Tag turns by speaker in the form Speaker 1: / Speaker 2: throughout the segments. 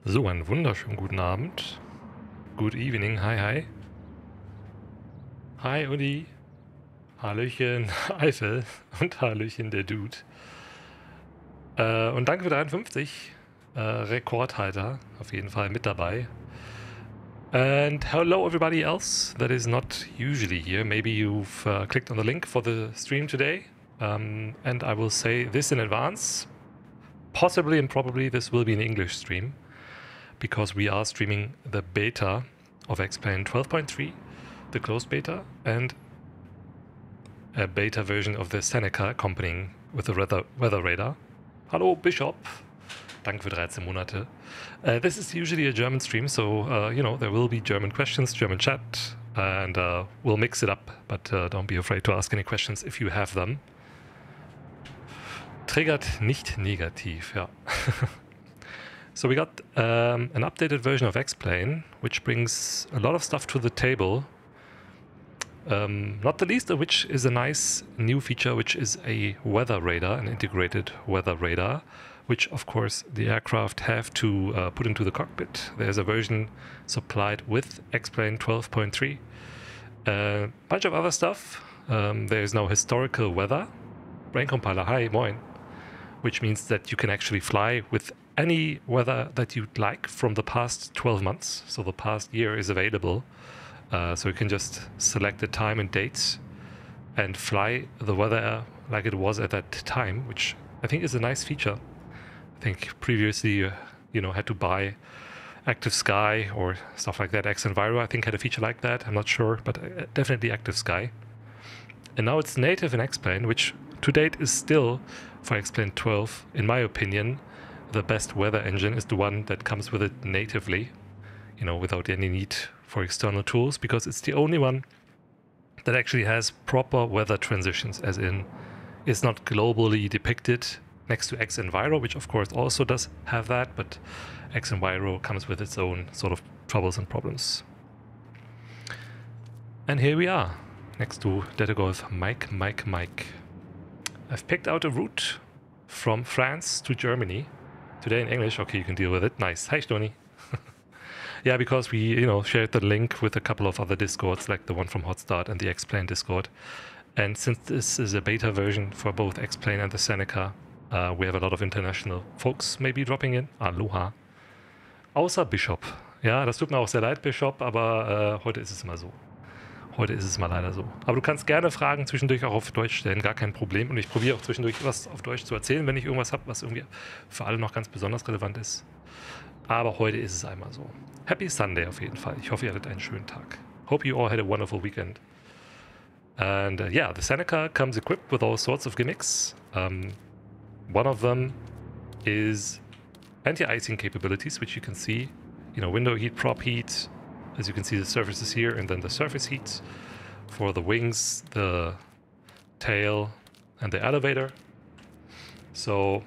Speaker 1: So, einen wunderschönen guten Abend. Good evening, hi, hi. Hi, Uli. Hallöchen, Eifel. Und Hallöchen, der Dude. Und danke für 53. Rekordhalter, auf jeden Fall mit dabei. And hello, everybody else that is not usually here. Maybe you've clicked on the link for the stream today. And I will say this in advance. Possibly and probably this will be an English stream, because we are streaming the beta of X-Plane 12.3, the closed beta, and a beta version of the Seneca accompanying with the weather radar. Hallo Bishop, danke für 13 Monate. This is usually a German stream, so you know, there will be German questions, German chat, and we'll mix it up, but don't be afraid to ask any questions if you have them. Triggert nicht negativ, ja. So we got an updated version of X-Plane, which brings a lot of stuff to the table. Not the least of which is a nice new feature, which is a weather radar, an integrated weather radar, which of course the aircraft have to put into the cockpit. There's a version supplied with X-Plane 12.3. A bunch of other stuff. There's now historical weather. Brain compiler, hi, moin. Which means that you can actually fly with any weather that you'd like from the past 12 months. So the past year is available. So you can just select the time and dates and fly the weather like it was at that time, which I think is a nice feature. I think previously you know, had to buy Active Sky or stuff like that. X-Enviro, I think, had a feature like that. I'm not sure, but definitely Active Sky. And now it's native in X-Plane, which to date is still, for X-Plane 12, in my opinion, the best weather engine is the one that comes with it natively, you know, without any need for external tools, because it's the only one that actually has proper weather transitions, as in it's not globally depicted next to X-Enviro, which of course also does have that, but X-Enviro comes with its own sort of troubles and problems. And here we are, next to Delta Golf Mike. I've picked out a route from France to Germany. Today in English, okay, you can deal with it. Nice. Hi, Stony. Yeah, because we, you know, shared the link with a couple of other Discords, like the one from Hotstart and the X-Plane Discord. And since this is a beta version for both X-Plane and the Seneca, we have a lot of international folks maybe dropping in. Aloha. Außer Bishop. Ja, das tut mir auch sehr leid, Bishop, aber heute ist es mal so. Heute ist es mal leider so. Aber du kannst gerne Fragen zwischendurch auch auf Deutsch stellen, gar kein Problem. Und ich probiere auch zwischendurch was auf Deutsch zu erzählen, wenn ich irgendwas habe, was irgendwie für alle noch ganz besonders relevant ist. Aber heute ist es einmal so. Happy Sunday auf jeden Fall. Ich hoffe, ihr hattet einen schönen Tag. Hope you all had a wonderful weekend. And yeah, the Seneca comes equipped with all sorts of gimmicks. One of them is anti-icing capabilities, which you can see. You know, window heat, prop heat. As you can see, the surfaces here, and then the surface heat for the wings, the tail, and the elevator. So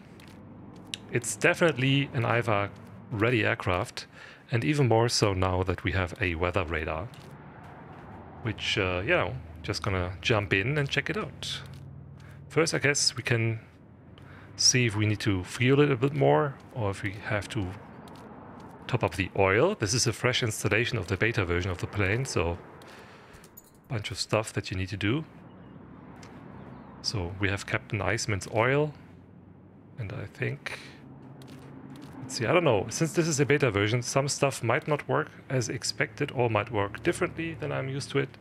Speaker 1: it's definitely an IVA-ready aircraft, and even more so now that we have a weather radar, which, you know, just gonna jump in and check it out. First, I guess we can see if we need to fuel it a bit more, or if we have to top up the oil. This is a fresh installation of the beta version of the plane, so a bunch of stuff that you need to do. So we have Captain Iceman's oil, and I think, let's see, I don't know, since this is a beta version, some stuff might not work as expected or might work differently than I'm used to it.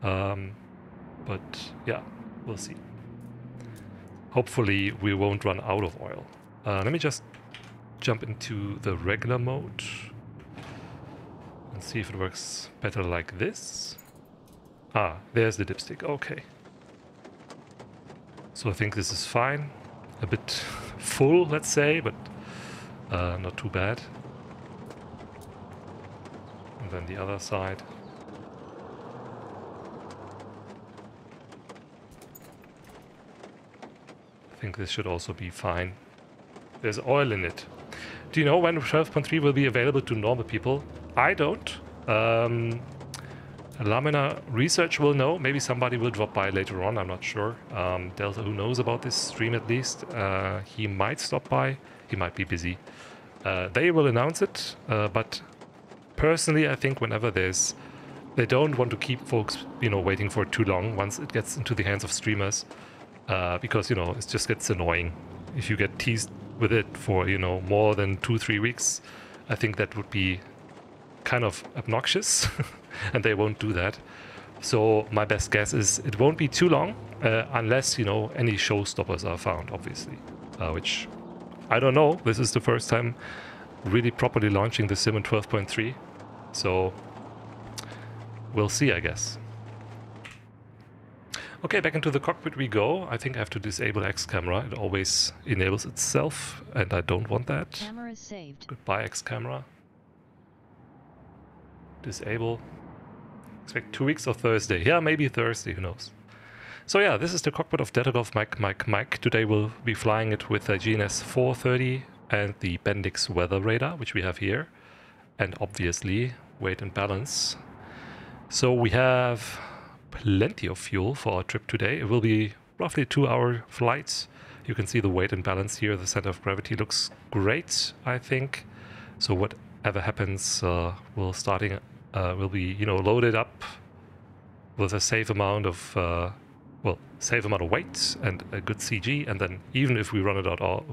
Speaker 1: But yeah, we'll see. Hopefully we won't run out of oil. Let me just jump into the regular mode and see if it works better like this. Ah, there's the dipstick. Okay. So I think this is fine. A bit full, let's say, but not too bad. And then the other side. I think this should also be fine. There's oil in it. Do you know when 12.3 will be available to normal people? I don't. Laminar Research will know. Maybe somebody will drop by later on. I'm not sure. Delta, who knows about this stream at least, he might stop by. He might be busy. They will announce it, but personally, I think whenever they don't want to keep folks, waiting for too long once it gets into the hands of streamers, because, it just gets annoying. If you get teased with it for, more than 2-3 weeks, I think that would be kind of obnoxious, and they won't do that. So my best guess is it won't be too long, unless, any showstoppers are found, obviously, which I don't know. This is the first time really properly launching the sim in 12.3, so we'll see, I guess. Okay, back into the cockpit we go. I think I have to disable X camera. It always enables itself, and I don't want that.
Speaker 2: Camera is saved.
Speaker 1: Goodbye, X camera. Disable. Expect 2 weeks or Thursday. Yeah, maybe Thursday, who knows. So yeah, this is the cockpit of Delta Golf Mike. Today we'll be flying it with a GNS430 and the Bendix weather radar, which we have here. And obviously, weight and balance. So we have plenty of fuel for our trip today. It will be roughly a 2-hour flight. You can see the weight and balance here. The center of gravity looks great, I think. So whatever happens, we'll be, loaded up with a safe amount of, weight and a good CG. And then even if we run it out,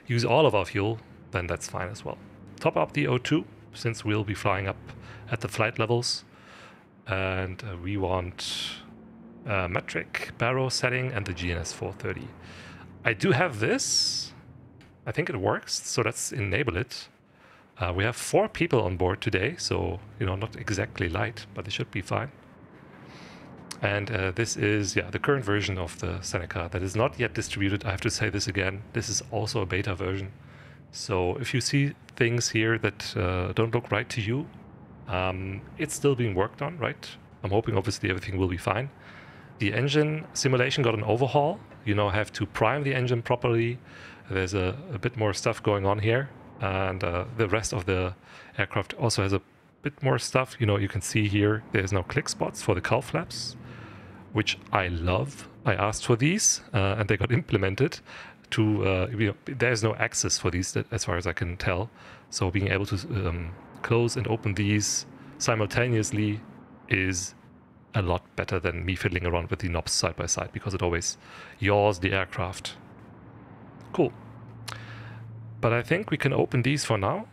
Speaker 1: use all of our fuel, then that's fine as well. Top up the O2, since we'll be flying up at the flight levels. And we want metric, baro setting, and the GNS430. I do have this. I think it works, so let's enable it. We have 4 people on board today, so, not exactly light, but it should be fine. And this is, the current version of the Seneca that is not yet distributed. I have to say this again. This is also a beta version. So if you see things here that don't look right to you, it's still being worked on, right? I'm hoping obviously everything will be fine. The engine simulation got an overhaul. You now have to prime the engine properly. There's a bit more stuff going on here. And the rest of the aircraft also has a bit more stuff. You can see here there's now click spots for the cowl flaps, which I love. I asked for these and they got implemented. There's no access for these as far as I can tell. So being able to close and open these simultaneously is a lot better than me fiddling around with the knobs side by side, because it always yaws the aircraft. Cool. But I think we can open these for now.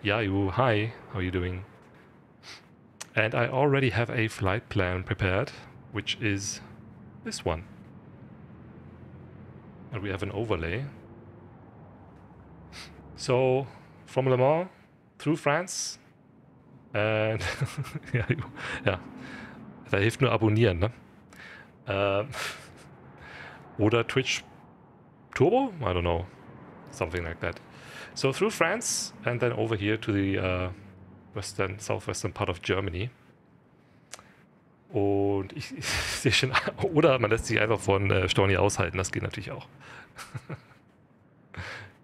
Speaker 1: Yeah, hi, how are you doing? And I already have a flight plan prepared, which is this one. And we have an overlay. So, from Le Mans through France. And ja, da hilft nur abonnieren, ne? Oder Twitch Turbo? I don't know. Something like that. So through France and then over here to the southwestern part of Germany. Und ich sehe schon, oder man lässt sich einfach von Storni aushalten, das geht natürlich auch.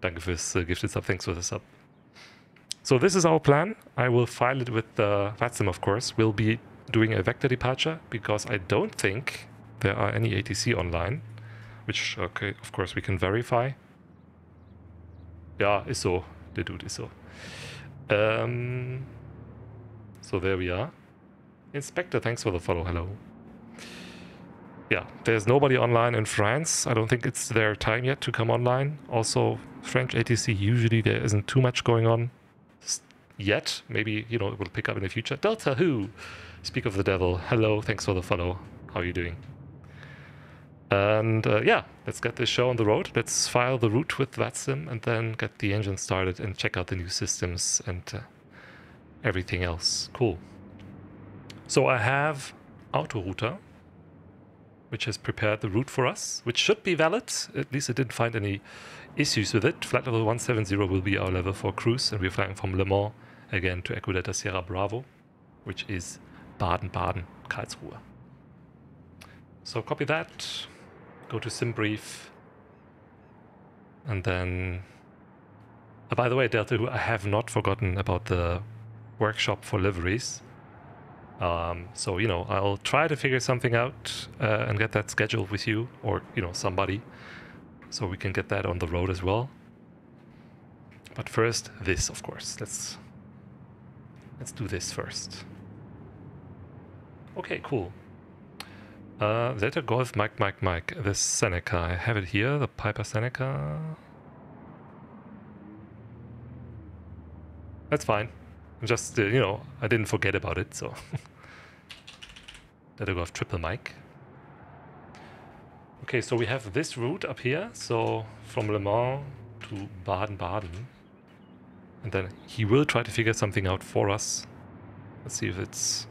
Speaker 1: Danke fürs gifted sub, thanks for the sub. So this is our plan. I will file it with Vatsim, of course. We'll be doing a vector departure because I don't think there are any ATC online, which, okay, of course we can verify. Yeah, is so. The dude is so. So there we are. Inspector, thanks for the follow. Hello. Yeah, there's nobody online in France. I don't think it's their time yet to come online. Also, French ATC, usually there isn't too much going on yet. Maybe, it will pick up in the future. Delta Who? Speak of the devil. Hello, thanks for the follow. How are you doing? And yeah, let's get this show on the road. Let's file the route with Vatsim and then get the engine started and check out the new systems and everything else. Cool. So I have Autorouter, which has prepared the route for us, which should be valid. At least I didn't find any issues with it. Flight level 170 will be our level for cruise, and we're flying from Le Mans again to Echo Delta Sierra Bravo, which is Baden-Baden, Karlsruhe. So copy that, go to SimBrief, and then... by the way, Delta Who, I have not forgotten about the workshop for liveries. So, I'll try to figure something out and get that scheduled with you or, somebody, so we can get that on the road as well. But first, this, of course. Let's do this first. Okay, cool. Delta Golf Mike. The Seneca. I have it here, the Piper Seneca. That's fine. Just, you know, I didn't forget about it, so. Delta Golf Triple Mike. Okay, so we have this route up here. So from Le Mans to Baden-Baden. And then he will try to figure something out for us. Let's see if it's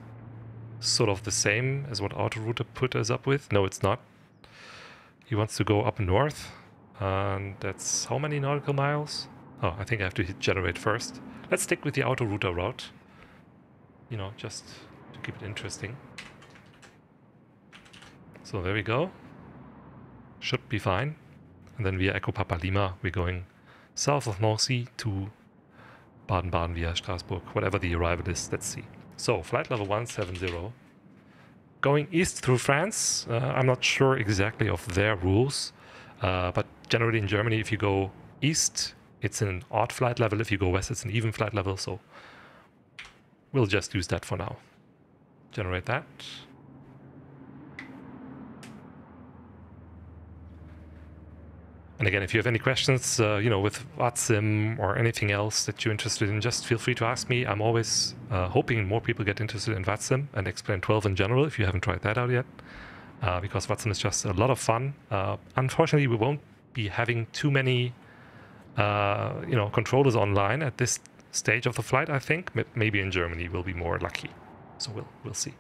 Speaker 1: sort of the same as what Autorouter put us up with. No, it's not. He wants to go up north. And that's how many nautical miles? Oh, I think I have to hit generate first. Let's stick with the Autorouter route. You know, just to keep it interesting. So there we go. Should be fine. And then via Echo Papa Lima, we're going south of Nancy to Baden-Baden via Strasbourg, whatever the arrival is. Let's see. So, flight level 170. Going east through France. I'm not sure exactly of their rules, but generally in Germany, if you go east, it's an odd flight level. If you go west, it's an even flight level. So, we'll just use that for now. Generate that. And again, if you have any questions, you know, with Vatsim or anything else that you're interested in, just feel free to ask me. I'm always hoping more people get interested in Vatsim and Explain 12 in general, if you haven't tried that out yet, because Vatsim is just a lot of fun. Unfortunately, we won't be having too many, you know, controllers online at this stage of the flight, I think. Maybe in Germany we'll be more lucky. So we'll see.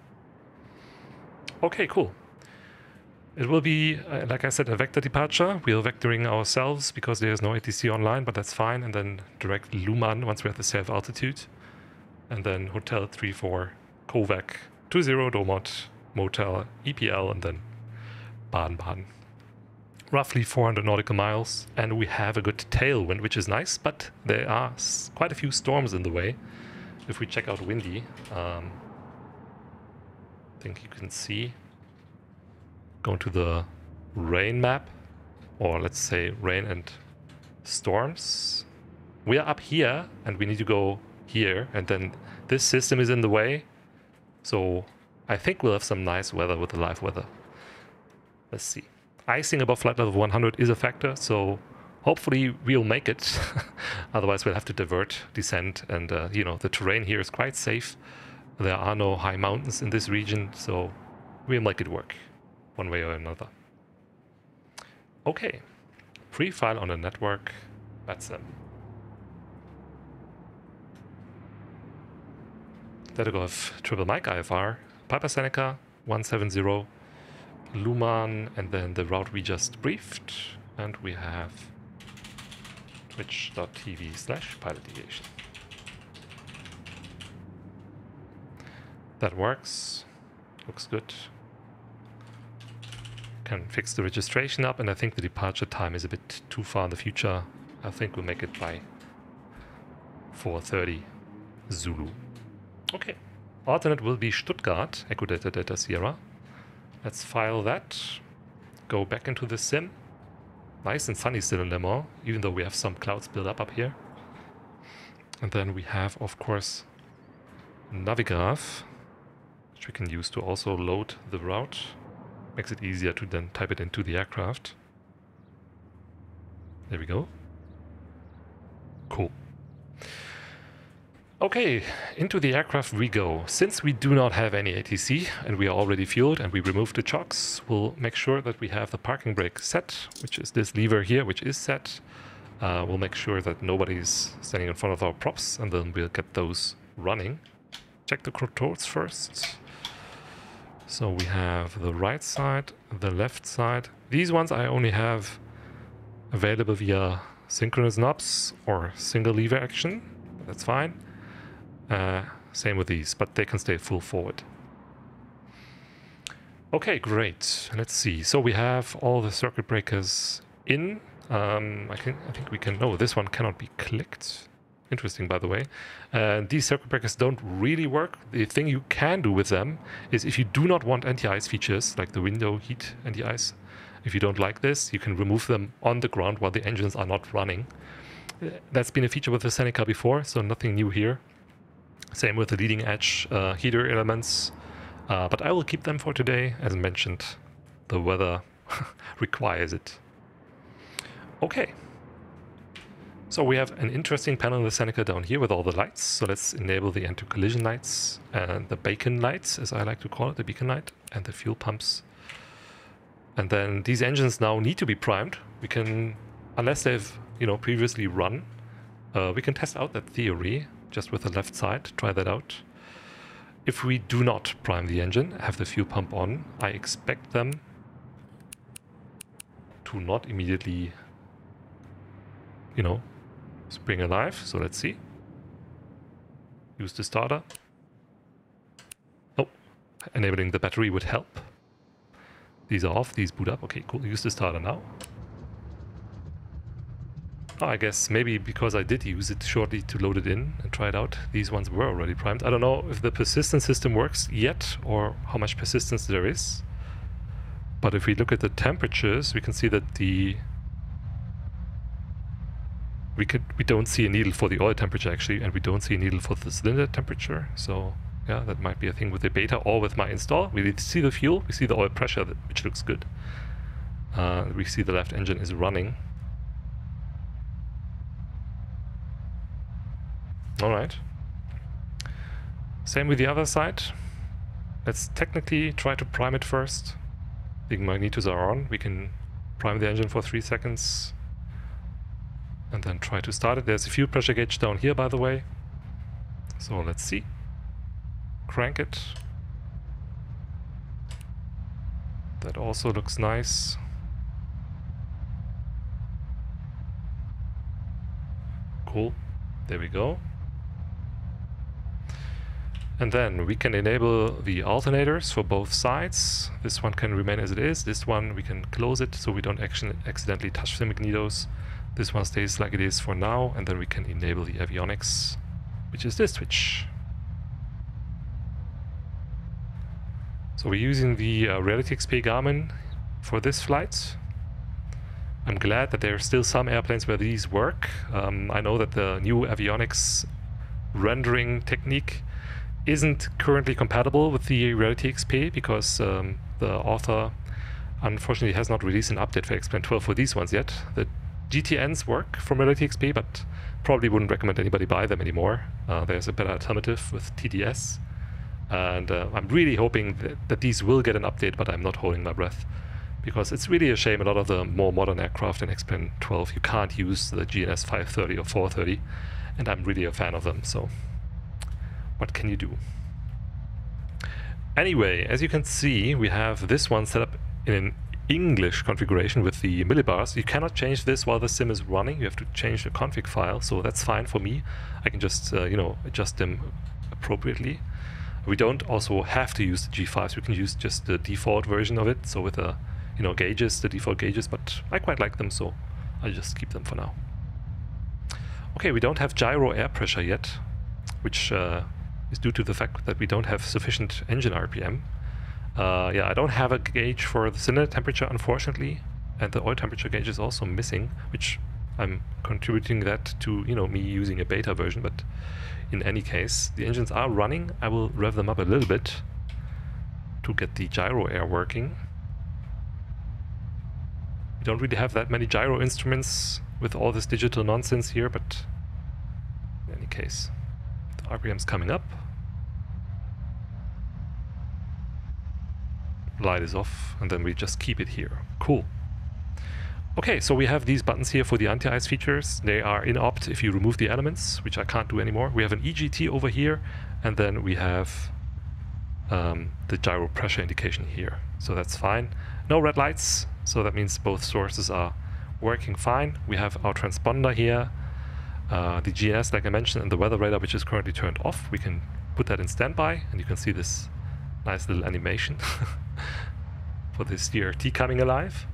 Speaker 1: Okay, cool. It will be, like I said, a vector departure. We are vectoring ourselves because there's no ATC online, but that's fine. And then direct Luman once we're at the safe altitude. And then Hotel 34, Kovac, 20 Domot, Motel, EPL, and then Baden-Baden. Roughly 400 nautical miles. And we have a good tailwind, which is nice, but there are quite a few storms in the way. If we check out windy, I think you can see. Go to the rain map, or let's say rain and storms. We are up here and we need to go here, and then this system is in the way. So I think we'll have some nice weather with the live weather. Let's see. Icing above flight level 100 is a factor, so hopefully we'll make it. Otherwise we'll have to divert, descend, and you know, the terrain here is quite safe. There are no high mountains in this region, so we'll make it work. One way or another. Okay, free file on the network, Vatsim. Delta Golf Triple Mike IFR, Piper Seneca 170, Luman, and then the route we just briefed, and we have twitch.tv/pilotdeviation. That works, looks good. Can fix the registration up, and I think the departure time is a bit too far in the future. I think we'll make it by 4:30 Zulu. Okay. Alternate will be Stuttgart, Echo Delta Delta Sierra. Let's file that. Go back into the sim. Nice and sunny still in Le Mans, even though we have some clouds built up here. And then we have, of course, Navigraph, which we can use to also load the route. Makes it easier to then type it into the aircraft. There we go. Cool. Okay, into the aircraft we go. Since we do not have any ATC and we are already fueled and we removed the chocks, we'll make sure that we have the parking brake set, which is this lever here, which is set. We'll make sure that nobody's standing in front of our props, and then we'll get those running. Check the controls first. So we have the right side, the left side. These ones I only have available via synchronous knobs or single lever action. That's fine. Same with these, but they can stay full forward. Okay, great. Let's see. So we have all the circuit breakers in. I think we can. No, this one cannot be clicked. Interesting, by the way. These circuit breakers don't really work. The thing you can do with them is, if you do not want anti-ice features, like the window heat anti-ice, if you don't like this, you can remove them on the ground while the engines are not running. That's been a feature with the Seneca before, so nothing new here. Same with the leading edge heater elements, but I will keep them for today. As mentioned, the weather requires it. Okay. So we have an interesting panel in the Seneca down here with all the lights. So let's enable the anti-collision lights and the beacon lights, as I like to call it, the beacon light, and the fuel pumps. And then these engines now need to be primed. We can, unless they've previously run, we can test out that theory just with the left side, try that out. If we do not prime the engine, have the fuel pump on, I expect them to not immediately, spring alive. So let's see. Use the starter. Oh, enabling the battery would help. These are off, these boot up. Okay, cool. Use the starter now. Oh, I guess maybe because I did use it shortly to load it in and try it out, these ones were already primed. I don't know if the persistence system works yet or how much persistence there is. But if we look at the temperatures, we can see that we don't see a needle for the oil temperature actually, and we don't see a needle for the cylinder temperature. So yeah, that might be a thing with the beta or with my install. We see the fuel, we see the oil pressure, which looks good. We see the left engine is running. All right. Same with the other side. Let's technically try to prime it first. The magnetos are on. We can prime the engine for 3 seconds and then try to start it. There's a fuel pressure gauge down here, by the way. So let's see. Crank it. That also looks nice. Cool. There we go. And then we can enable the alternators for both sides. This one can remain as it is. This one we can close it so we don't accidentally touch the magnetos. This one stays like it is for now, and then we can enable the avionics, which is this switch. So we're using the Reality XP Garmin for this flight. I'm glad that there are still some airplanes where these work. I know that the new avionics rendering technique isn't currently compatible with the Reality XP because the author unfortunately has not released an update for XP12 for these ones yet. The GTNs work from Reality XP, but probably wouldn't recommend anybody buy them anymore. There's a better alternative with TDS, and I'm really hoping that these will get an update, but I'm not holding my breath because it's really a shame. A lot of the more modern aircraft in XP12 you can't use the GNS 530 or 430, and I'm really a fan of them, so what can you do? Anyway, as you can see, we have this one set up in an English configuration with the millibars. You cannot change this while the sim is running. You have to change the config file, so that's fine for me. I can just adjust them appropriately. We don't also have to use the G5s. We can use just the default version of it, so with the gauges, the default gauges, but I quite like them, so I'll just keep them for now. Okay, we don't have gyro air pressure yet, which is due to the fact that we don't have sufficient engine RPM. Yeah, I don't have a gauge for the cylinder temperature, unfortunately, and the oil temperature gauge is also missing, which I'm contributing that to me using a beta version. But in any case, the engines are running. I will rev them up a little bit to get the gyro air working. We don't really have that many gyro instruments with all this digital nonsense here, but in any case, the RPM's coming up. Light is off, and then we just keep it here. Cool. Okay, so we have these buttons here for the anti-ice features. They are in opt if you remove the elements, which I can't do anymore. We have an EGT over here, and then we have the gyro pressure indication here. So that's fine. No red lights, so that means both sources are working fine. We have our transponder here, the GNS, like I mentioned, and the weather radar, which is currently turned off. We can put that in standby, and you can see this nice little animation for this DRT coming alive.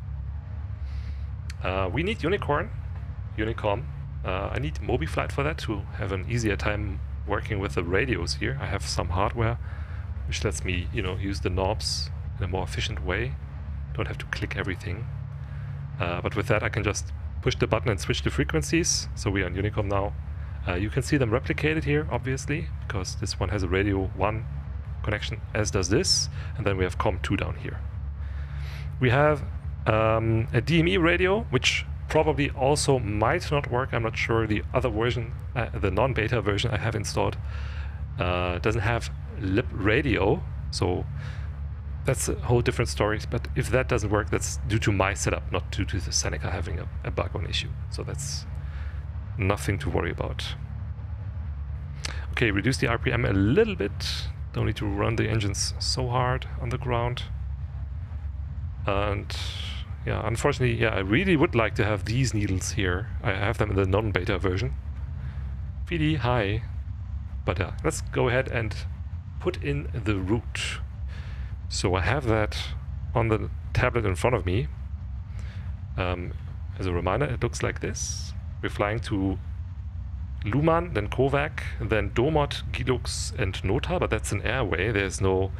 Speaker 1: We need Unicom. I need MobiFlight for that to have an easier time working with the radios here. I have some hardware which lets me, use the knobs in a more efficient way. Don't have to click everything. But with that, I can just push the button and switch the frequencies. So we are on Unicom now. You can see them replicated here, obviously, because this one has a radio 1 connection, as does this. And then we have COM2 down here. We have a DME radio, which probably also might not work. I'm not sure. The other version, the non-beta version I have installed, doesn't have lip radio. So that's a whole different story. But if that doesn't work, that's due to my setup, not due to the Seneca having a bug or an issue. So that's nothing to worry about. Okay, reduce the RPM a little bit. Don't need to run the engines so hard on the ground. And yeah, unfortunately, yeah, I really would like to have these needles here. I have them in the non-beta version. PD, hi. But yeah, let's go ahead and put in the route. So I have that on the tablet in front of me. As a reminder, it looks like this. We're flying to Luman, then Kovac, then Domot, Gilux, and Nota, but that's an airway. There's no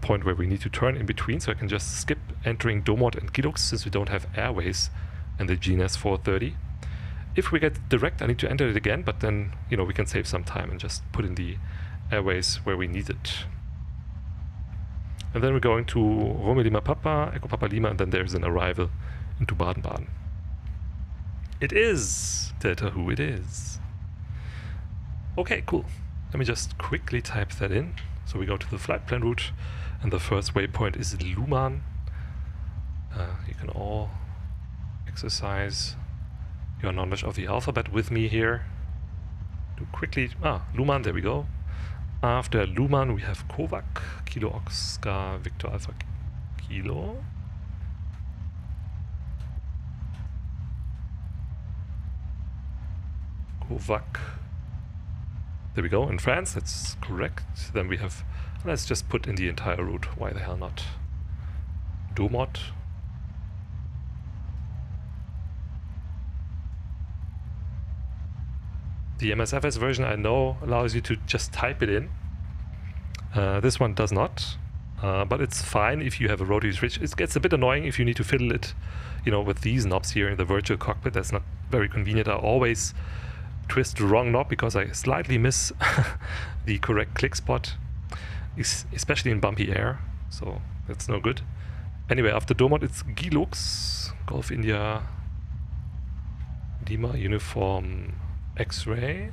Speaker 1: point where we need to turn in between, so I can just skip entering Domot and Gilux since we don't have airways in the GNS 430. If we get direct, I need to enter it again, but then, you know, we can save some time and just put in the airways where we need it. And then we're going to Romeo Lima Papa, Echo Papa Lima, and then there's an arrival into Baden-Baden. It is Delta Who, it is. Okay, cool. Let me just quickly type that in. So we go to the flight plan route, and the first waypoint is Luman. You can all exercise your knowledge of the alphabet with me here. Do quickly, Luman, there we go. After Luman we have Kovac, Kilo Oscar, Victor Alpha Kilo. Kovac. There we go, in France, that's correct. Then we have, let's just put in the entire route, why the hell not? Domot. The MSFS version I know allows you to just type it in. This one does not, but it's fine if you have a rotary switch. It gets a bit annoying if you need to fiddle it, you know, with these knobs here in the virtual cockpit. That's not very convenient. I always twist the wrong knob because I slightly miss the correct click spot, especially in bumpy air, so that's no good. Anyway, after Domot it's Gilux, Golf India, Lima, Uniform, X-Ray.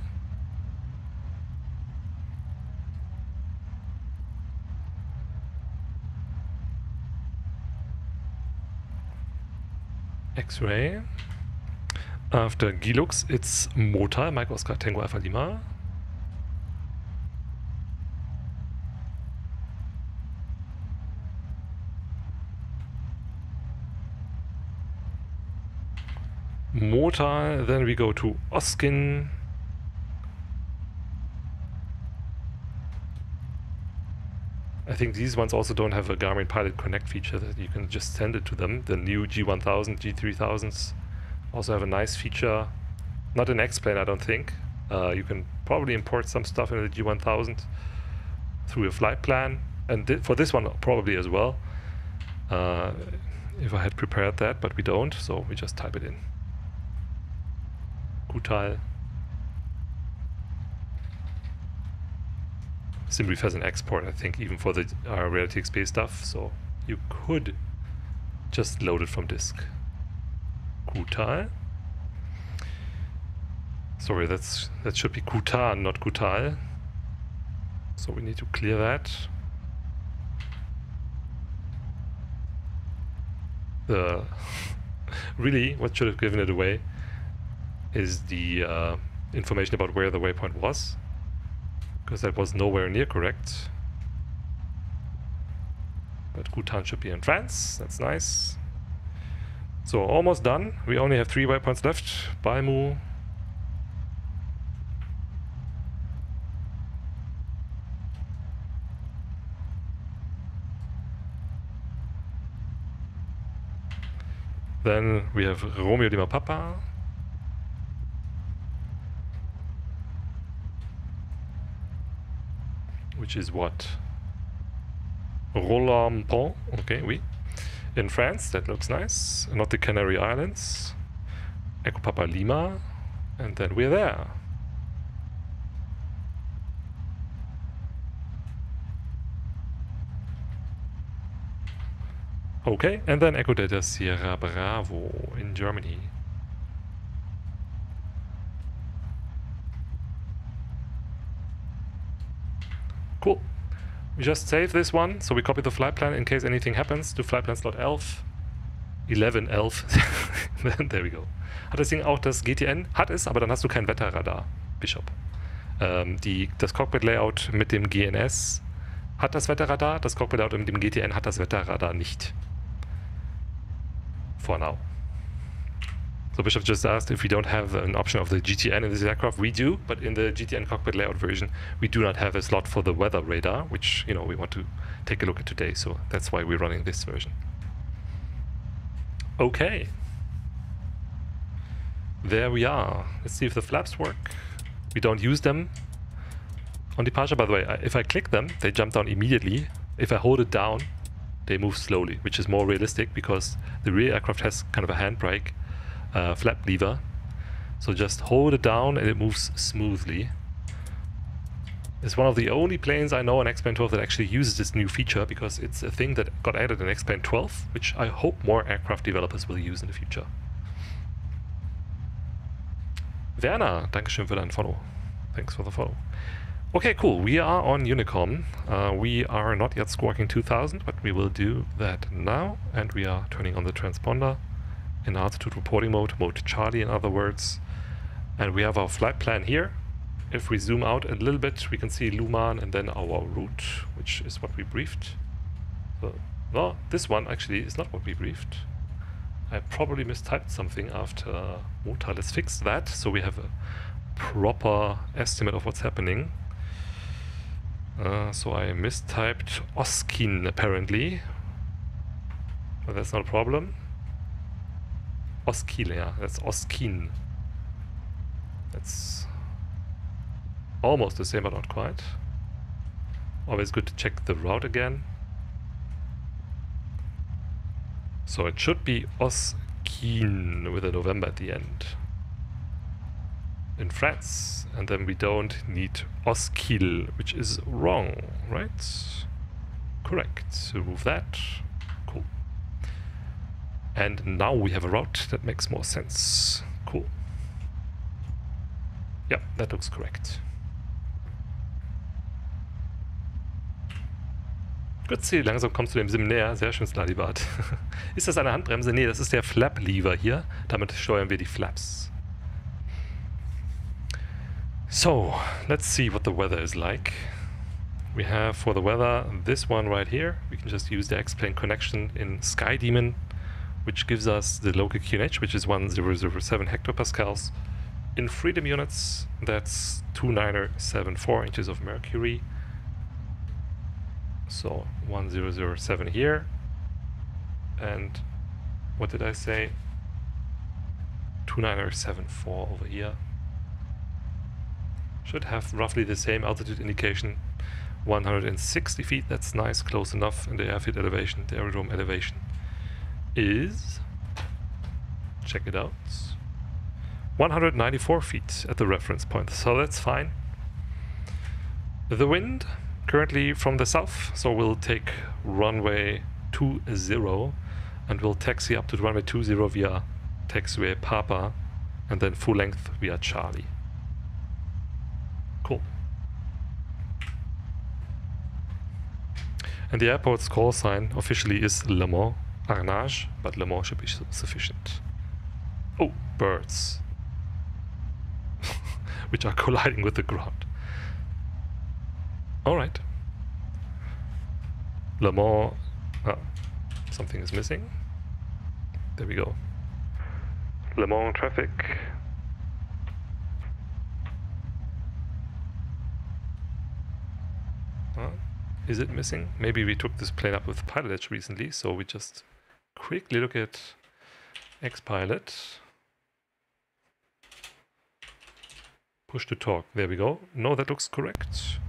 Speaker 1: X-Ray. After Gilux, it's Mota, Mike Oscar Tango Alpha Lima. Mota, then we go to Oskin. I think these ones also don't have a Garmin Pilot Connect feature that you can just send it to them. The new G1000, G3000s also have a nice feature. Not an X-Plane, I don't think. You can probably import some stuff in the G1000 through a flight plan. And for this one, probably as well. If I had prepared that, but we don't, so we just type it in. Kutal. SimBrief has an export, I think, even for the Reality XP stuff, so you could just load it from disk. Kutal. Sorry, that should be Kutan, not Kutal. So we need to clear that. Really, what should have given it away is the information about where the waypoint was, because that was nowhere near correct. But Kutan should be in France, that's nice. So almost done. We only have 3 waypoints left. Balmu. Then we have Romeo Lima Papa. Which is what? Roland Pont. Okay, oui. In France, that looks nice. Not the Canary Islands. Echo Papa Lima, and then we're there. Okay, and then Echo Delta Sierra Bravo in Germany. Cool. We just save this one, so we copy the flight plan in case anything happens to flight plan slot 11. 11. There we go. Hat das Ding auch das GTN? Hat es, aber dann hast du kein Wetterradar, Bishop. Das Cockpit-Layout mit dem GNS hat das Wetterradar, das Cockpit-Layout mit dem GTN hat das Wetterradar nicht. For now. So Bishop just asked if we don't have an option of the GTN in this aircraft. We do, but in the GTN cockpit layout version, we do not have a slot for the weather radar, which, you know, we want to take a look at today. So that's why we're running this version. Okay. There we are. Let's see if the flaps work. We don't use them on departure. By the way, if I click them, they jump down immediately. If I hold it down, they move slowly, which is more realistic because the rear aircraft has kind of a handbrake. Flap lever, so just hold it down and it moves smoothly. It's one of the only planes I know on XP 12 that actually uses this new feature because it's a thing that got added in XP 12, which I hope more aircraft developers will use in the future. Werner, Dankeschön für dein Follow. Thanks for the follow. Okay, cool. We are on Unicom. We are not yet squawking 2000, but we will do that now, and we are turning on the transponder in altitude reporting mode, mode Charlie in other words. And we have our flight plan here. If we zoom out a little bit, we can see Luman and then our route, which is what we briefed. So, no, this one actually is not what we briefed. I probably mistyped something after Mota. Let's fix that so we have a proper estimate of what's happening. So I mistyped Oskin apparently, but that's not a problem. Oskil, yeah, that's Oskin. That's almost the same, but not quite. Always good to check the route again. So it should be Oskin with a November at the end. In France. And then we don't need Oskil, which is wrong, right? Correct. So remove that. Cool. And now we have a route that makes more sense. Cool. Yeah, that looks correct. Gut, Ziel, langsam kommst du dem Sim näher. Sehr schön, Sladibart. Ist das eine Handbremse? Nee, das ist der Flap-Lever hier. Damit steuern wir die Flaps. So, let's see what the weather is like. We have for the weather this one right here. We can just use the X-plane connection in Sky Demon, which gives us the local QNH, which is 1007 hectopascals. In freedom units, that's 2974 inches of mercury. So 1007 here. And what did I say? 2974 over here. Should have roughly the same altitude indication. 160 feet, that's nice, close enough. And the airfield elevation, the aerodrome elevation is, check it out, 194 feet at the reference point, so that's fine. The wind currently from the south, so we'll take runway 20 and we'll taxi up to runway 20 via taxiway Papa and then full length via Charlie. Cool. And the airport's call sign officially is Le Mans Arnage, but Le Mans should be sufficient. Oh, birds. Which are colliding with the ground. Alright. Le Mans... something is missing. There we go. Le Mans traffic. Is it missing? Maybe we took this plane up with Pilot Edge recently, so we just quickly look at X-Pilot. Push to talk. There we go. No, that looks correct.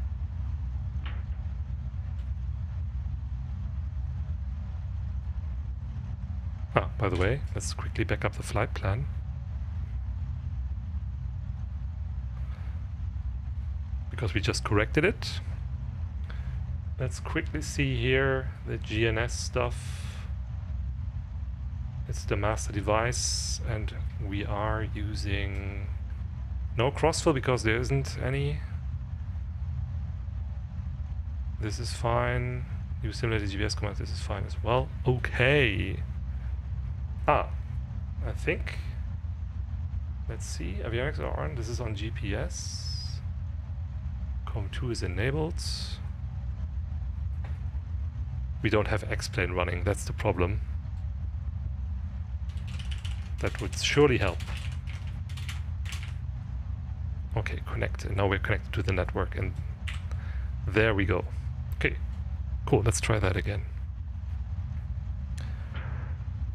Speaker 1: By the way, let's quickly back up the flight plan. because we just corrected it. Let's quickly see here the GNS stuff. It's the master device, and we are using no crossfill because there isn't any. This is fine. Use simulated GPS commands, this is fine as well. Okay. I think. Let's see. Avionics are on. This is on GPS. COM2 is enabled. We don't have X-plane running, that's the problem. That would surely help. Okay, connect. And now we're connected to the network, and there we go. Okay, cool. Let's try that again.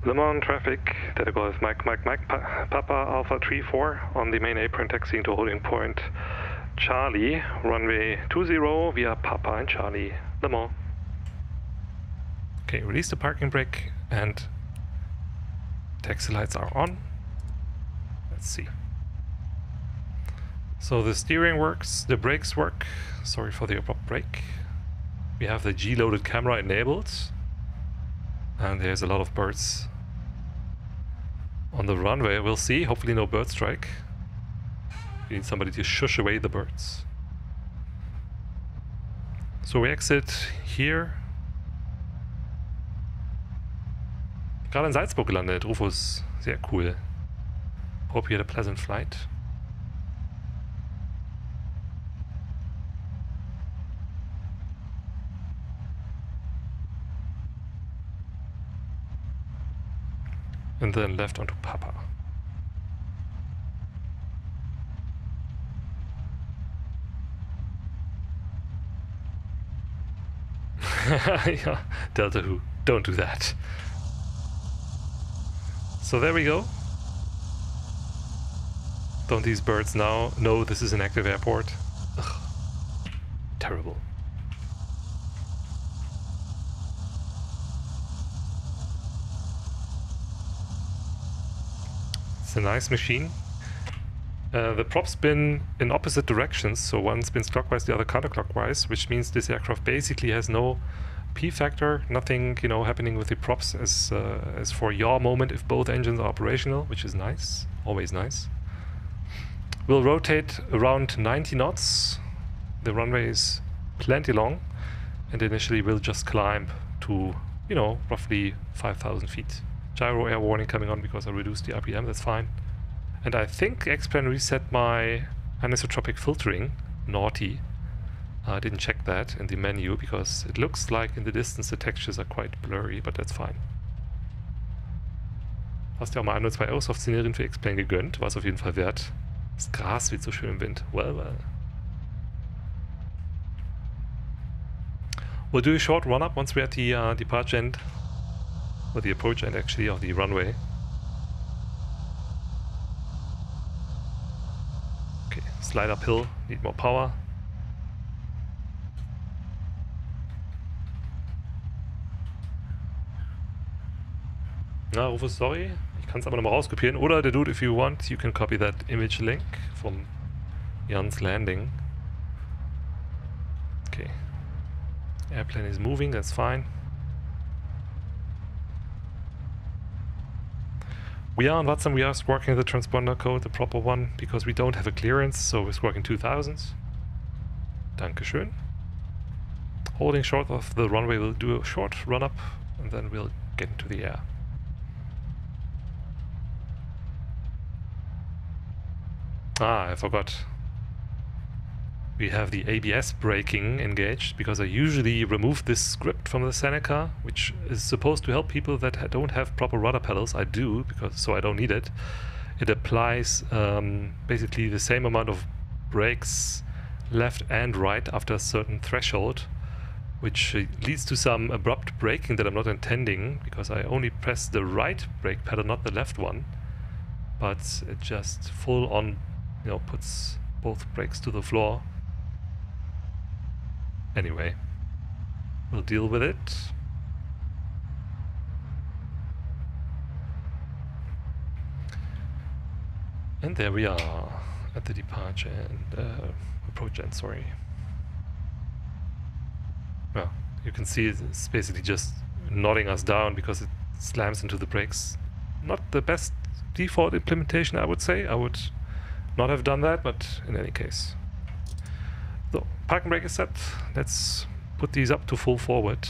Speaker 1: Le Mans traffic, data Golf Mike, Papa Alpha 34 on the main apron taxiing to holding point Charlie, runway 20 via Papa and Charlie, Le Mans. Okay, release the parking brake and taxi lights are on. Let's see. So the steering works, the brakes work. Sorry for the abrupt brake. We have the G-loaded camera enabled. And there's a lot of birds on the runway. We'll see. Hopefully no bird strike. We need somebody to shush away the birds. So we exit here. Gerade in Salzburg gelandet. Rufus, sehr cool. Hope you had a pleasant flight. And then left onto Papa. Yeah, Delta Who, don't do that. So there we go. Don't these birds now know this is an active airport? Ugh. Terrible. It's a nice machine. The props spin in opposite directions, so one spins clockwise, the other counterclockwise, which means this aircraft basically has no P-factor, nothing, you know, happening with the props as for yaw moment if both engines are operational, which is nice, always nice. We'll rotate around 90 knots. The runway is plenty long, and initially we'll just climb to, you know, roughly 5,000 feet. Gyro air warning coming on because I reduced the RPM, that's fine. And I think X-Plane reset my anisotropic filtering, naughty. I didn't check that in the menu because it looks like in the distance the textures are quite blurry, but that's fine. Hast dir auch mal 1 oder 2 Airsoft-Szenarien für X-Plane gegönnt? War es auf jeden Fall wert. Das Gras weht so schön im Wind. Well, well. We'll do a short run-up once we're at the departure end, or the approach end actually, of the runway. Okay, slide uphill, need more power. Na, Rufus, sorry. Ich kann es aber nochmal rauskopieren. Oder der Dude, if you want, you can copy that image link from Jan's landing. Okay. Airplane is moving, that's fine. We are on Vatsim, we are squawking the transponder code, the proper one, because we don't have a clearance, so we're squawking 2000s. Dankeschön. Holding short of the runway, we'll do a short run-up, and then we'll get into the air. Ah, I forgot. We have the ABS braking engaged, because I usually remove this script from the Seneca, which is supposed to help people that don't have proper rudder pedals. I do, so I don't need it. It applies basically the same amount of brakes left and right after a certain threshold, which leads to some abrupt braking that I'm not intending, because I only press the right brake pedal, not the left one. But it just full on, you know, puts both brakes to the floor. Anyway, we'll deal with it. And there we are. at the departure and approach end, sorry. Well, you can see it's basically just nodding us down because it slams into the brakes. Not the best default implementation, I would say. I would not have done that, but in any case. So, parking brake is set. Let's put these up to full forward.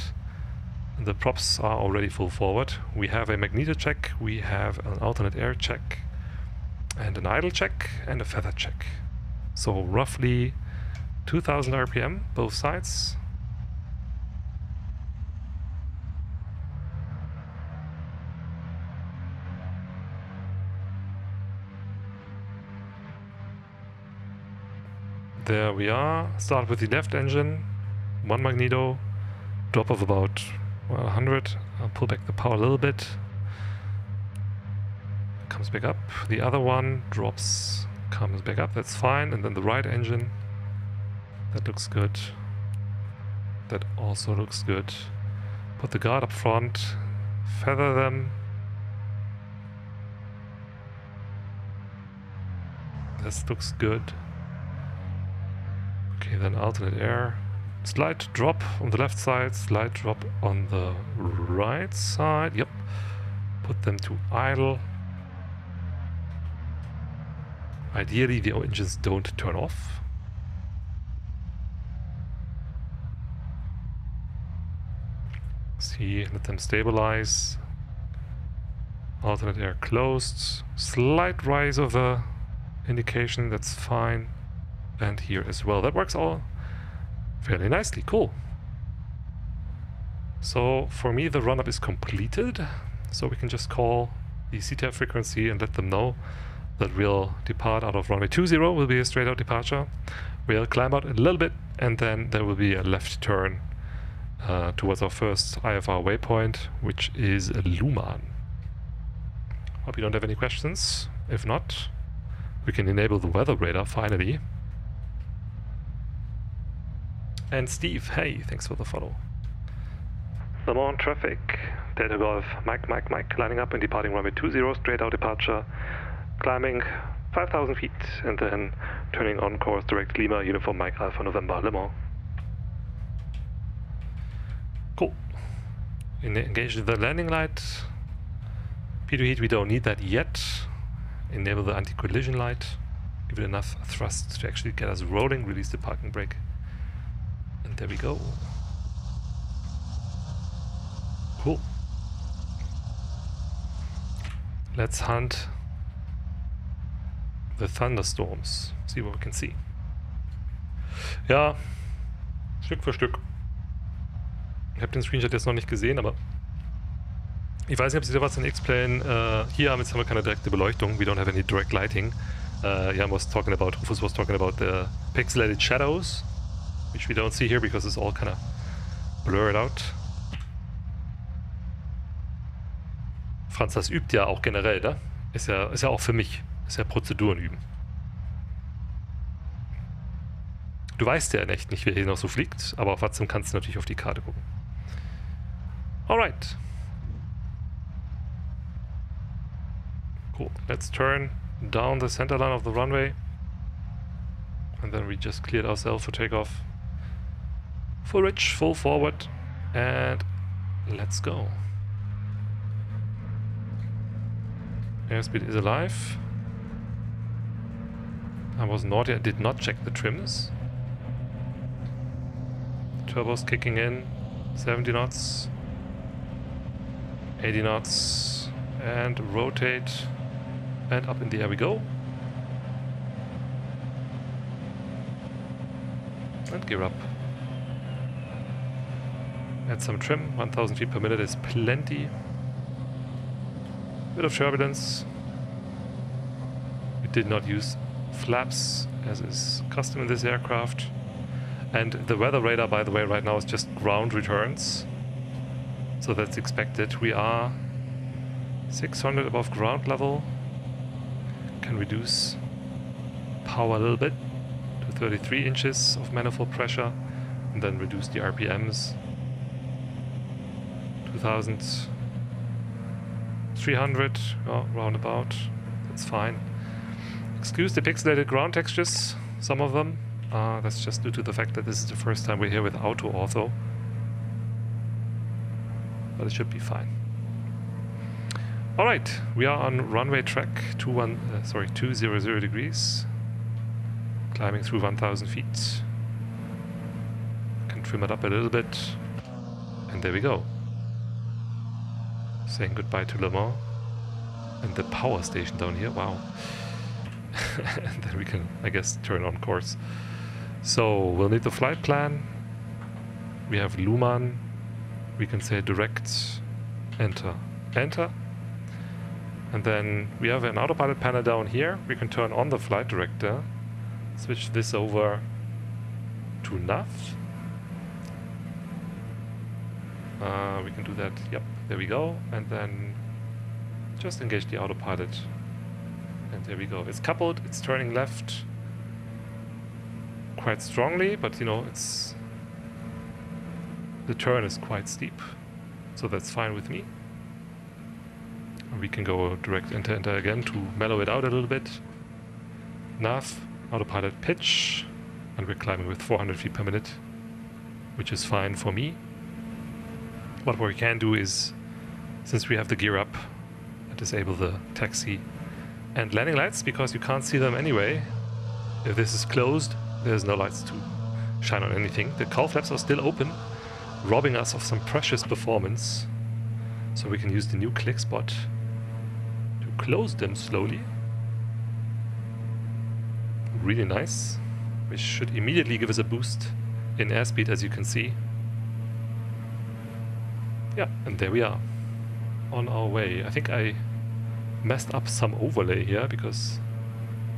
Speaker 1: The props are already full forward. We have a magneto check, we have an alternate air check, and an idle check, and a feather check. So roughly 2000 RPM, both sides. There we are. Start with the left engine, one magneto, drop of about 100. I'll pull back the power a little bit. Comes back up. The other one drops, comes back up. That's fine. And then the right engine. That looks good. That also looks good. Put the guard up front. Feather them. This looks good. Okay, then alternate air. Slight drop on the left side, slight drop on the right side. Yep. Put them to idle. Ideally, the engines don't turn off. See, let them stabilize. Alternate air closed. Slight rise of the indication, that's fine. And here as well. That works all fairly nicely. Cool. So for me the run-up is completed. So we can just call the CTF frequency and let them know that we'll depart out of runway 20. Will be a straight out departure. We'll climb out a little bit and then there will be a left turn towards our first IFR waypoint, which is Luman. Hope you don't have any questions. If not, we can enable the weather radar finally. And Steve, hey, thanks for the follow. Le Mans traffic, Delta Golf, Mike, lining up and departing runway 20, straight out departure, climbing 5,000 feet, and then turning on course direct Lima, Uniform Mike Alpha November, Le Mans. Cool. Engage the landing light. P2 heat, we don't need that yet. Enable the anti-collision light. Give it enough thrust to actually get us rolling, release the parking brake. And there we go. Cool. Let's hunt the thunderstorms. See what we can see. Ja, Stück für Stück. Ich habe den Screenshot jetzt noch nicht gesehen, aber ich weiß nicht, ob Sie da was in X-Plane hier haben. Jetzt haben wir keine direkte Beleuchtung. We don't have any direct lighting. Jan was talking about, Rufus was talking about the pixelated shadows, which we don't see here because it's all kind of blurred out. Franz, das übt ja auch generell, ne? Ist ja auch für mich. Ist ja Prozeduren üben. Du weißt ja in echt nicht, wer hier noch so fliegt, aber auf Vatsim kannst du natürlich auf die Karte gucken. Alright. Cool. Let's turn down the center line of the runway. And then we just cleared ourselves for takeoff. Full rich, full forward, and let's go. Airspeed is alive. I was naughty, I did not check the trims. Turbos kicking in, 70 knots, 80 knots, and rotate, and up in the air we go. And gear up. Add some trim, 1000 feet per minute is plenty. Bit of turbulence. We did not use flaps as is custom in this aircraft. And the weather radar, by the way, right now is just ground returns. So that's expected. We are 600 above ground level. Can reduce power a little bit to 33 inches of manifold pressure and then reduce the RPMs. 2300, oh, roundabout, that's fine. Excuse the pixelated ground textures, some of them. That's just due to the fact that this is the first time we're here with auto ortho. But it should be fine. Alright, we are on runway track 200 degrees. Climbing through 1,000 feet. Can trim it up a little bit. And there we go. Saying goodbye to Le Mans. And the power station down here, wow. And then we can, I guess, turn on course. So, we'll need the flight plan. We have Luhmann. We can say direct, enter, enter. And then we have an autopilot panel down here. We can turn on the flight director. Switch this over to nav. We can do that, yep, there we go. And then just engage the autopilot. And there we go. It's coupled, it's turning left quite strongly, but you know, the turn is quite steep. So that's fine with me. We can go direct enter, enter again to mellow it out a little bit. Nav, autopilot pitch, and we're climbing with 400 feet per minute, which is fine for me. But what we can do is, since we have the gear up, disable the taxi and landing lights, because you can't see them anyway. If this is closed, there's no lights to shine on anything. The cowl flaps are still open, robbing us of some precious performance. So we can use the new click spot to close them slowly. Really nice, which should immediately give us a boost in airspeed, as you can see. Yeah, and there we are, on our way. I think I messed up some overlay here, because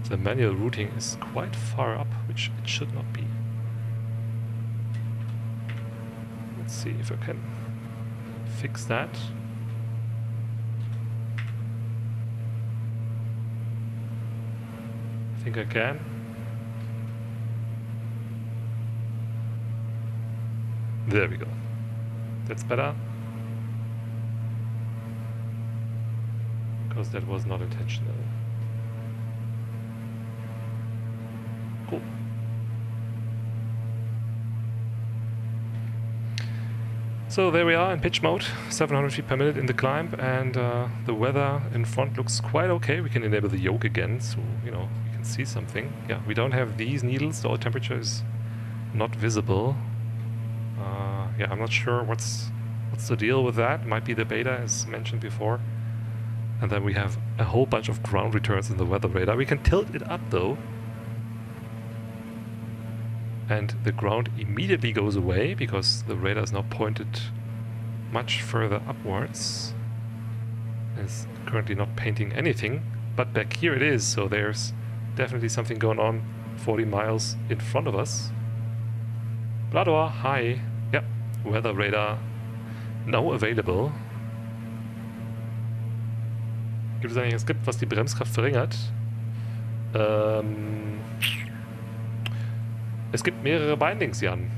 Speaker 1: the manual routing is quite far up, which it should not be. Let's see if I can fix that. I think I can. There we go. That's better. Because that was not intentional. Cool. So there we are in pitch mode, 700 feet per minute in the climb, and the weather in front looks quite okay. We can enable the yoke again, so you know we can see something. Yeah, we don't have these needles, the oil temperature is not visible. Yeah, I'm not sure what's the deal with that. Might be the beta, as mentioned before. And then we have a whole bunch of ground returns in the weather radar. We can tilt it up though. And the ground immediately goes away because the radar is now pointed much further upwards. It's currently not painting anything, but back here it is, so there's definitely something going on 40 miles in front of us. Blador, hi. Yep, weather radar now available. Gibt es eigentlich ein Skript, was die Bremskraft verringert? Es gibt mehrere Bindings, Jan.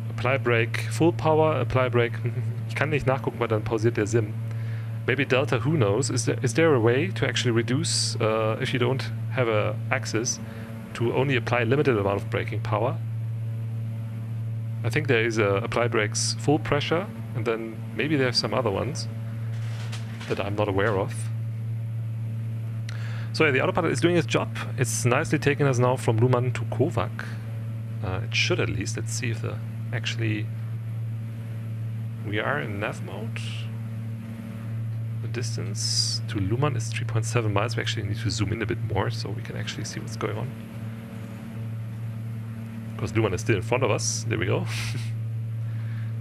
Speaker 1: Apply Brake, Full Power, Apply Brake. Ich kann nicht nachgucken, weil dann pausiert der Sim. Maybe Delta, who knows? Is there a way to actually reduce, if you don't have a axis, to only apply a limited amount of braking power? I think there is a Apply Brakes full pressure, and then maybe there's some other ones that I'm not aware of. So yeah, the autopilot is doing its job. It's nicely taking us now from Luhmann to Kovac. It should at least. Let's see if the actually... We are in nav mode. The distance to Luhmann is 3.7 miles. We actually need to zoom in a bit more so we can actually see what's going on. Because Luhmann is still in front of us. There we go.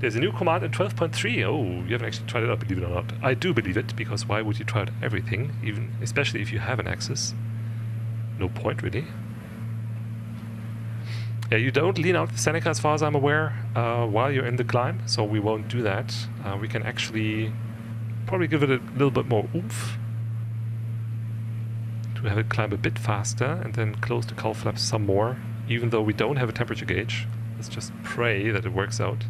Speaker 1: There's a new command in 12.3. Oh, you haven't actually tried it out, believe it or not. I do believe it, because why would you try out everything, even especially if you have an axis? No point, really. Yeah, you don't lean out the Seneca, as far as I'm aware, while you're in the climb, so we won't do that. We can actually probably give it a little bit more oomph to have it climb a bit faster, and then close the cowl flaps some more, even though we don't have a temperature gauge. Let's just pray that it works out.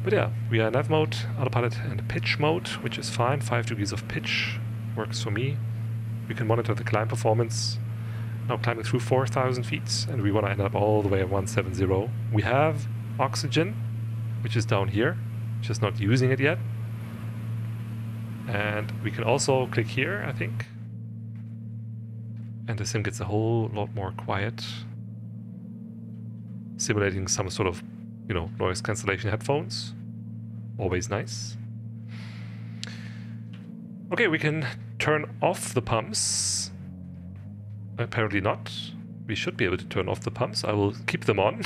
Speaker 1: But yeah, we are in nav mode, autopilot and pitch mode, which is fine. 5 degrees of pitch works for me. we can monitor the climb performance. Now climbing through 4,000 feet, and we want to end up all the way at 170. We have oxygen, which is down here, just not using it yet. And we can also click here, I think. And the sim gets a whole lot more quiet, simulating some sort of, you know, noise cancellation headphones. Always nice. Okay, we can turn off the pumps. Apparently not. We should be able to turn off the pumps. I will keep them on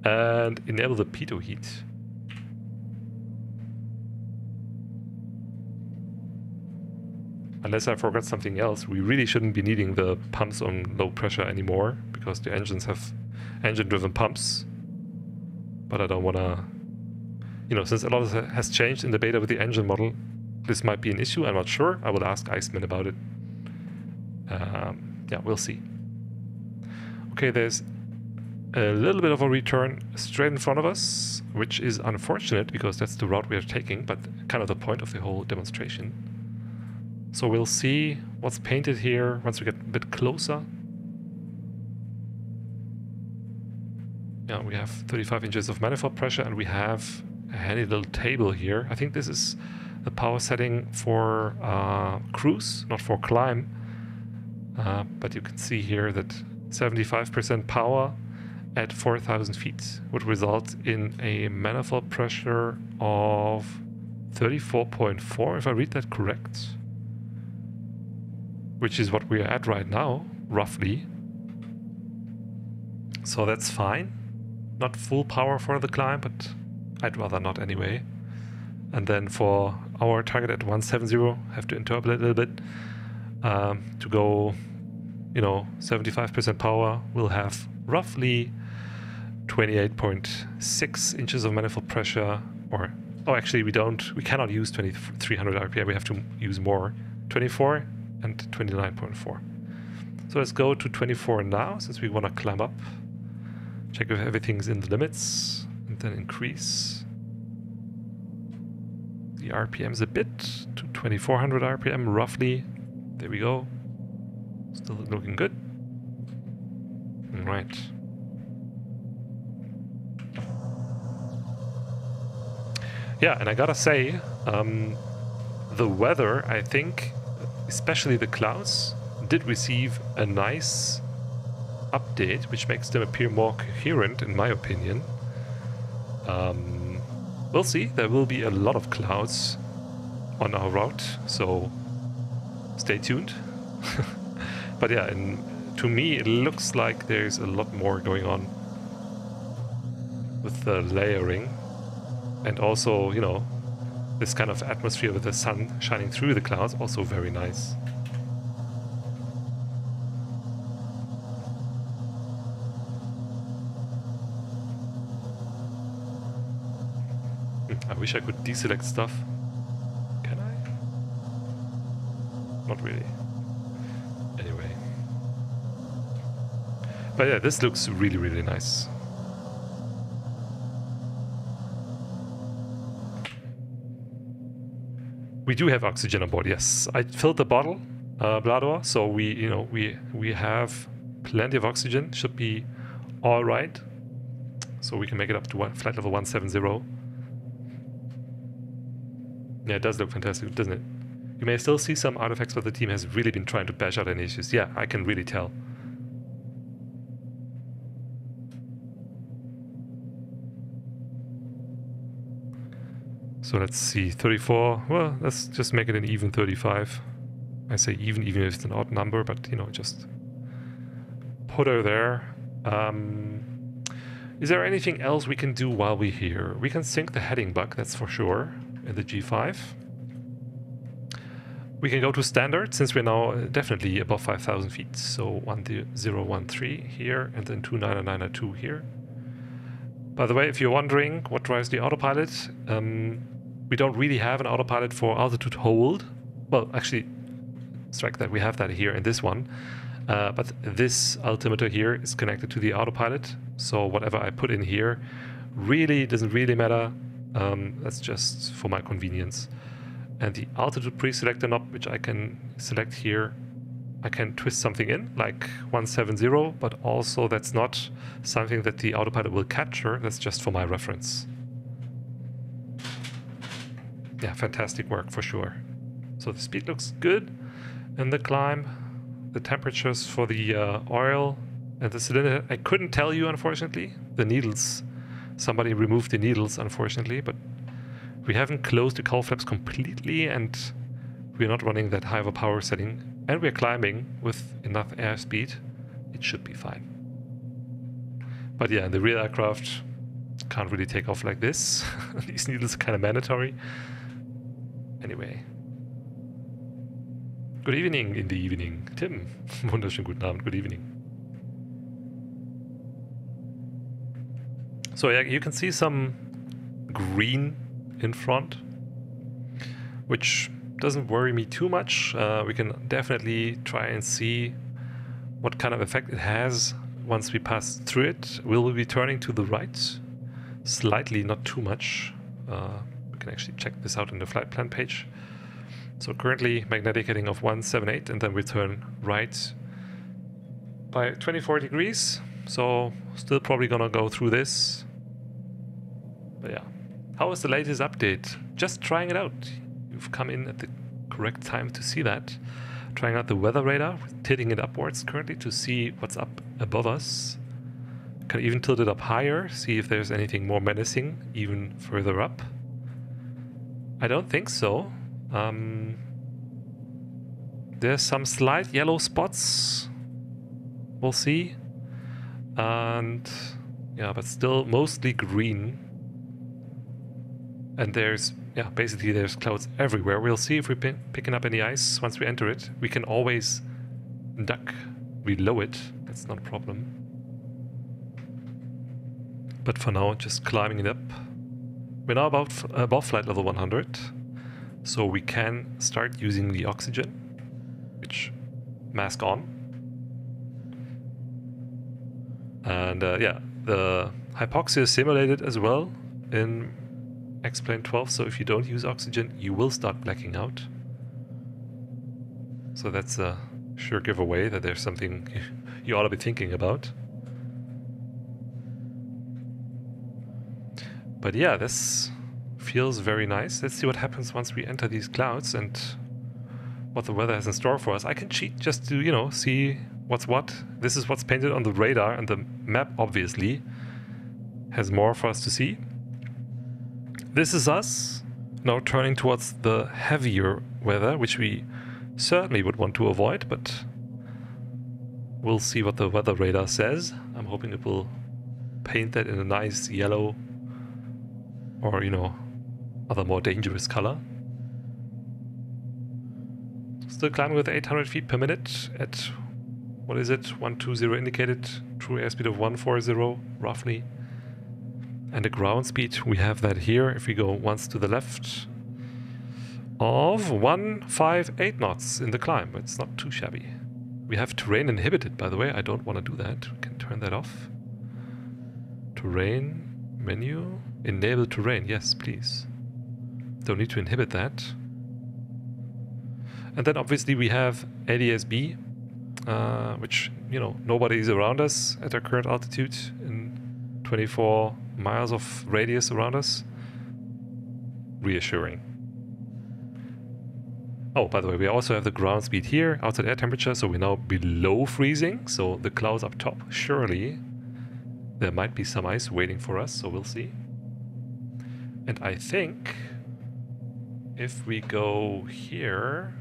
Speaker 1: and enable the pitot heat. Unless I forgot something else, we really shouldn't be needing the pumps on low pressure anymore because the engines have engine-driven pumps. But I don't want to, you know, since a lot has changed in the beta with the engine model, this might be an issue. I'm not sure. I will ask Iceman about it. Yeah, we'll see. Okay, there's a little bit of a return straight in front of us, which is unfortunate because that's the route we are taking, but kind of the point of the whole demonstration. So we'll see what's painted here once we get a bit closer. Yeah, we have 35 inches of manifold pressure, and we have a handy little table here. I think this is the power setting for cruise, not for climb. But you can see here that 75% power at 4,000 feet would result in a manifold pressure of 34.4, if I read that correct. Which is what we are at right now, roughly. So that's fine. Not full power for the climb, but I'd rather not anyway. And then for our target at 170, have to interpolate a little bit. To go, you know, 75% power, we'll have roughly 28.6 inches of manifold pressure, or, oh, actually we cannot use 2300 RPM, we have to use more, 24 and 29.4. So let's go to 24 now, since we want to climb up. Check if everything's in the limits, and then increase the RPMs a bit to 2400 RPM roughly. There we go. Still looking good. Right. Yeah, and I gotta say, the weather, I think, especially the clouds, did receive a nice update, which makes them appear more coherent, in my opinion. We'll see. There will be a lot of clouds on our route, so stay tuned. But yeah, and to me it looks like there's a lot more going on with the layering, and also, you know, this kind of atmosphere with the sun shining through the clouds, also very nice. I wish I could deselect stuff. Can I? Not really. Anyway. But yeah, this looks really, really nice. We do have oxygen on board, yes. I filled the bottle, Blador, so we have plenty of oxygen. Should be all right. So we can make it up to flight level 170. Yeah, it does look fantastic, doesn't it? You may still see some artifacts, but the team has really been trying to bash out any issues. Yeah, I can really tell. So let's see, 34. Well, let's just make it an even 35. I say even if it's an odd number, but, you know, just put her there. Is there anything else we can do while we're here? We can sync the heading bug, that's for sure, in the G5. We can go to standard, since we're now definitely above 5,000 feet. So 1013 here, and then 29902 here. By the way, if you're wondering what drives the autopilot, we don't really have an autopilot for altitude hold. Well, actually, strike that, we have that here in this one. But this altimeter here is connected to the autopilot. So whatever I put in here really doesn't really matter. That's just for my convenience. And the altitude pre-selector knob, which I can select here, I can twist something in, like 170, but also that's not something that the autopilot will capture. That's just for my reference. Yeah, fantastic work for sure. So the speed looks good in the climb. The temperatures for the oil and the cylinder, I couldn't tell you, unfortunately. The needles, somebody removed the needles, unfortunately, but we haven't closed the cowl flaps completely, and we're not running that high of a power setting, and we're climbing with enough airspeed. It should be fine. But yeah, the real aircraft can't really take off like this. These needles are kind of mandatory. Anyway. Good evening in the evening. Tim, wunderschönen guten Abend, good evening. So yeah, you can see some green in front, which doesn't worry me too much. We can definitely try and see what kind of effect it has once we pass through it. Will we be turning to the right? Slightly, not too much. We can actually check this out in the flight plan page. So currently magnetic heading of 178, and then we turn right by 24 degrees. So still probably gonna go through this. But yeah. How is the latest update? Just trying it out. You've come in at the correct time to see that. Trying out the weather radar, tilting it upwards currently to see what's up above us. Can even tilt it up higher, see if there's anything more menacing even further up. I don't think so. There's some slight yellow spots. We'll see. And yeah, but still mostly green. And there's, yeah, basically there's clouds everywhere. We'll see if we're picking up any ice once we enter it. We can always duck below it. That's not a problem. But for now, just climbing it up. We're now above flight level 100. So we can start using the oxygen, which mask on. And yeah, the hypoxia is simulated as well in XP12, so if you don't use oxygen, you will start blacking out. So that's a sure giveaway that there's something you ought to be thinking about. But yeah, this feels very nice. Let's see what happens once we enter these clouds and what the weather has in store for us. I can cheat just to, you know, see what's what. This is what's painted on the radar, and the map obviously has more for us to see. This is us now turning towards the heavier weather, which we certainly would want to avoid, but we'll see what the weather radar says. I'm hoping it will paint that in a nice yellow or, you know, other more dangerous color. Still climbing with 800 feet per minute at, what is it, 120 indicated, true airspeed of 140 roughly. And the ground speed, we have that here, if we go once to the left, of 158 knots in the climb. It's not too shabby. We have terrain inhibited, by the way. I don't want to do that. We can turn that off. Terrain menu. Enable terrain. Yes, please. Don't need to inhibit that. And then obviously we have ADS-B, which, you know, nobody is around us at our current altitude in 24 miles of radius around us. Reassuring. Oh, by the way, we also have the ground speed here, outside air temperature, so we're now below freezing. So the clouds up top, surely there might be some ice waiting for us, so we'll see. And I think if we go here,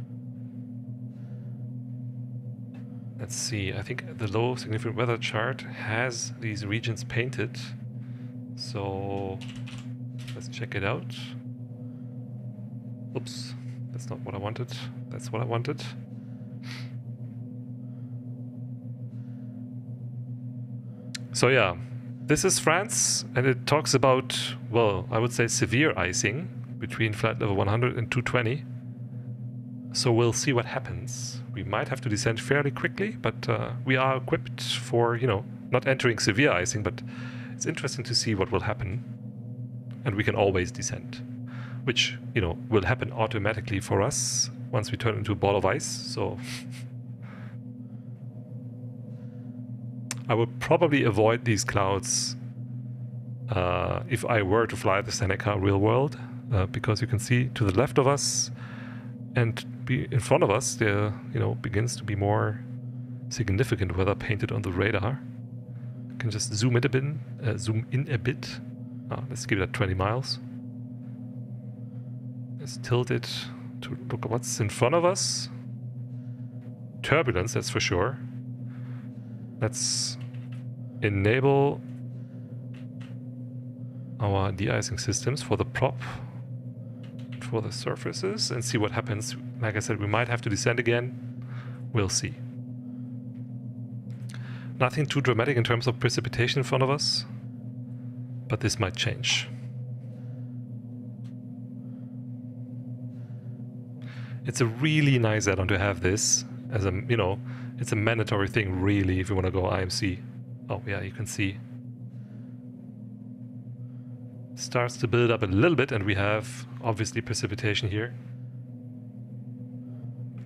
Speaker 1: let's see, I think the low significant weather chart has these regions painted. So let's check it out. Oops, that's not what I wanted. That's what I wanted. So yeah, this is France, and it talks about, well, I would say severe icing between flight level 100 and 220. So we'll see what happens. We might have to descend fairly quickly, but we are equipped for, you know, not entering severe icing, but it's interesting to see what will happen. And we can always descend. which, you know, will happen automatically for us once we turn into a ball of ice. So I would probably avoid these clouds if I were to fly the Seneca real world, because you can see to the left of us and in front of us there, you know, begins to be more significant weather painted on the radar. I can just zoom in a bit. Let's give it at 20 miles. Let's tilt it to look at what's in front of us. Turbulence, that's for sure. Let's enable our de-icing systems for the prop, for the surfaces, and see what happens. Like I said, we might have to descend again. We'll see. Nothing too dramatic in terms of precipitation in front of us, but this might change. It's a really nice add-on to have this as a, you know, it's a mandatory thing really if you want to go IMC. Oh yeah, you can see. Starts to build up a little bit, and we have obviously precipitation here.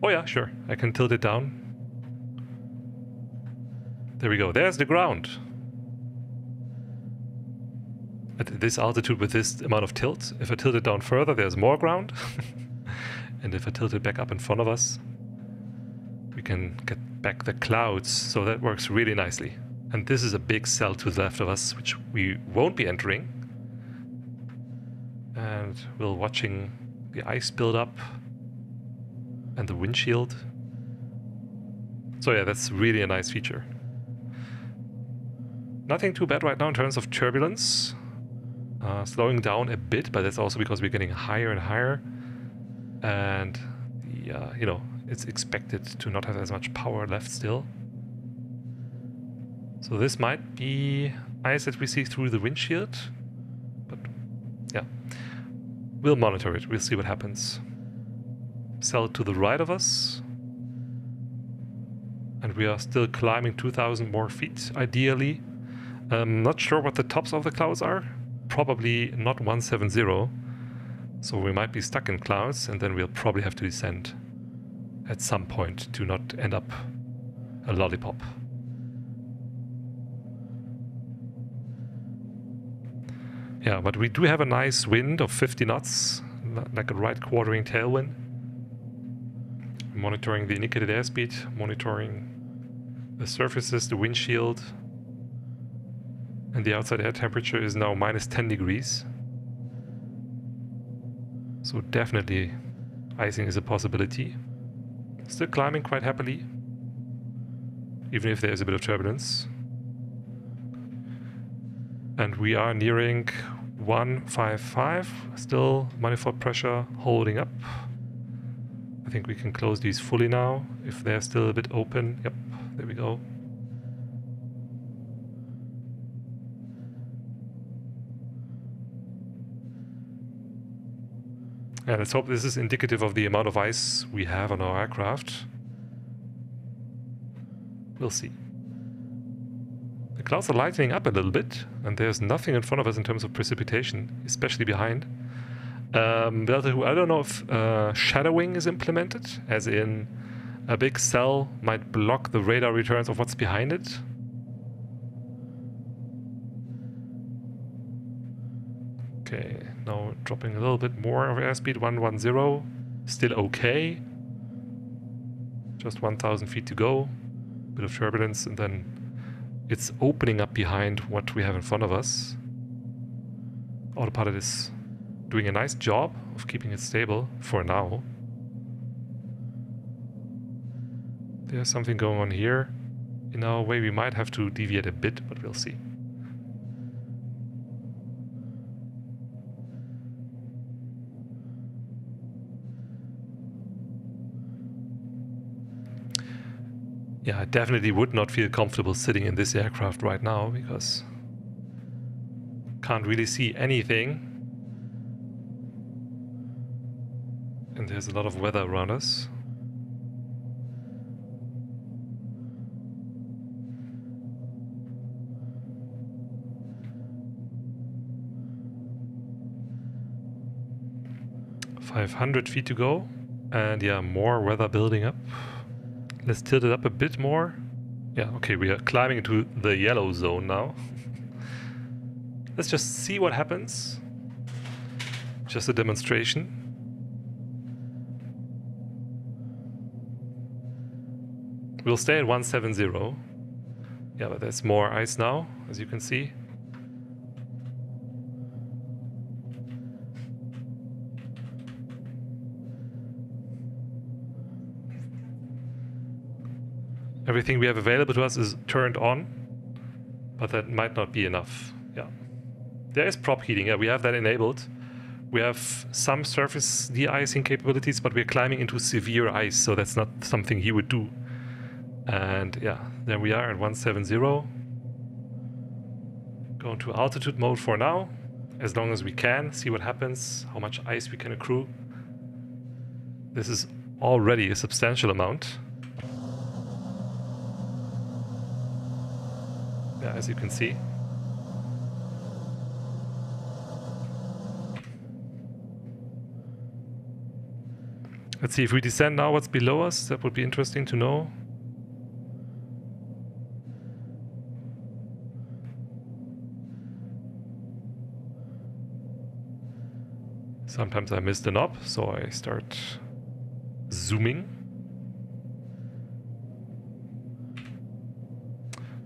Speaker 1: Oh yeah, sure, I can tilt it down. There we go, there's the ground. At this altitude with this amount of tilt, if I tilt it down further, there's more ground. And if I tilt it back up in front of us, we can get back the clouds, so that works really nicely. And this is a big cell to the left of us, which we won't be entering. And we're watching the ice build up and the windshield. So yeah, that's really a nice feature. Nothing too bad right now in terms of turbulence. Slowing down a bit, but that's also because we're getting higher and higher. And the, you know, it's expected to not have as much power left still. So this might be ice that we see through the windshield, but yeah, we'll monitor it. We'll see what happens. Cell to the right of us, and we are still climbing 2,000 more feet, ideally. Not sure what the tops of the clouds are. Probably not 170. So we might be stuck in clouds, and then we'll probably have to descend at some point to not end up a lollipop. Yeah, but we do have a nice wind of 50 knots, like a right quartering tailwind. Monitoring the indicated airspeed, monitoring the surfaces, the windshield. And the outside air temperature is now minus 10 degrees. So definitely icing is a possibility. Still climbing quite happily, even if there's a bit of turbulence. And we are nearing 155, still manifold pressure holding up. I think we can close these fully now, if they're still a bit open. Yep, there we go. Yeah, let's hope this is indicative of the amount of ice we have on our aircraft. We'll see. The clouds are lightening up a little bit, and there's nothing in front of us in terms of precipitation, especially behind. Delta Who, I don't know if shadowing is implemented, as in a big cell might block the radar returns of what's behind it. Okay, now dropping a little bit more of airspeed, 110, still okay. Just 1,000 feet to go, bit of turbulence, and then it's opening up behind what we have in front of us. Autopilot is doing a nice job of keeping it stable for now. There's something going on here. In our way, we might have to deviate a bit, but we'll see. Yeah, I definitely would not feel comfortable sitting in this aircraft right now, because can't really see anything. And there's a lot of weather around us. 500 feet to go. And yeah, more weather building up. Let's tilt it up a bit more. Yeah, okay, we are climbing into the yellow zone now. Let's just see what happens. Just a demonstration. We'll stay at 170. Yeah, but there's more ice now, as you can see. Everything we have available to us is turned on, but that might not be enough. Yeah, there is prop heating. Yeah, we have that enabled. We have some surface de-icing capabilities, but we're climbing into severe ice, so that's not something you would do. And yeah, there we are at 170. Going to altitude mode for now, as long as we can. See what happens, how much ice we can accrue. This is already a substantial amount. Yeah, as you can see. Let's see if we descend now what's below us. That would be interesting to know. Sometimes I miss the knob, so I start zooming.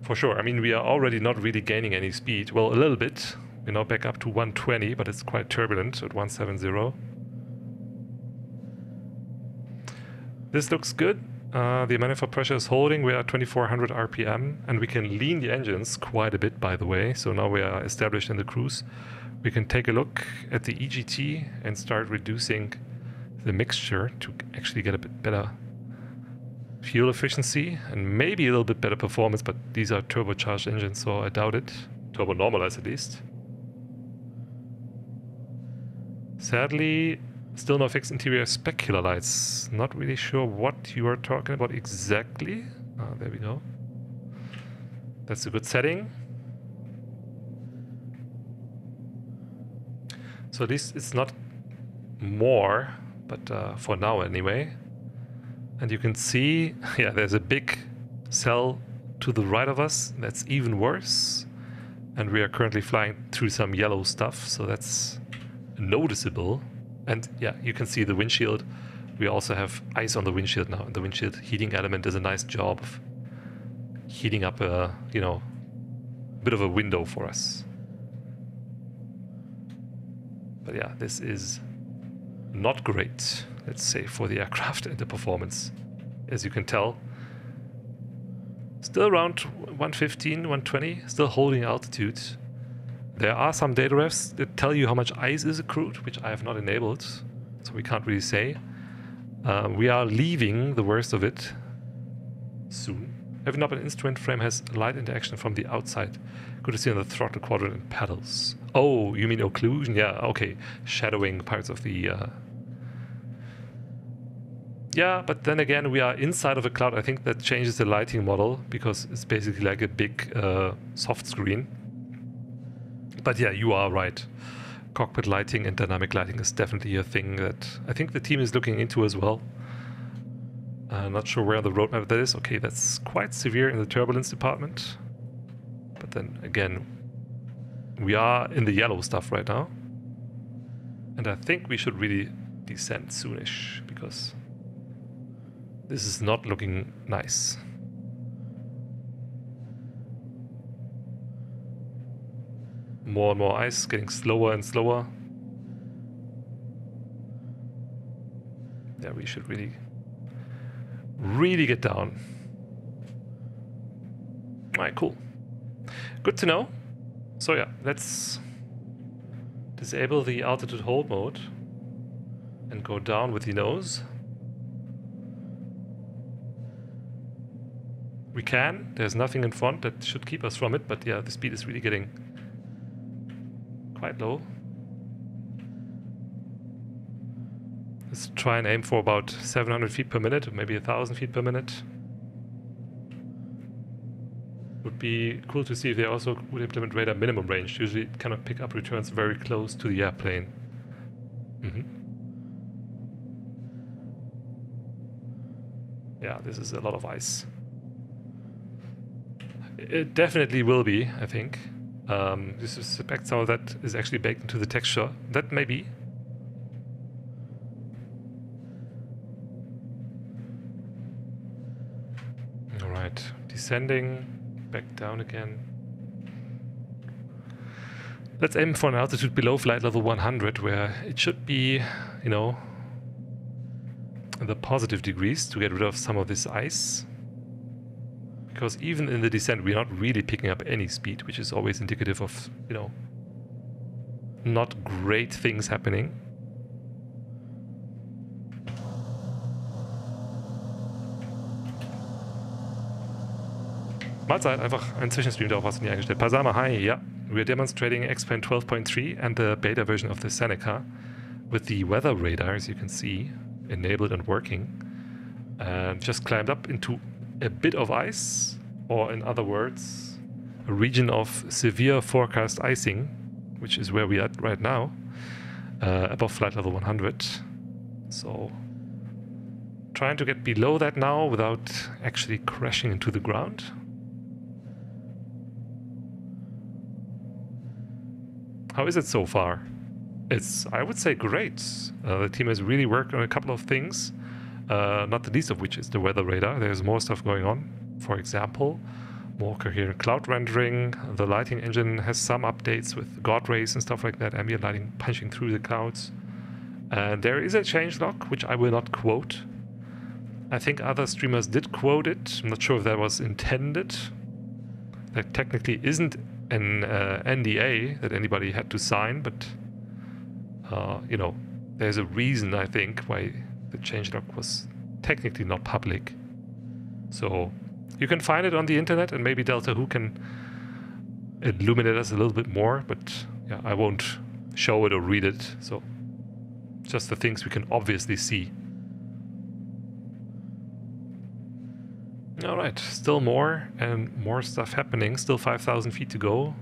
Speaker 1: For sure, I mean, we are already not really gaining any speed. Well, a little bit. We're now back up to 120, but it's quite turbulent at 170. This looks good. The manifold pressure is holding. We are at 2400 RPM, and we can lean the engines quite a bit, by the way. So now we are established in the cruise. We can take a look at the EGT and start reducing the mixture to actually get a bit better fuel efficiency and maybe a little bit better performance, but these are turbocharged engines, so I doubt it. Turbo normalized at least. Sadly, still no fixed interior specular lights. Not really sure what you are talking about exactly. There we go. That's a good setting. So at least it's not more, but for now anyway. And you can see, yeah, there's a big cell to the right of us. That's even worse. And we are currently flying through some yellow stuff, so that's noticeable. And yeah, you can see the windshield. We also have ice on the windshield now. And the windshield heating element does a nice job of heating up a, you know, bit of a window for us. But yeah, this is not great, let's say, for the aircraft and the performance. As you can tell, still around 115, 120, still holding altitude. There are some data refs that tell you how much ice is accrued, which I have not enabled, so we can't really say. We are leaving the worst of it soon. Having up an instrument frame has light interaction from the outside. Good to see on the throttle quadrant and pedals. Oh, you mean occlusion? Yeah, okay. Shadowing parts of the... Yeah, but then again, we are inside of a cloud. I think that changes the lighting model because it's basically like a big soft screen. But yeah, you are right. Cockpit lighting and dynamic lighting is definitely a thing that I think the team is looking into as well. Not sure where on the roadmap that is. Okay, that's quite severe in the turbulence department. But then again, we are in the yellow stuff right now. And I think we should really descend soonish because this is not looking nice. More and more ice, getting slower and slower. Yeah, we should really get down. Alright, cool. Good to know. So yeah, let's disable the altitude hold mode and go down with the nose. We can. There's nothing in front that should keep us from it, but yeah, the speed is really getting quite low. Let's try and aim for about 700 feet per minute, or maybe 1,000 feet per minute. Would be cool to see if they also would implement radar minimum range. Usually it cannot pick up returns very close to the airplane. Yeah, this is a lot of ice. It definitely will be, I think. You suspect some of that is actually baked into the texture. That may be. Alright, descending, back down again. Let's aim for an altitude below flight level 100, where it should be, you know, the positive degrees to get rid of some of this ice. Because even in the descent, we're not really picking up any speed, which is always indicative of, you know, not great things happening. Mahlzeit, einfach ein Zwischenstream, darauf hast du nie eingestellt. Pasama, hi, yeah. We're demonstrating XP12.3 and the beta version of the Seneca with the weather radar, as you can see, enabled and working. Just climbed up into a bit of ice, or in other words, a region of severe forecast icing, which is where we are at right now, above flight level 100. So, trying to get below that now without actually crashing into the ground. How is it so far? It's, I would say, great. The team has really worked on a couple of things, not the least of which is the weather radar. There's more stuff going on. For example, more coherent cloud rendering. The lighting engine has some updates with God rays and stuff like that, ambient lighting punching through the clouds. And there is a changelog, which I will not quote. I think other streamers did quote it. I'm not sure if that was intended. That technically isn't an NDA that anybody had to sign, but you know, there's a reason, I think, why the changelog was technically not public. So you can find it on the internet, and maybe Delta Who can illuminate us a little bit more, but yeah, I won't show it or read it. So just the things we can obviously see. Alright, still more and more stuff happening. Still 5,000 feet to go.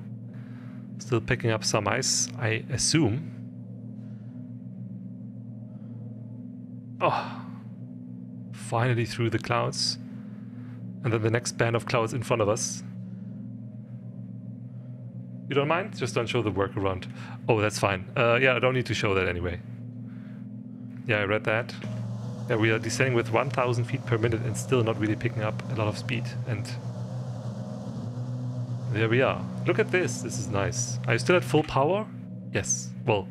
Speaker 1: Still picking up some ice, I assume. Oh, finally through the clouds. And then the next band of clouds in front of us. You don't mind? Just don't show the workaround. Oh, that's fine. Yeah, I don't need to show that anyway. Yeah, I read that. Yeah, we are descending with 1,000 feet per minute and still not really picking up a lot of speed. And there we are. Look at this. This is nice. Are you still at full power? Yes. Well,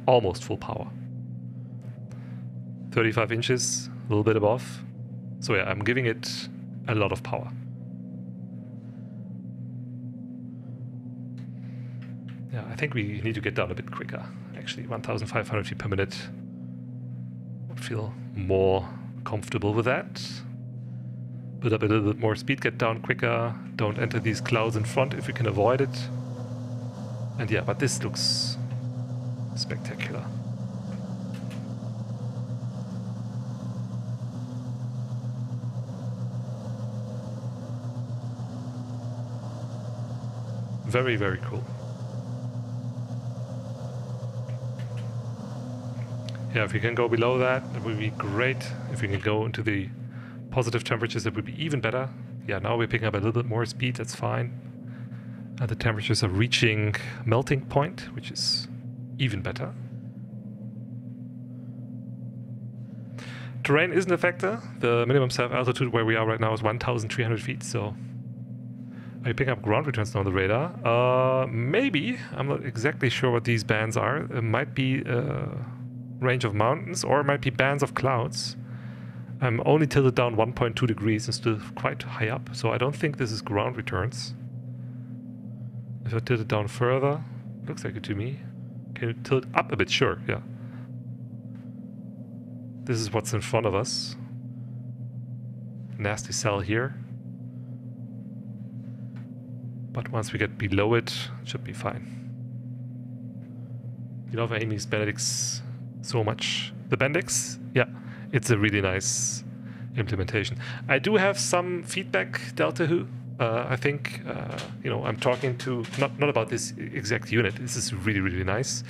Speaker 1: almost full power. 35 inches, a little bit above. So yeah, I'm giving it a lot of power. Yeah, I think we need to get down a bit quicker. Actually, 1,500 feet per minute. Would feel more comfortable with that. Build up a little bit more speed, get down quicker. Don't enter these clouds in front if we can avoid it. And yeah, but this looks spectacular. Very, very cool. Yeah, if we can go below that, that would be great. If we can go into the positive temperatures, that would be even better. Yeah, now we're picking up a little bit more speed, that's fine. And the temperatures are reaching melting point, which is even better. Terrain isn't a factor. The minimum self-altitude where we are right now is 1,300 feet, so... Are you picking up ground returns now on the radar? Maybe. I'm not exactly sure what these bands are. It might be a range of mountains, or it might be bands of clouds. I'm only tilted down 1.2 degrees and still quite high up, so I don't think this is ground returns. If I tilt it down further, looks like it to me. Can you tilt up a bit? Sure, yeah. This is what's in front of us. Nasty cell here. But once we get below it, it should be fine. You love Amy's Benedict's so much. The Bendix? Yeah, it's a really nice implementation. I do have some feedback, Delta Who. I think, you know, I'm talking to, not about this exact unit. This is really, really nice.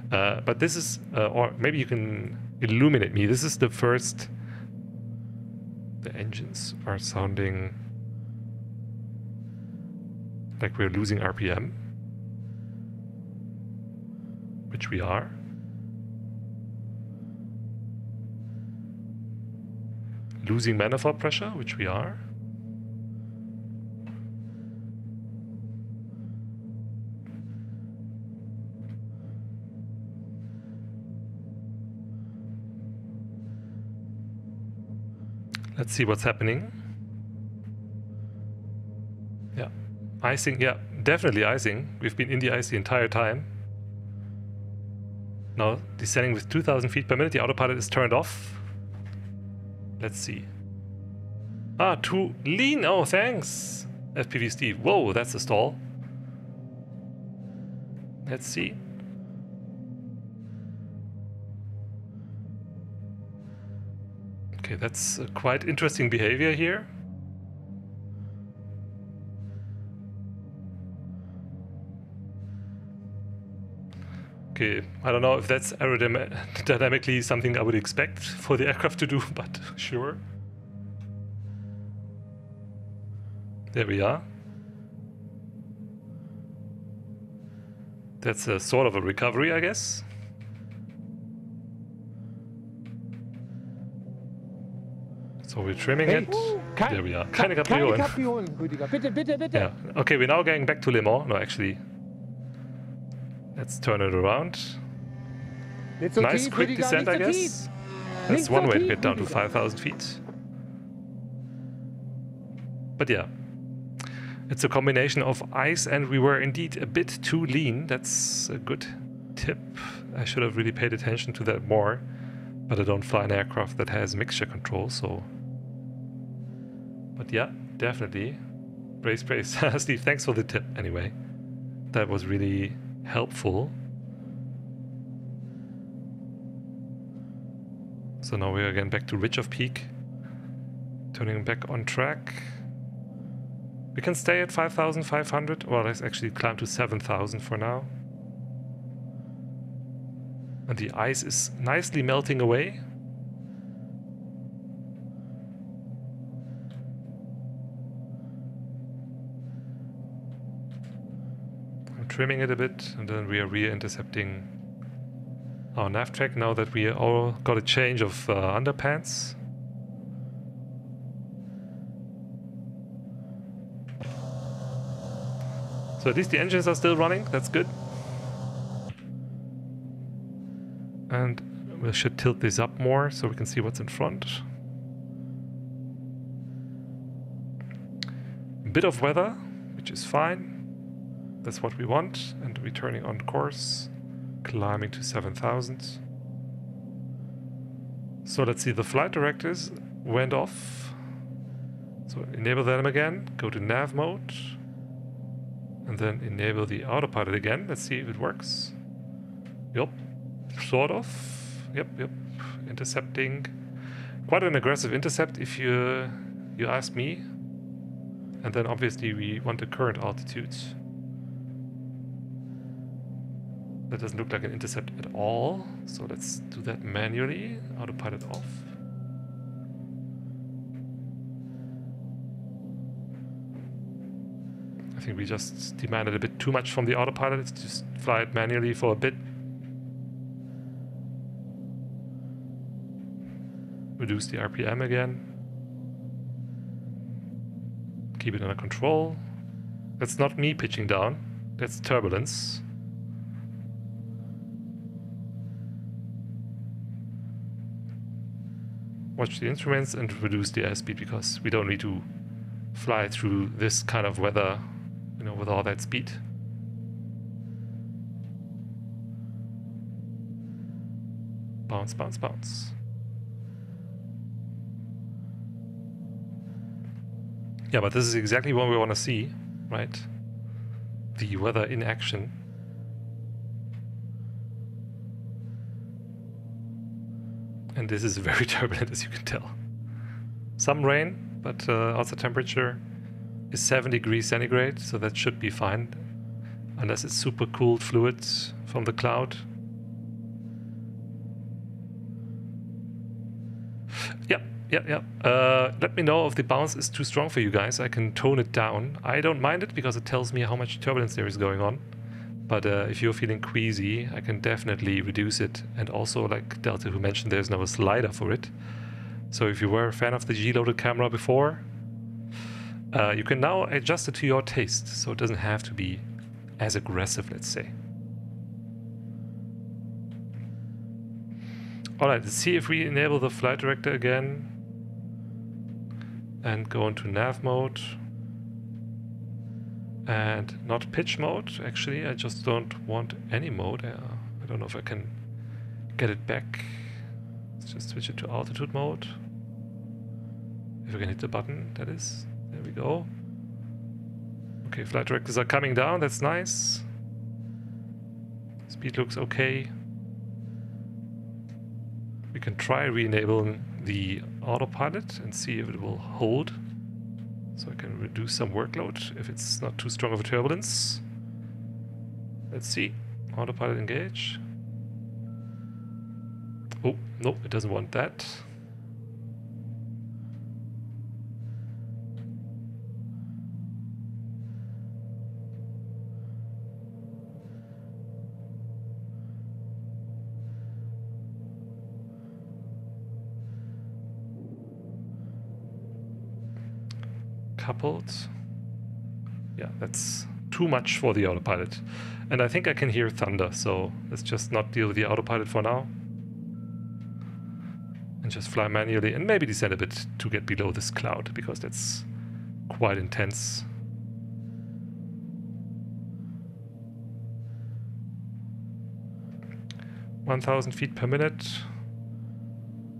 Speaker 1: But this is, or maybe you can illuminate me. This is the first The engines are sounding like we're losing RPM, which we are. Losing manifold pressure, which we are. Let's see what's happening. Yeah, icing, yeah, definitely icing. We've been in the ice the entire time. Now descending with 2,000 feet per minute, the autopilot is turned off. Let's see. Ah, too lean, oh thanks, FPV Steve. Whoa, that's a stall. Let's see. Okay, that's quite interesting behavior here. Okay, I don't know if that's aerodynamically something I would expect for the aircraft to do, but sure. There we are. That's a sort of a recovery, I guess. So we're trimming it. There we are. Keine Kapriolen.
Speaker 2: Rüdiger. Bitte, bitte, bitte.
Speaker 1: Yeah. Okay, we're now going back to Le Mans. No, actually. Let's turn it around.
Speaker 2: Nicht so
Speaker 1: Nice
Speaker 2: tief,
Speaker 1: quick
Speaker 2: Rüdiger,
Speaker 1: descent, I
Speaker 2: nicht so
Speaker 1: guess.
Speaker 2: tief.
Speaker 1: That's
Speaker 2: Nicht
Speaker 1: one
Speaker 2: so
Speaker 1: way to
Speaker 2: tief,
Speaker 1: get down to
Speaker 2: Rüdiger.
Speaker 1: 5,000 feet. But yeah. It's a combination of ice and we were indeed a bit too lean. That's a good tip. I should have really paid attention to that more. But I don't fly an aircraft that has mixture control, so... But yeah, definitely. Brace, brace. Steve, thanks for the tip anyway. That was really helpful. So now we're again back to ridge of peak. Turning back on track. We can stay at 5,500. Well, let's actually climb to 7,000 for now. And the ice is nicely melting away. I'm trimming it a bit, and then we are re-intercepting our nav track now that we all got a change of underpants. So at least the engines are still running, that's good. And we should tilt this up more so we can see what's in front. A bit of weather, which is fine. That's what we want. And returning on course, climbing to 7,000. So let's see, the flight directives went off. So enable them again, go to nav mode. And then enable the autopilot again. Let's see if it works. Yup. Sort of. Yep. Intercepting. Quite an aggressive intercept if you ask me. And then obviously we want the current altitude. That doesn't look like an intercept at all. So let's do that manually. Autopilot off. I think we just demanded a bit too much from the autopilot. Let's just fly it manually for a bit. Reduce the RPM again. Keep it under control. That's not me pitching down. That's turbulence. Watch the instruments and reduce the airspeed because we don't need to fly through this kind of weather, you know, with all that speed. Bounce, bounce, bounce. Yeah, but this is exactly what we want to see, right? The weather in action. And this is very turbulent, as you can tell. Some rain, but also temperature is 7 degrees centigrade, so that should be fine. Unless it's super cooled fluids from the cloud. Yep, yeah. Let me know if the bounce is too strong for you guys. I can tone it down. I don't mind it because it tells me how much turbulence there is going on. But if you're feeling queasy, I can definitely reduce it. And also, like Delta who mentioned, there's no slider for it. So if you were a fan of the G-loaded camera before, you can now adjust it to your taste. So it doesn't have to be as aggressive, let's say. Alright, let's see if we enable the flight director again. And go into nav mode. And not pitch mode, actually. I just don't want any mode. I don't know if I can get it back. Let's just switch it to altitude mode. If I can hit the button, that is. There we go. Okay, flight directors are coming down, that's nice. Speed looks okay. We can try re-enabling the autopilot and see if it will hold. So I can reduce some workload if it's not too strong of a turbulence. Let's see. Autopilot engage. Oh, no, it doesn't want that. Coupled. Yeah, that's too much for the autopilot. And I think I can hear thunder, so let's just not deal with the autopilot for now. And just fly manually and maybe descend a bit to get below this cloud, because that's quite intense. (1,000 feet per minute.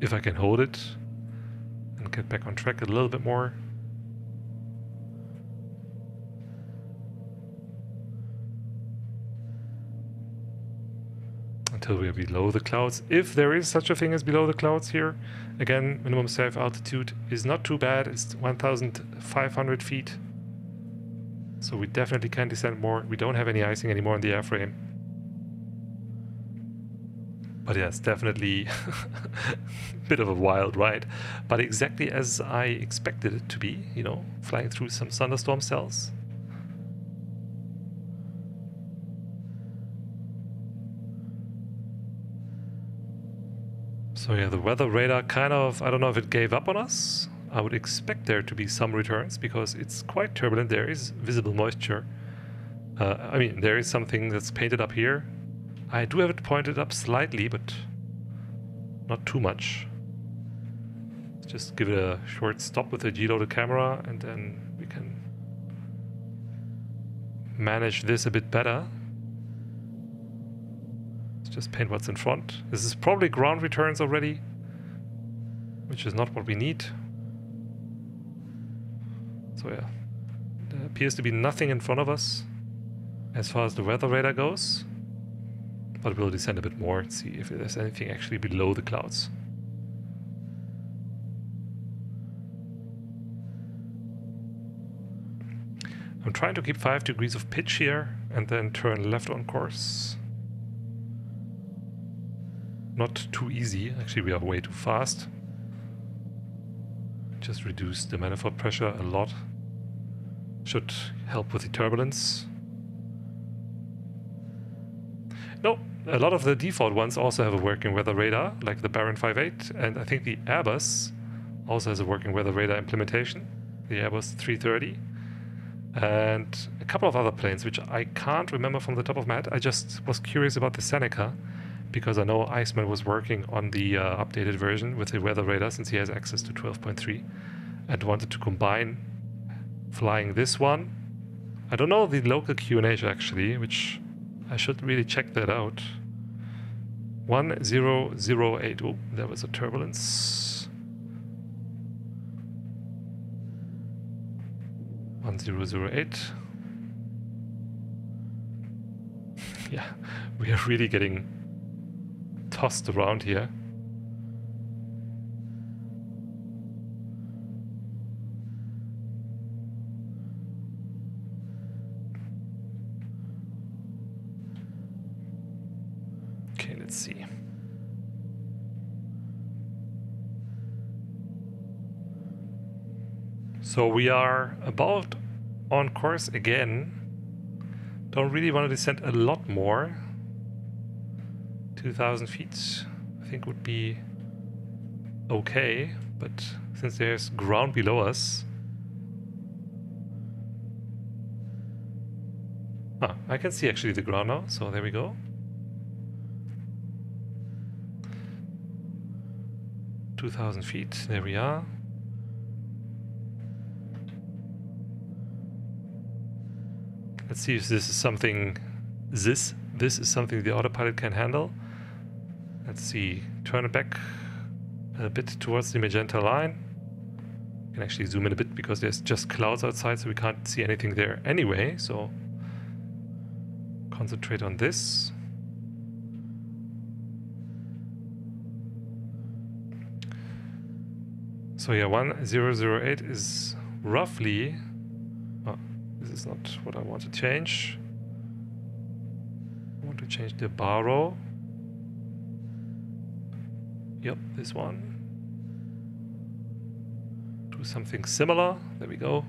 Speaker 1: If I can hold it and get back on track a little bit more. Until we are below the clouds, if there is such a thing as below the clouds here. Again, minimum safe altitude is not too bad, it's 1,500 feet. So we definitely can descend more. We don't have any icing anymore in the airframe. But yeah, it's definitely a bit of a wild ride. But exactly as I expected it to be, you know, flying through some thunderstorm cells. So yeah, the weather radar kind of, I don't know if it gave up on us. I would expect there to be some returns because it's quite turbulent. There is visible moisture. I mean, there is something that's painted up here. I do have it pointed up slightly, but not too much. Let's just give it a short stop with the G-loaded camera and then we can manage this a bit better. Just paint what's in front. This is probably ground returns already, which is not what we need. So yeah, there appears to be nothing in front of us as far as the weather radar goes, but we'll descend a bit more and see if there's anything actually below the clouds. I'm trying to keep 5 degrees of pitch here and then turn left on course. Not too easy, actually we are way too fast. Just reduce the manifold pressure a lot. Should help with the turbulence. No, a lot of the default ones also have a working weather radar, like the Baron 5.8, and I think the Airbus also has a working weather radar implementation, the Airbus 330. And a couple of other planes, which I can't remember from the top of my head. I just was curious about the Seneca, because I know Iceman was working on the updated version with the weather radar since he has access to 12.3 and wanted to combine flying this one. I don't know the local QNH actually, which I should really check that out. 1008. Oh, there was a turbulence. 1008. Yeah, we are really getting tossed around here. Okay, let's see. So we are about on course again. Don't really want to descend a lot more. 2,000 feet I think would be okay, but since there's ground below us... Ah, I can see actually the ground now, so there we go. 2,000 feet, there we are. Let's see if this is something... This is something the autopilot can handle. Let's see, turn it back a bit towards the magenta line. You can actually zoom in a bit because there's just clouds outside, so we can't see anything there anyway, so concentrate on this. So yeah, 1008 is roughly... Oh, this is not what I want to change. I want to change the baro. Yep, this one. Do something similar. There we go.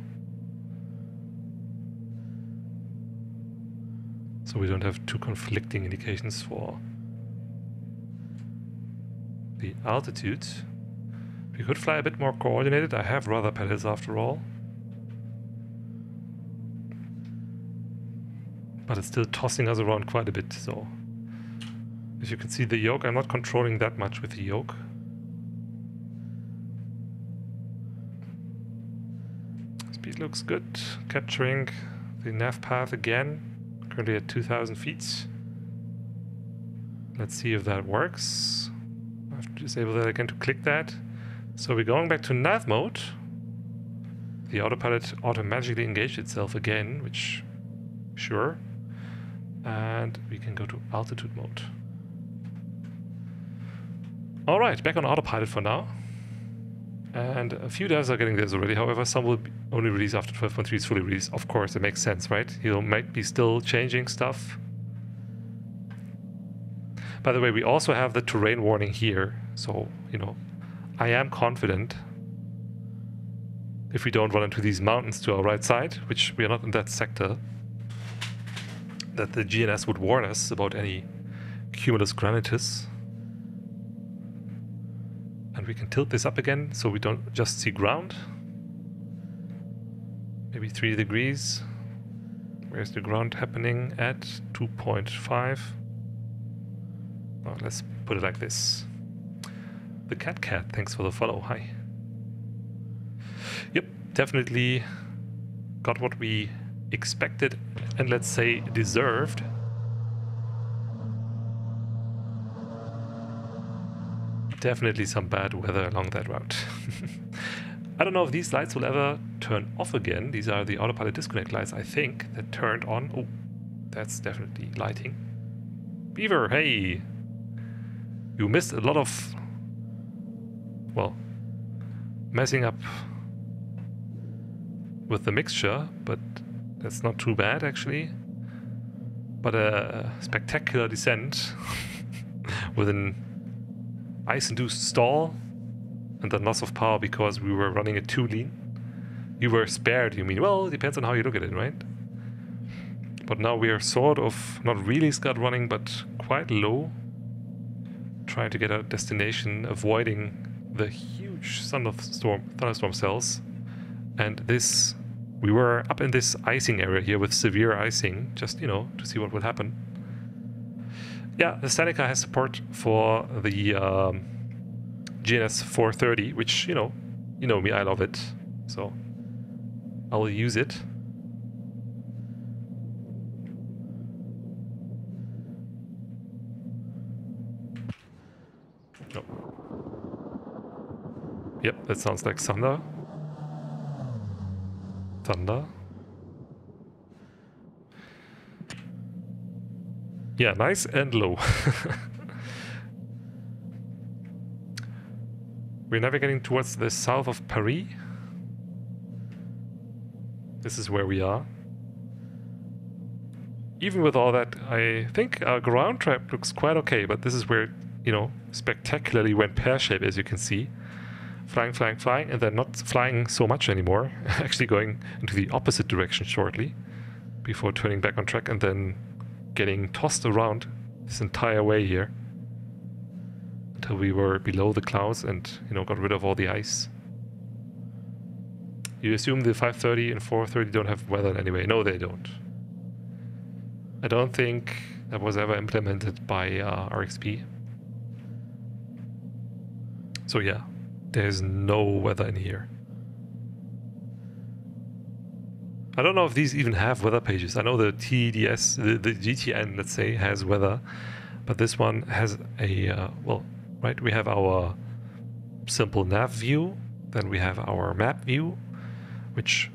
Speaker 1: So we don't have two conflicting indications for the altitude. We could fly a bit more coordinated. I have rudder pedals after all. But it's still tossing us around quite a bit, so... As you can see the yoke, I'm not controlling that much with the yoke. Speed looks good. Capturing the nav path again. Currently at 2,000 feet. Let's see if that works. I have to disable that again to click that. So we're going back to nav mode. The autopilot automatically engaged itself again, which... Sure. And we can go to altitude mode. Alright, back on autopilot for now. And a few devs are getting this already, however some will be only release after 12.3 is fully released. Of course, it makes sense, right? You might be still changing stuff. By the way, we also have the terrain warning here, so, you know, I am confident if we don't run into these mountains to our right side, which we are not in that sector, that the GNS would warn us about any cumulus granitus. And we can tilt this up again so we don't just see ground. Maybe 3 degrees. Where's the ground happening at? 2.5. Well, let's put it like this. The cat, thanks for the follow. Hi. Yep, definitely got what we expected and let's say deserved. Definitely some bad weather along that route. I don't know if these lights will ever turn off again. These are the autopilot disconnect lights, I think, that turned on. Oh, that's definitely lighting. Beaver, hey! You missed a lot of, well, messing up with the mixture, but that's not too bad actually. But a spectacular descent with an ice-induced stall and then loss of power because we were running it too lean. You were spared, you mean? Well, it depends on how you look at it, right? But now we are sort of, not really scud running, but quite low. Trying to get a destination, avoiding the huge thunderstorm cells. And this, we were up in this icing area here with severe icing, just, you know, to see what would happen. Yeah, the Seneca has support for the GNS 430, which, you know me, I love it. So I will use it. Oh. Yep, that sounds like thunder. Thunder. Yeah, nice and low. We're navigating towards the south of Paris. This is where we are. Even with all that, I think our ground looks quite okay, but this is where, you know, spectacularly went pear-shaped, as you can see. flying, flying, flying, and then not flying so much anymore, actually going into the opposite direction shortly before turning back on track and then getting tossed around this entire way here until we were below the clouds and, you know, got rid of all the ice. You assume the 530 and 430 don't have weather anyway. No, they don't. I don't think that was ever implemented by RXP. So yeah, there's no weather in here. I don't know if these even have weather pages. I know the TDS, the GTN, let's say, has weather, but this one has a, well, right, we have our simple nav view, then we have our map view, which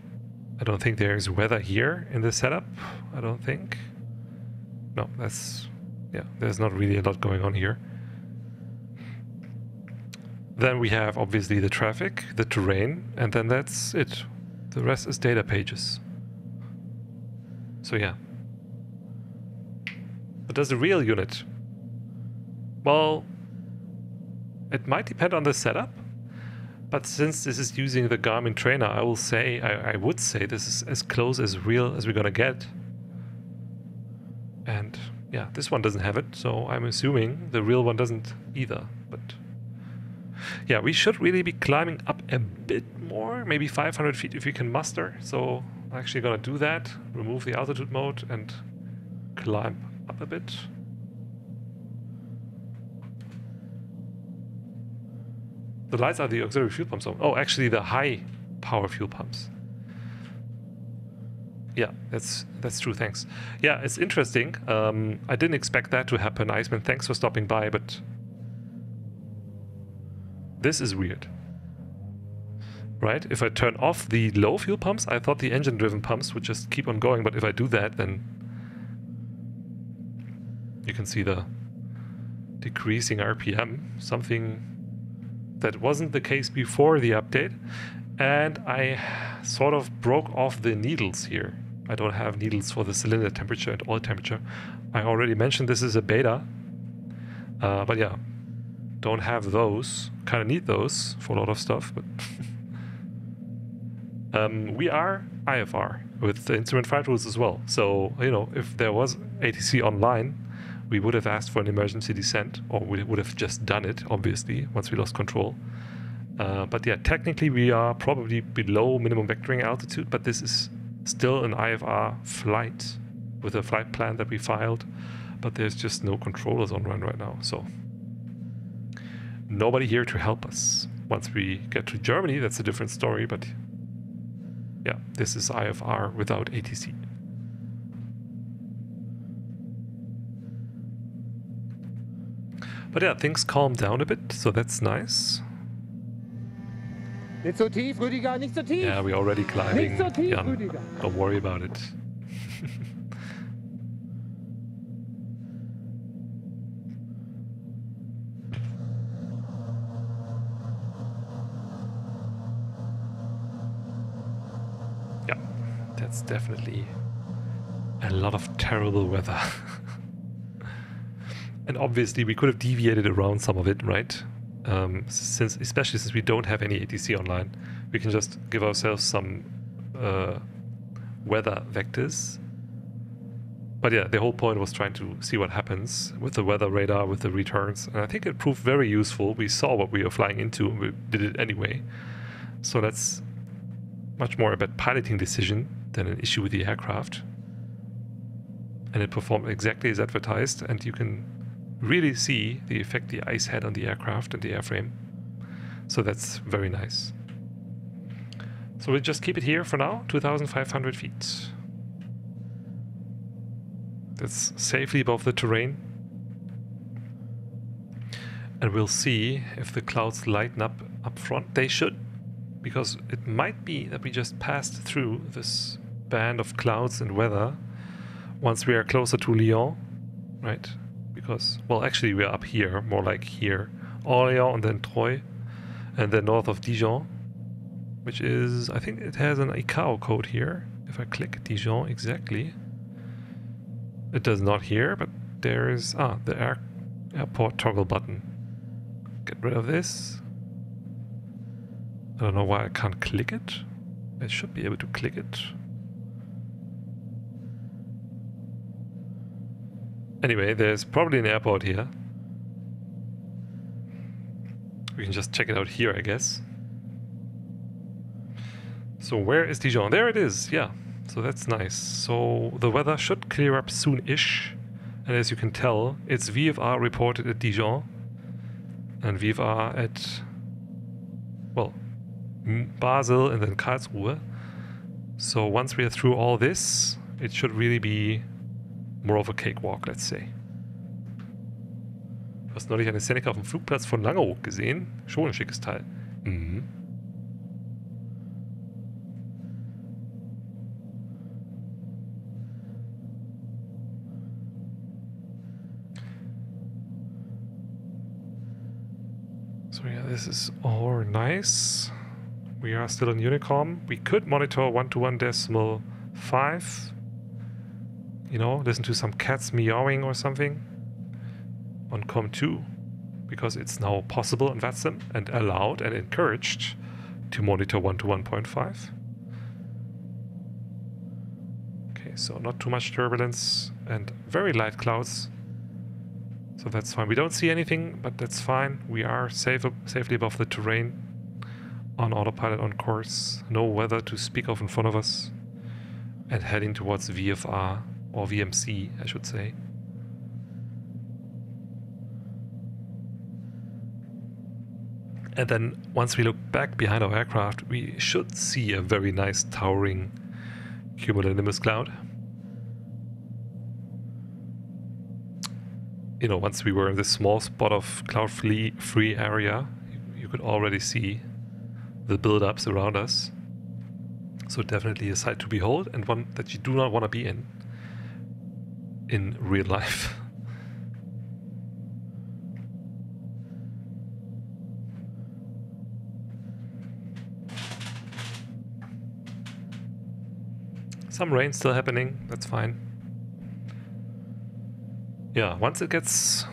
Speaker 1: I don't think there's weather here in the setup, I don't think. No, that's, yeah, there's not really a lot going on here. Then we have obviously the traffic, the terrain, and then that's it. The rest is data pages. So yeah. But does the real unit? Well, it might depend on the setup, but since this is using the Garmin trainer, I will say, I would say this is as close as real as we're gonna get. And yeah, this one doesn't have it, so I'm assuming the real one doesn't either, but yeah, we should really be climbing up a bit more, maybe 500 feet if we can muster. So I'm actually gonna do that, remove the altitude mode and climb up a bit. The lights are the auxiliary fuel pumps. Oh, actually the high power fuel pumps. Yeah, that's true, thanks. Yeah, it's interesting. I didn't expect that to happen, Iceman. Thanks for stopping by, but this is weird. Right? If I turn off the low fuel pumps, I thought the engine-driven pumps would just keep on going, but if I do that, then you can see the decreasing RPM, something that wasn't the case before the update. And I sort of broke off the needles here. I don't have needles for the cylinder temperature and oil temperature. I already mentioned this is a beta, but yeah, don't have those. Kind of need those for a lot of stuff, but we are IFR with the instrument flight rules as well. So, you know, if there was ATC online, we would have asked for an emergency descent, or we would have just done it, obviously, once we lost control. But yeah, technically we are probably below minimum vectoring altitude, but this is still an IFR flight with a flight plan that we filed, but there's just no controllers on run right now, so nobody here to help us. Once we get to Germany, that's a different story, but yeah, this is IFR without ATC. But yeah, things calmed down a bit, so that's nice.
Speaker 2: Nicht so tief, Rüdiger, nicht so tief.
Speaker 1: Yeah, we're already climbing.
Speaker 2: Nicht so tief,
Speaker 1: Jan,
Speaker 2: Rüdiger.
Speaker 1: don't worry about it. Yeah, that's definitely a lot of terrible weather. And obviously we could have deviated around some of it, right? Especially since we don't have any ATC online, we can just give ourselves some weather vectors. But yeah, the whole point was trying to see what happens with the weather radar, with the returns, and I think it proved very useful. We saw what we were flying into, and we did it anyway. So that's much more a bad piloting decision than an issue with the aircraft. And it performed exactly as advertised, and you can really see the effect the ice had on the aircraft and the airframe. So that's very nice. So we'll just keep it here for now, 2,500 feet. That's safely above the terrain. And we'll see if the clouds lighten up front. They should, because it might be that we just passed through this band of clouds and weather once we are closer to Lyon, right? Because, well, actually we're up here, more like here. Orléans and then Troyes, and then north of Dijon, which is, I think it has an ICAO code here. If I click Dijon exactly, it does not here, but there is, the airport toggle button. Get rid of this. I don't know why I can't click it. I should be able to click it. Anyway, there's probably an airport here. We can just check it out here, I guess. So where is Dijon? There it is, yeah. So that's nice. So the weather should clear up soon-ish. And as you can tell, it's VFR reported at Dijon. And VFR at, well, Basel and then Karlsruhe. So once we are through all this, it should really be more of a cakewalk, let's say. Du hast neulich eine Seneca auf dem Flugplatz von Langeoog gesehen. Schon ein schickes Teil. Mhm. So yeah, this is all nice. We are still on Unicom. We could monitor 121.5. You know, listen to some cats meowing or something on COM2, because it's now possible on Vatsim and allowed and encouraged to monitor 121.5. Okay, so not too much turbulence and very light clouds. So that's fine. We don't see anything, but that's fine. We are safely above the terrain on autopilot on course. No weather to speak of in front of us. And heading towards VFR, or VMC, I should say. And then once we look back behind our aircraft, we should see a very nice towering cumulonimbus cloud. You know, once we were in this small spot of cloud-free area, you could already see the build-ups around us. So definitely a sight to behold, and one that you do not want to be in real life. Some rain still happening, that's fine. Yeah, once it gets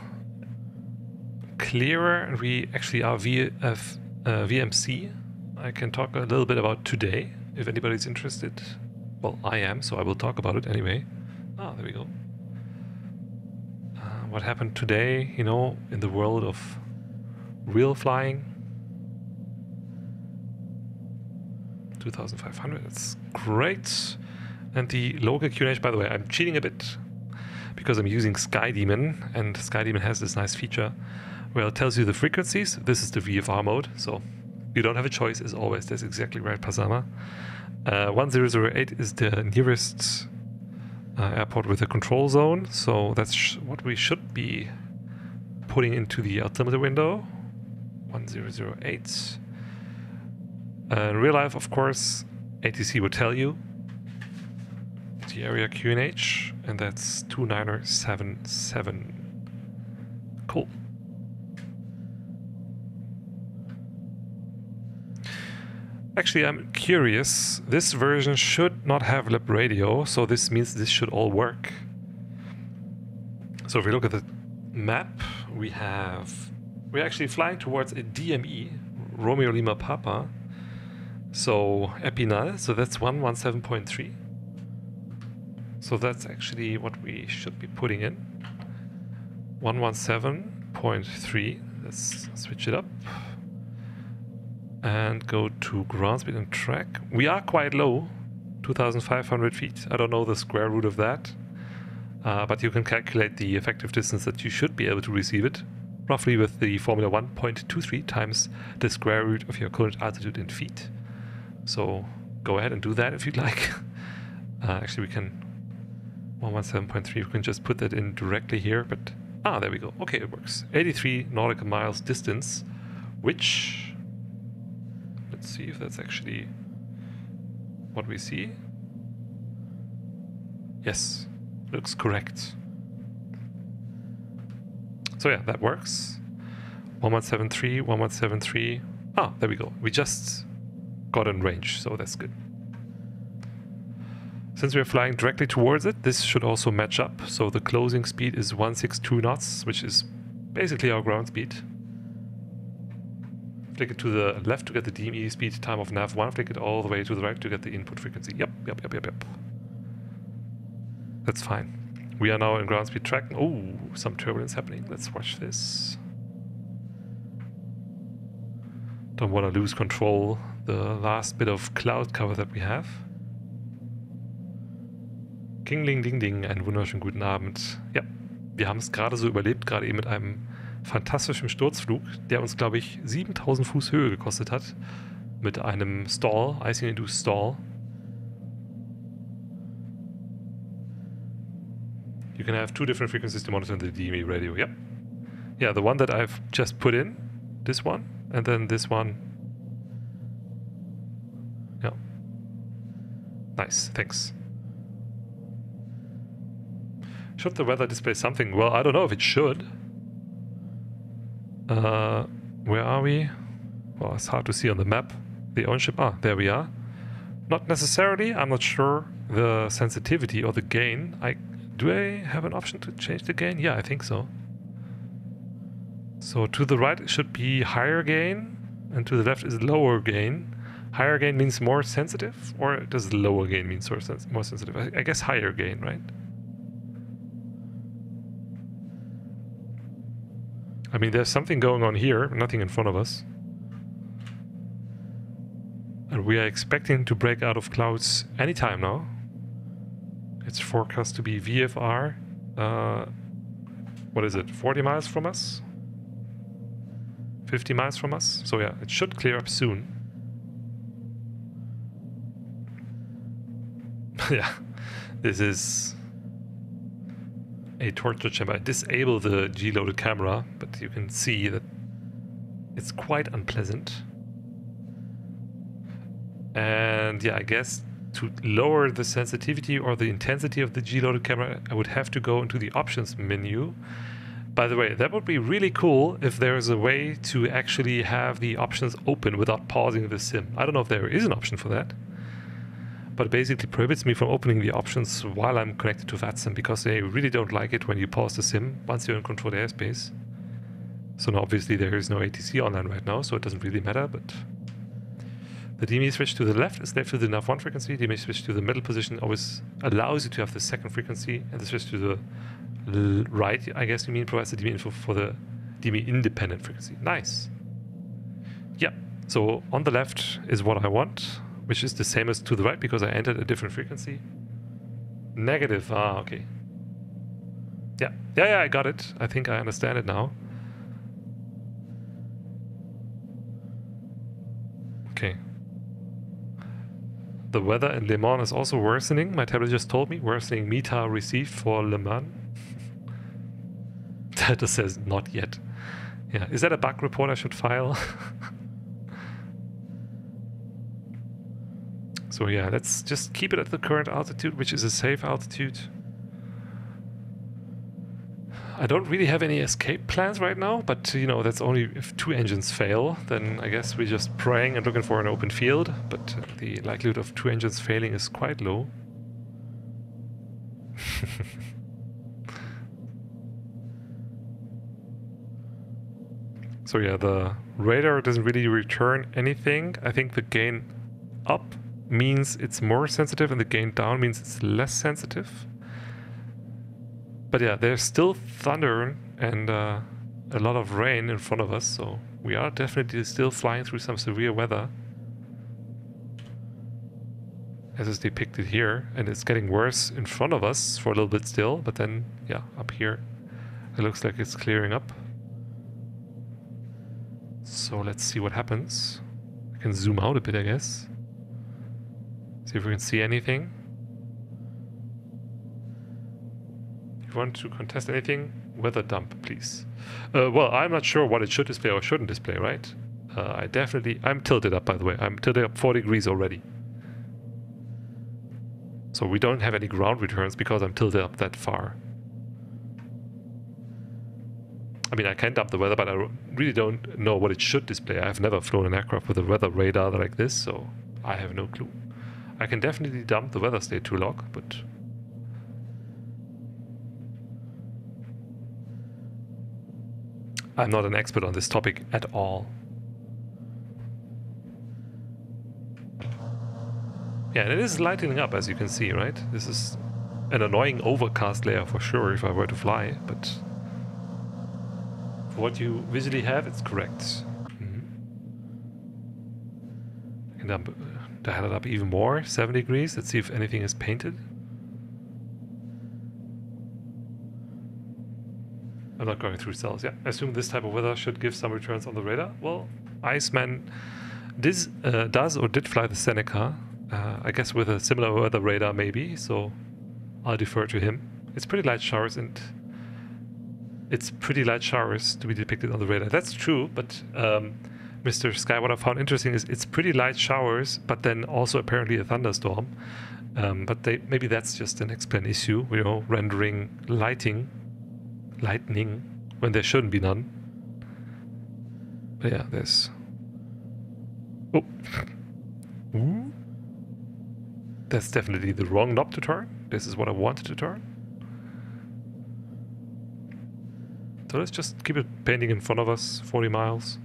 Speaker 1: clearer and we actually are VMC, I can talk a little bit about today, if anybody's interested. Well, I am, so I will talk about it anyway. Ah, there we go. What happened today, you know, in the world of real flying. 2,500, that's great. And the local QNH, by the way, I'm cheating a bit because I'm using SkyDemon, and SkyDemon has this nice feature where it tells you the frequencies. This is the VFR mode, so you don't have a choice as always. That's exactly right, Pasama. 1008 is the nearest airport with a control zone, so that's what we should be putting into the altimeter window. 1008. In real life, of course, ATC would tell you the area QNH, and that's 2977. Cool. Actually, I'm curious. This version should not have lib radio, so this means this should all work. So if we look at the map, we're actually flying towards a DME, Romeo Lima Papa. So Epinal, so that's 117.3. So that's actually what we should be putting in. 117.3. Let's switch it up. And go to ground speed and track. We are quite low, 2,500 feet. I don't know the square root of that. But you can calculate the effective distance that you should be able to receive it. Roughly with the formula 1.23 times the square root of your current altitude in feet. So go ahead and do that if you'd like. Actually, we can 117.3, we can just put that in directly here, but there we go. Okay, it works. 83 nautical miles distance, which, let's see if that's actually what we see. Yes, looks correct. So yeah, that works. 1173, 1173. There we go. We just got in range, so that's good. Since we're flying directly towards it, this should also match up. So the closing speed is 162 knots, which is basically our ground speed. Flick it to the left to get the DME speed time of nav1. Flick it all the way to the right to get the input frequency. Yep. That's fine. We are now in ground speed tracking. Oh, some turbulence happening. Let's watch this. Don't want to lose control. The last bit of cloud cover that we have. Kingling Ding Ding, einen wunderschönen guten Abend. Ja, wir haben es gerade so überlebt, gerade eben mit einem fantastischen Sturzflug, der uns, glaube ich, 7000 Fuß Höhe gekostet hat. Mit einem Stall, icing-induced Stall. You can have two different frequencies to monitor the DME radio. Yep. Yeah, the one that I've just put in, this one, and then this one. Yeah. Nice, thanks. Should the weather display something? Well, I don't know if it should. Where are we? Well, it's hard to see on the map. The ownership. Ah, there we are. Not necessarily. I'm not sure the sensitivity or the gain. Do I have an option to change the gain? Yeah, I think so. So to the right it should be higher gain, and to the left is lower gain. Higher gain means more sensitive, or does lower gain mean more sensitive? I guess higher gain, right? I mean, there's something going on here, nothing in front of us. And we are expecting to break out of clouds anytime now. It's forecast to be VFR. What is it? 40 miles from us? 50 miles from us? So yeah, it should clear up soon. Yeah, this is a torture chamber. I disable the G-loaded camera, but you can see that it's quite unpleasant. And yeah, I guess to lower the sensitivity or the intensity of the G-loaded camera, I would have to go into the options menu. By the way, that would be really cool if there is a way to actually have the options open without pausing the sim. I don't know if there is an option for that, but it basically prohibits me from opening the options while I'm connected to Vatsim, because they really don't like it when you pause the sim once you're in controlled airspace. So now obviously there is no ATC online right now, so it doesn't really matter, but the DME switch to the left is left to the nav1 frequency. The DME switch to the middle position always allows you to have the second frequency, and the switch to the right, I guess you mean, provides the DME info for the DME independent frequency. Nice. Yeah, so on the left is what I want, which is the same as to the right because I entered a different frequency. Negative, okay. Yeah, I got it. I think I understand it now. Okay. The weather in Le Mans is also worsening. My tablet just told me, worsening META received for Le Mans. That just says not yet. Yeah, is that a bug report I should file? So yeah, let's just keep it at the current altitude, which is a safe altitude. I don't really have any escape plans right now, but you know, that's only if two engines fail, then I guess we're just praying and looking for an open field, but the likelihood of two engines failing is quite low. So yeah, the radar doesn't really return anything. I think the gain up means it's more sensitive and the gain down means it's less sensitive. But yeah, there's still thunder and a lot of rain in front of us, so we are definitely still flying through some severe weather, as is depicted here, and it's getting worse in front of us for a little bit still, but then, yeah, up here it looks like it's clearing up. So let's see what happens. I can zoom out a bit, I guess. See if we can see anything. If you want to contest anything, weather dump, please. Well, I'm not sure what it should display or shouldn't display, right? I'm tilted up, by the way. I'm tilted up 4 degrees already. So we don't have any ground returns because I'm tilted up that far. I mean, I can dump the weather, but I really don't know what it should display. I've never flown an aircraft with a weather radar like this, so I have no clue. I can definitely dump the weather state to log, but I'm not an expert on this topic at all. Yeah, and it is lightening up, as you can see, right? This is an annoying overcast layer for sure if I were to fly, but for what you visually have, it's correct. And dial it up even more, 7 degrees. Let's see if anything is painted. I'm not going through cells. Yeah, I assume this type of weather should give some returns on the radar. Well, Iceman does or did fly the Seneca, I guess with a similar weather radar maybe, so I'll defer to him. It's pretty light showers and it's pretty light showers to be depicted on the radar. That's true, but Mr. Sky, what I found interesting is it's pretty light showers, but then also apparently a thunderstorm. But maybe that's just an X-Plan issue, you know, rendering lightning when there shouldn't be none. But yeah, there's... Oh! Ooh. That's definitely the wrong knob to turn. This is what I wanted to turn. So let's just keep it painting in front of us, 40 miles.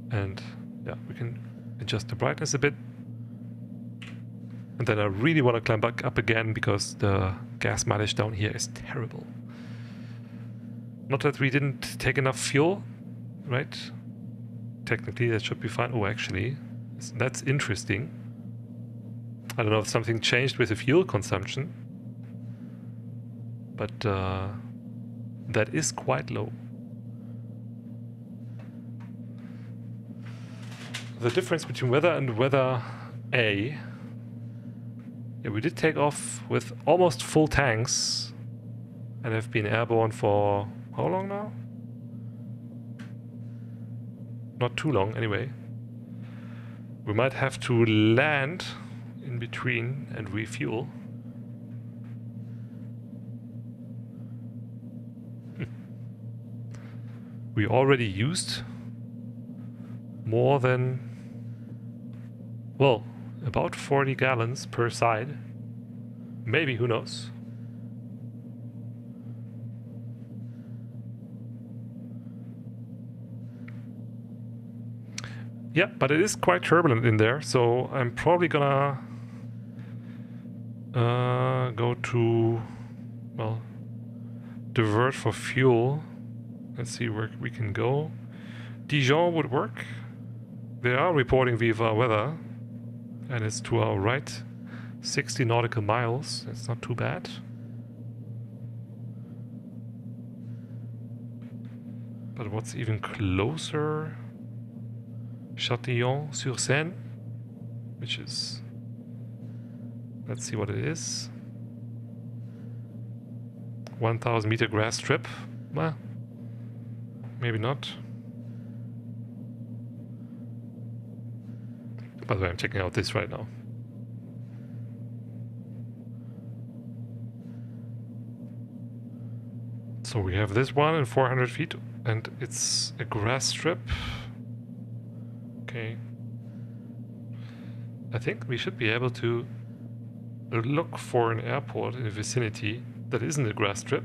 Speaker 1: And yeah, we can adjust the brightness a bit. And then I really want to climb back up again because the gas mileage down here is terrible. Not that we didn't take enough fuel, right? Technically that should be fine. Oh, actually, that's interesting. I don't know if something changed with the fuel consumption, but that is quite low. The difference between weather and weather A. Yeah, we did take off with almost full tanks and have been airborne for how long now? Not too long anyway. We might have to land in between and refuel. We already used more than, well, about 40 gallons per side. Maybe, who knows? Yeah, but it is quite turbulent in there, so I'm probably gonna go to, well, divert for fuel. Let's see where we can go. Dijon would work. They are reporting Viva weather, and it's to our right, 60 nautical miles. That's not too bad. But what's even closer? Châtillon-sur-Seine, which is, let's see what it is. 1,000 meter grass strip. Well, maybe not. By the way, I'm checking out this right now. So we have this one in 400 feet, and it's a grass strip. Okay. I think we should be able to look for an airport in the vicinity that isn't a grass strip.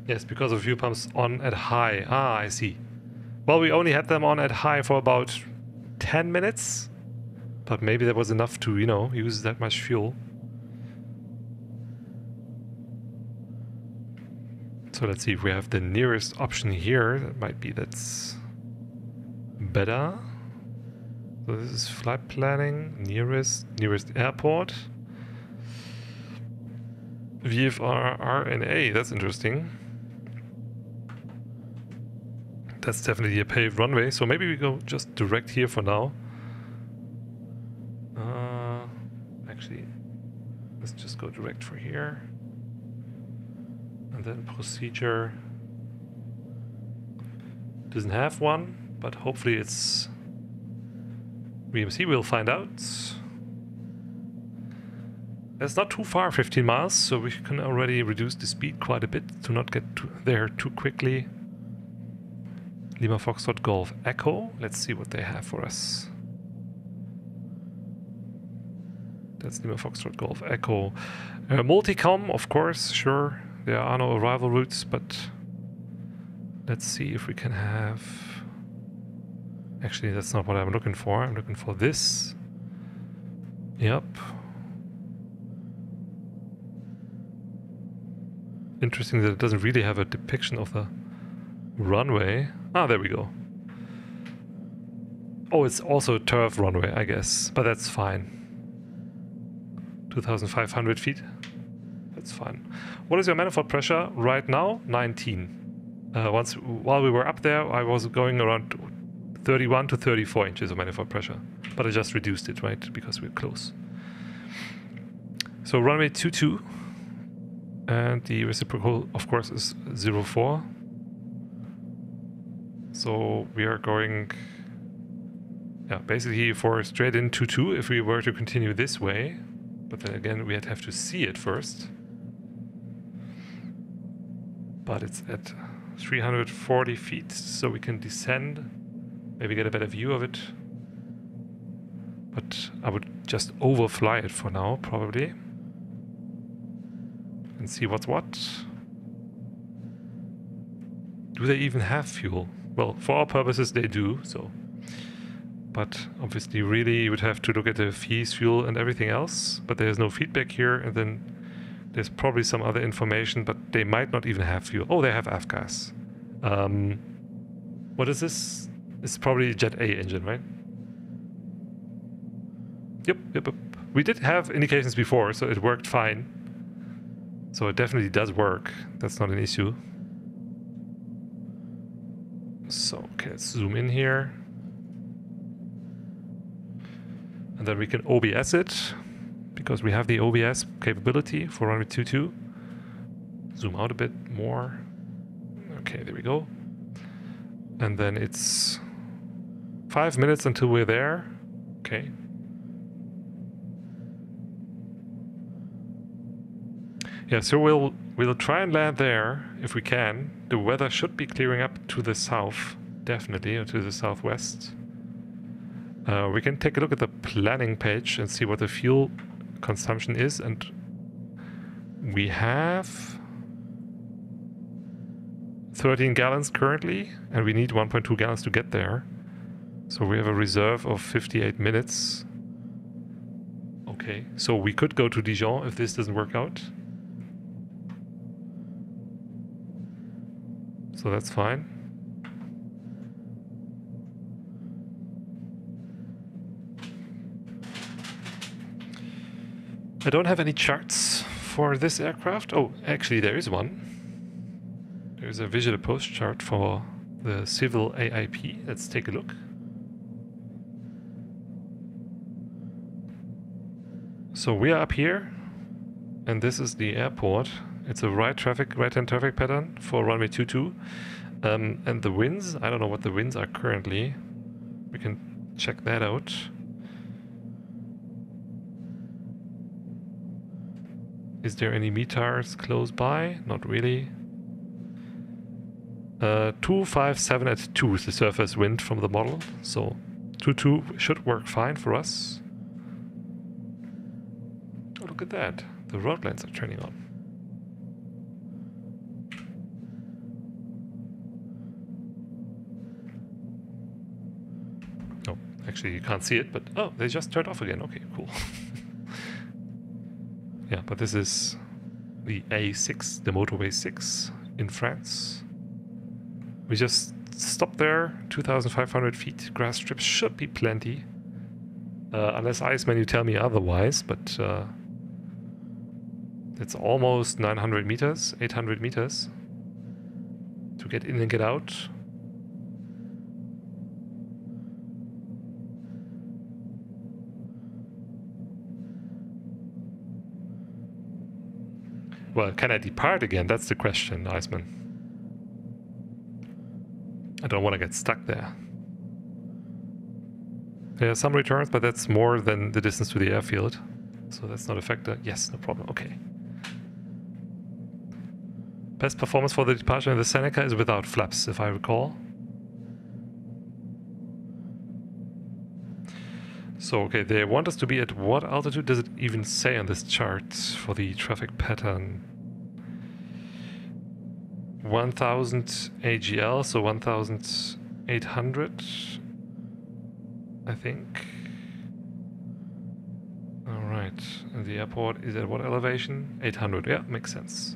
Speaker 1: Yes, because of fuel pumps on at high. Ah, I see. Well, we only had them on at high for about 10 minutes. But maybe that was enough to, you know, use that much fuel. So let's see if we have the nearest option here. That might be that's better. So this is flight planning, nearest airport. VFR RNA, that's interesting. That's definitely a paved runway, so maybe we go just direct here for now. Actually, let's just go direct for here. And then procedure doesn't have one, but hopefully it's VMC, we'll find out. It's not too far, 15 miles, so we can already reduce the speed quite a bit to not get there too quickly. Lima Foxtrot Golf Echo, let's see what they have for us. That's Lima Foxtrot Golf Echo. Multicom, of course, sure. There are no arrival routes, but Let's see if we can have... Actually, that's not what I'm looking for. I'm looking for this. Yep. Interesting that it doesn't really have a depiction of the runway. Ah, there we go. Oh, it's also a turf runway, I guess, but that's fine. 2,500 feet. That's fine. What is your manifold pressure right now? 19. While we were up there, I was going around 31 to 34 inches of manifold pressure, but I just reduced it, right, because we're close. So runway 22, and the reciprocal, of course, is 04. So we are going, yeah, basically for straight in 22 if we were to continue this way, but then again we'd have to see it first. But it's at 340 feet, so we can descend, maybe get a better view of it. But I would just overfly it for now, probably. And see what's what. Do they even have fuel? Well, for our purposes they do, so. But obviously really you would have to look at the fees, fuel and everything else. But there's no feedback here, and then there's probably some other information, but they might not even have fuel. Oh, they have avgas. What is this? It's probably a Jet A engine, right? Yep. We did have indications before, so it worked fine. So it definitely does work. That's not an issue. So, okay, let's zoom in here. And then we can OBS it, because we have the OBS capability for runway 22. Zoom out a bit more. Okay, there we go. And then it's 5 minutes until we're there. Okay. Yeah, so we'll try and land there if we can. The weather should be clearing up to the south, definitely, or to the southwest. We can take a look at the planning page and see what the fuel consumption is, and we have 13 gallons currently, and we need 1.2 gallons to get there. So we have a reserve of 58 minutes. Okay, so we could go to Dijon if this doesn't work out. So that's fine. I don't have any charts for this aircraft. Oh, actually there is one. There's a visual approach chart for the civil AIP. Let's take a look. So we are up here, and this is the airport. It's a right-hand traffic pattern for runway 22. And the winds, I don't know what the winds are currently. We can check that out. Is there any METARs close by? Not really. 257 at 2 is the surface wind from the model. So 22 should work fine for us. Oh, look at that. The road lines are turning on. Oh, actually you can't see it, but oh, they just turned off again. Okay, cool. Yeah, but this is the A6, the motorway 6 in France. We just stopped there, 2,500 feet. Grass strips should be plenty. Unless Iceman you tell me otherwise, but it's almost 900 meters, 800 meters to get in and get out. Well, can I depart again? That's the question, Iceman. I don't want to get stuck there. There are some returns, but that's more than the distance to the airfield. So that's not a factor. Yes, no problem. Okay. Best performance for the departure in the Seneca is without flaps, if I recall. So, okay, they want us to be at what altitude? Does it even say on this chart for the traffic pattern? 1000 AGL, so 1800, I think. Alright, and the airport is at what elevation? 800, yeah, makes sense.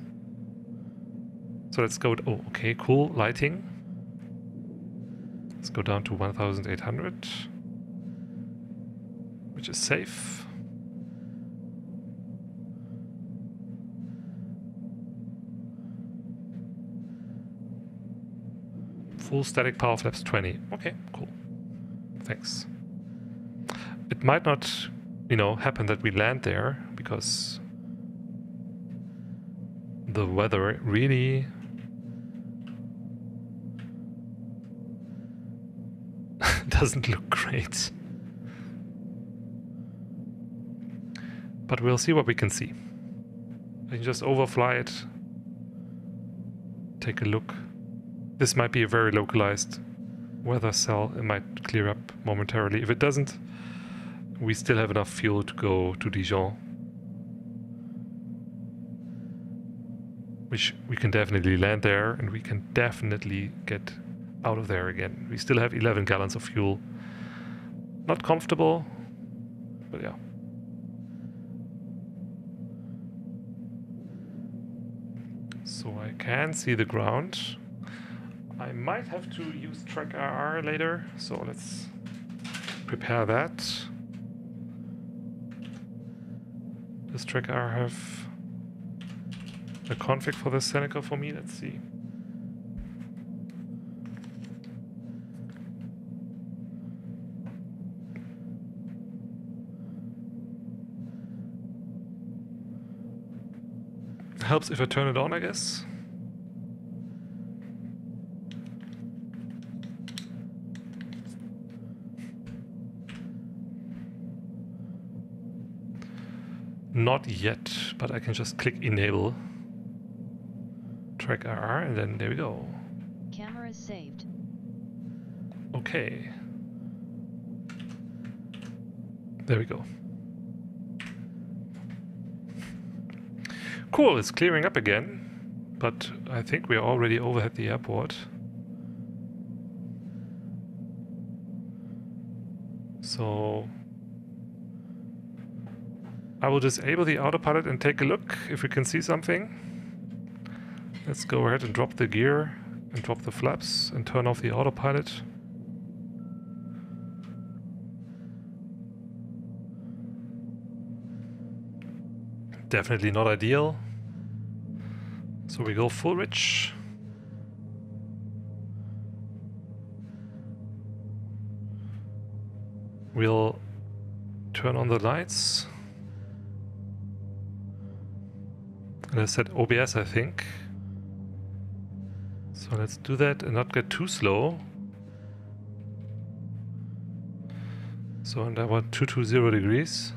Speaker 1: So let's go, oh, okay, cool, lighting. Let's go down to 1800, which is safe. Full static power flaps 20. Okay, cool. Thanks. It might not, you know, happen that we land there because the weather really doesn't look great. But we'll see what we can see. I can just overfly it. Take a look. This might be a very localized weather cell. It might clear up momentarily. If it doesn't, we still have enough fuel to go to Dijon. Which we can definitely land there, and we can definitely get out of there again. We still have 11 gallons of fuel. Not comfortable, but yeah. So I can see the ground. I might have to use track RR later, so let's prepare that. Does track RR have a config for the Seneca for me? Let's see. Helps if I turn it on, I guess. Not yet, but I can just click enable track RR and then there we go.
Speaker 3: Camera saved.
Speaker 1: Okay. There we go. Cool, it's clearing up again, but I think we're already over at the airport. So I will disable the autopilot and take a look if we can see something. Let's go ahead and drop the gear and drop the flaps and turn off the autopilot. Definitely not ideal. So we go full rich. We'll turn on the lights. And I said OBS, I think. So let's do that and not get too slow. So and I want 220 degrees.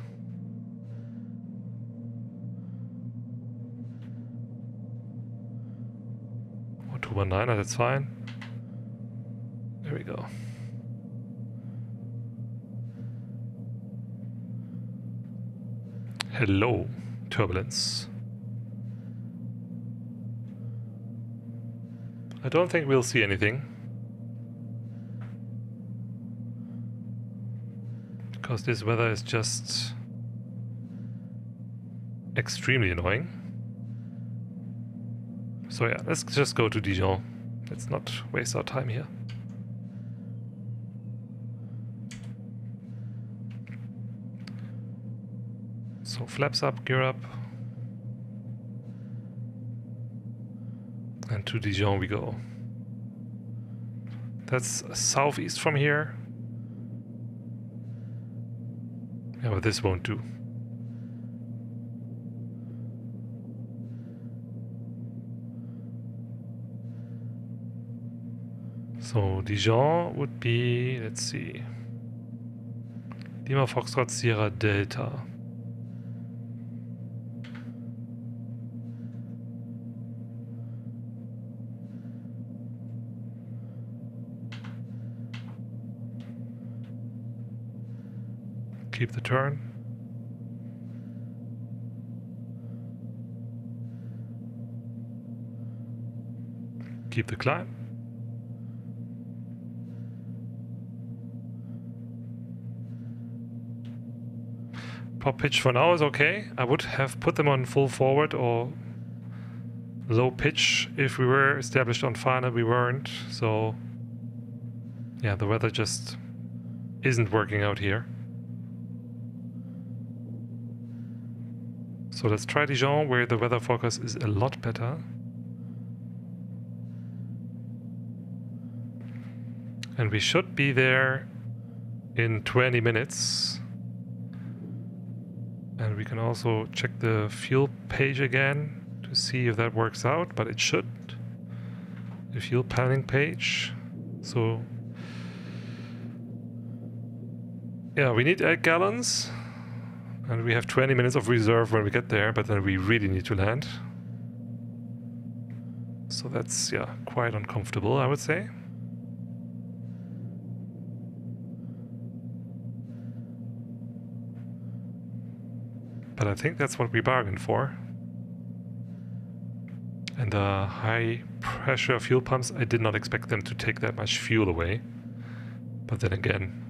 Speaker 1: Or 219, that's fine. There we go. Hello, turbulence. I don't think we'll see anything. Because this weather is just extremely annoying. So yeah, let's just go to Dijon. Let's not waste our time here. So flaps up, gear up. And to Dijon we go. That's southeast from here. Yeah, but this won't do. So Dijon would be, let's see, Lima Foxtrot Sierra Delta. Keep the turn. Keep the climb. Pop pitch for now is okay. I would have put them on full forward or low pitch if we were established on final. We weren't, so yeah, the weather just isn't working out here. So let's try Dijon, where the weather forecast is a lot better. And we should be there in 20 minutes. And we can also check the fuel page again to see if that works out, but it should. The fuel planning page. So yeah, we need 8 gallons. And we have 20 minutes of reserve when we get there, but then we really need to land. So that's, yeah, quite uncomfortable, I would say. But I think that's what we bargained for. And the high pressure fuel pumps, I did not expect them to take that much fuel away. But then again,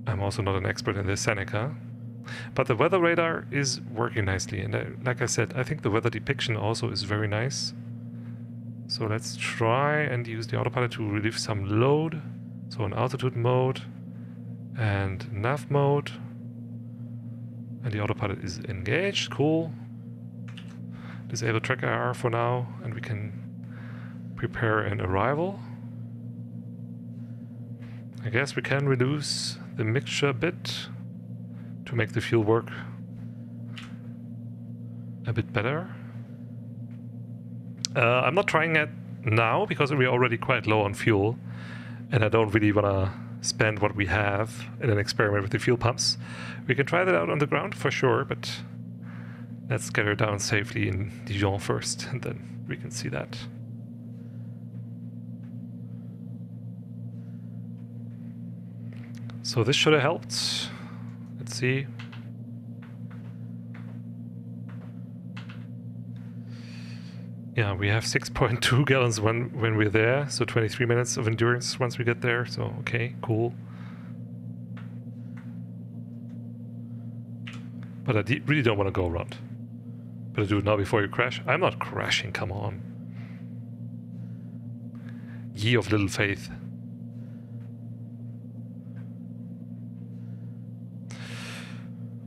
Speaker 1: I'm also not an expert in the Seneca. But the weather radar is working nicely. And like I said, I think the weather depiction also is very nice. So let's try and use the autopilot to relieve some load. So in altitude mode and nav mode. And the autopilot is engaged. Cool. Disable track IR for now. And we can prepare an arrival. I guess we can reduce the mixture a bit to make the fuel work a bit better. I'm not trying it now because we're already quite low on fuel and I don't really want to spend what we have in an experiment with the fuel pumps. We can try that out on the ground for sure, but let's get her down safely in Dijon first and then we can see that. So this should have helped. Let's see. Yeah, we have 6.2 gallons when we're there, so 23 minutes of endurance once we get there, so okay, cool. But I really don't want to go around. But I do it now before you crash. I'm not crashing, come on. Ye of little faith.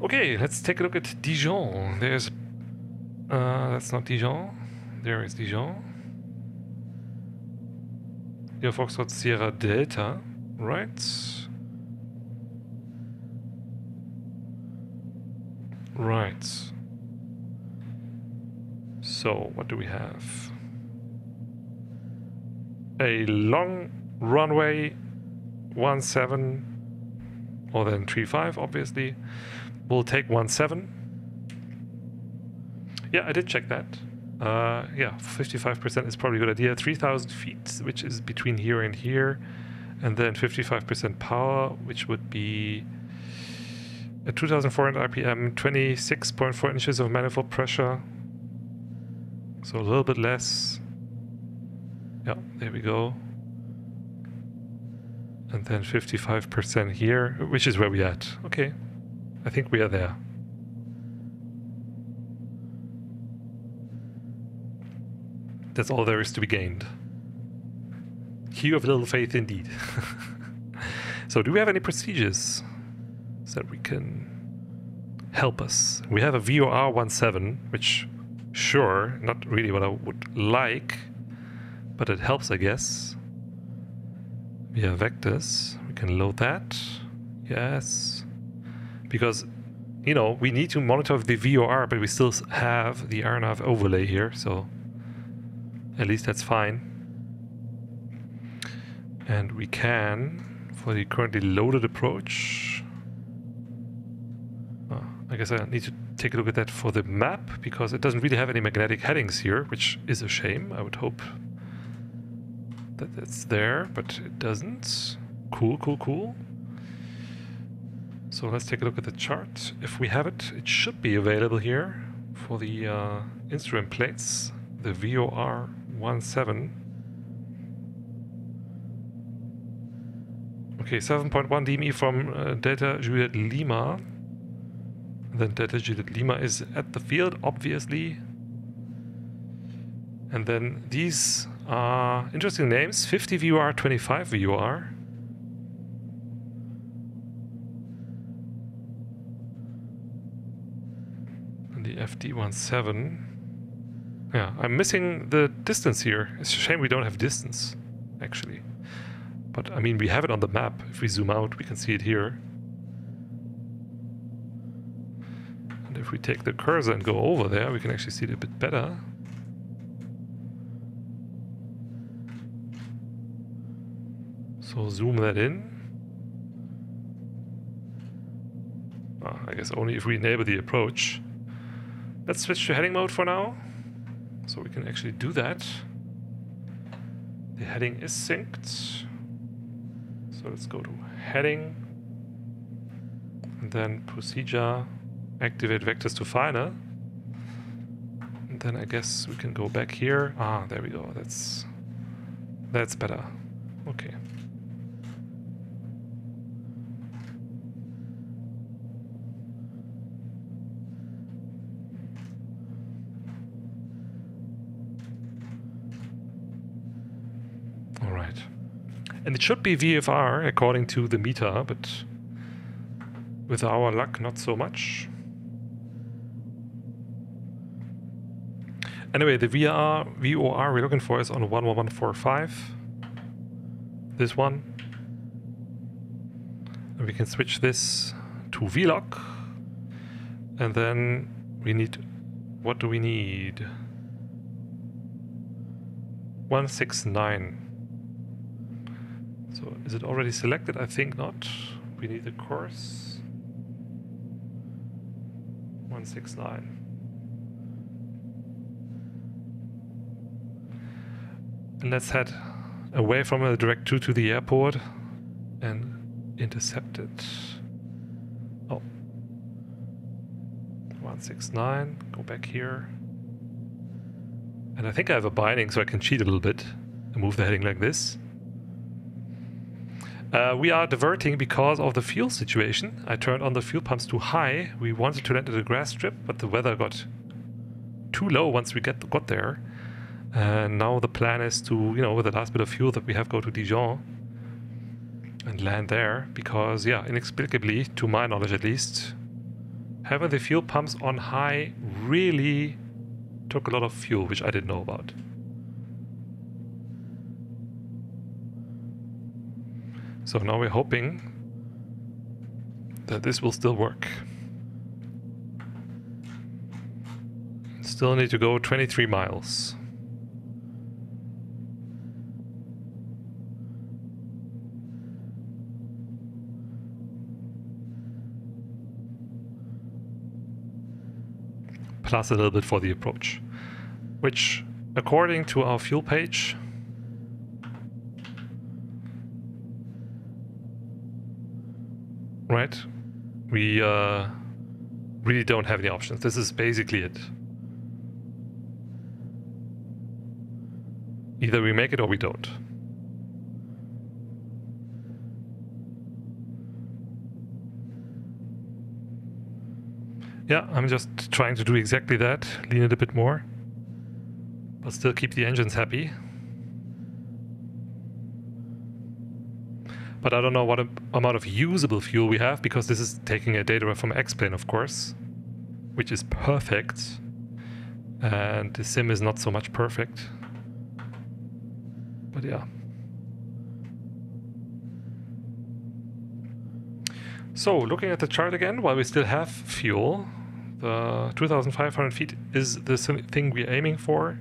Speaker 1: Okay, let's take a look at Dijon. There's... that's not Dijon. There is Dijon. Your Foxtrot Sierra Delta, right? Right. So, what do we have? A long runway 17, or then 35, obviously. We'll take 17. Yeah, I did check that. Yeah, 55% is probably a good idea. 3,000 feet, which is between here and here. And then 55% power, which would be at 2,400 RPM, 26.4 inches of manifold pressure. So a little bit less. Yeah, there we go. And then 55% here, which is where we're at. Okay. I think we are there. That's all there is to be gained. Hue of little faith indeed. So do we have any procedures that we can help us? We have a VOR 17, which sure, not really what I would like, but it helps, I guess. We have vectors. We can load that. Yes. Because, you know, we need to monitor the VOR, but we still have the RNAV overlay here, so at least that's fine. And we can, for the currently loaded approach, I guess I need to take a look at that for the map, because it doesn't really have any magnetic headings here, which is a shame. I would hope that it's there, but it doesn't. Cool, cool, cool. So let's take a look at the chart. If we have it, it should be available here for the instrument plates, the VOR 17. Okay, 7.1 DME from Delta Juliet Lima. Then Delta Juliet Lima is at the field, obviously. And then these are interesting names: 50 VOR, 25 VOR. And the FD17. Yeah, I'm missing the distance here. It's a shame we don't have distance, actually. But, I mean, we have it on the map. If we zoom out, we can see it here. And if we take the cursor and go over there, we can actually see it a bit better. So zoom that in. I guess only if we enable the approach. Let's switch to heading mode for now. So we can actually do that. The heading is synced. So let's go to heading. And then procedure, activate vectors to final. And then I guess we can go back here. Ah, there we go. That's better. Okay. And it should be VFR according to the meter, but with our luck, not so much. Anyway, the VOR we're looking for is on 11145. This one. And we can switch this to VLOC. And then we need... What do we need? 169. So is it already selected? I think not. We need the course. 169. And let's head away from the direct 2 to the airport and intercept it. Oh. 169. Go back here. And I think I have a binding so I can cheat a little bit and move the heading like this. We are diverting because of the fuel situation. I turned on the fuel pumps too high. We wanted to land at a grass strip, but the weather got too low once we got there. And now the plan is to, with the last bit of fuel that we have, go to Dijon and land there. Because, yeah, inexplicably, to my knowledge at least, having the fuel pumps on high really took a lot of fuel, which I didn't know about. So now we're hoping that this will still work. Still need to go 23 miles. Plus a little bit for the approach, which according to our fuel page, right, we really don't have any options. This is basically it. Either we make it or we don't. Yeah, I'm just trying to do exactly that. Lean it a bit more, but still keep the engines happy. But I don't know what amount of usable fuel we have, because this is taking a data from X-Plane, of course, which is perfect. And the sim is not so much perfect. But yeah. So, looking at the chart again, while we still have fuel, the 2,500 feet is the thing we're aiming for.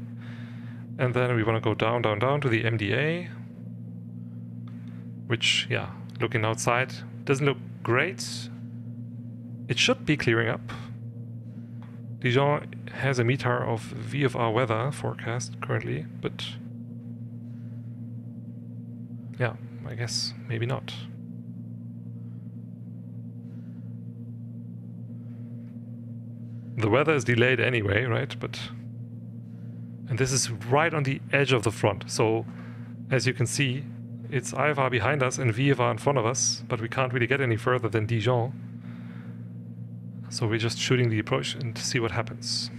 Speaker 1: And then we want to go down, down, down to the MDA. Which, yeah, looking outside, doesn't look great. It should be clearing up. Dijon has a meter of VFR weather forecast currently, but yeah, I guess maybe not. The weather is delayed anyway, right? And this is right on the edge of the front. So as you can see, it's IFR behind us and VFR in front of us, but we can't really get any further than Dijon. So we're just shooting the approach and see what happens.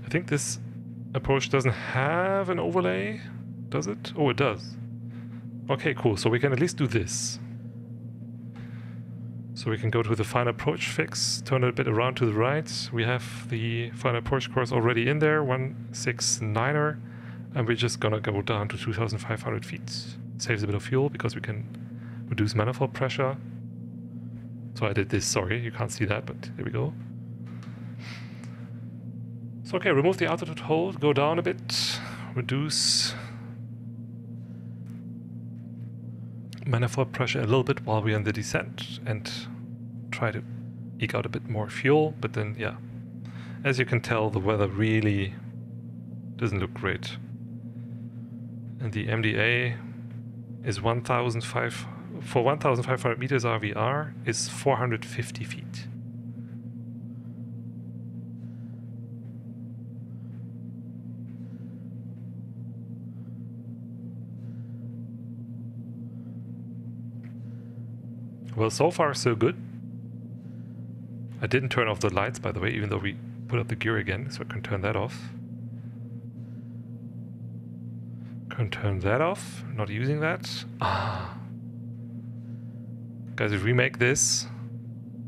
Speaker 1: I think this approach doesn't have an overlay, does it? Oh, it does. Okay, cool. So we can at least do this. So we can go to the final approach fix, turn it a bit around to the right. We have the final approach course already in there, 169er, and we're just gonna go down to 2,500 feet. Saves a bit of fuel because we can reduce manifold pressure. So I did this, sorry, you can't see that, but here we go. So okay, remove the altitude hold, go down a bit, reduce manifold pressure a little bit while we're in the descent, and try to eke out a bit more fuel. But then, yeah, as you can tell, the weather really doesn't look great. And the MDA is 1,500 for 1,500 meters RVR is 450 feet. Well, so far so good. I didn't turn off the lights, by the way, even though we put up the gear again, so I can turn that off. Can turn that off, not using that. Guys, if we make this,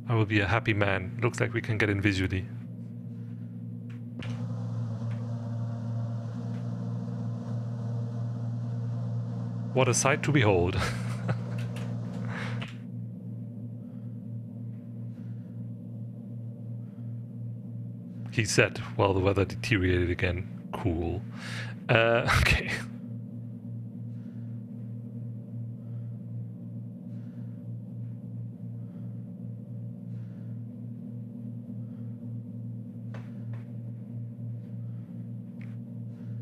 Speaker 1: I will be a happy man. Looks like we can get in visually. What a sight to behold. He said, while the weather deteriorated again. Cool. Okay.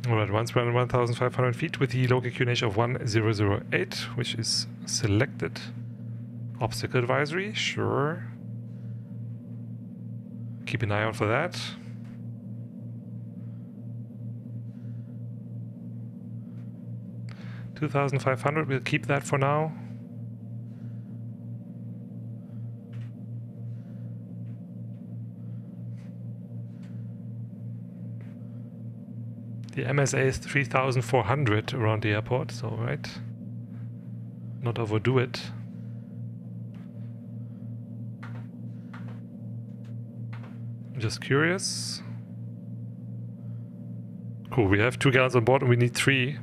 Speaker 1: Alright, once we're at 1,500 feet with the local QNH of 1008, which is selected. Obstacle advisory, sure. Keep an eye out for that. $2,500, we'll keep that for now. The MSA is 3,400 around the airport, so right. Not overdo it. I'm just curious. Cool, we have 2 gallons on board and we need 3.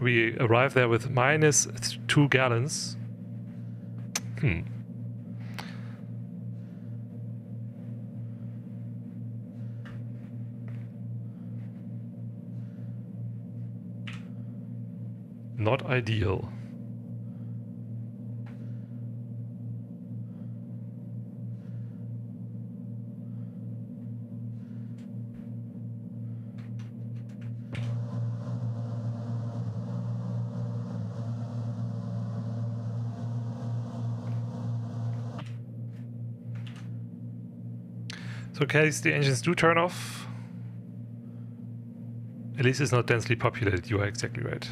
Speaker 1: We arrive there with minus 2 gallons. Not ideal. So in case the engines do turn off, at least it's not densely populated. You are exactly right.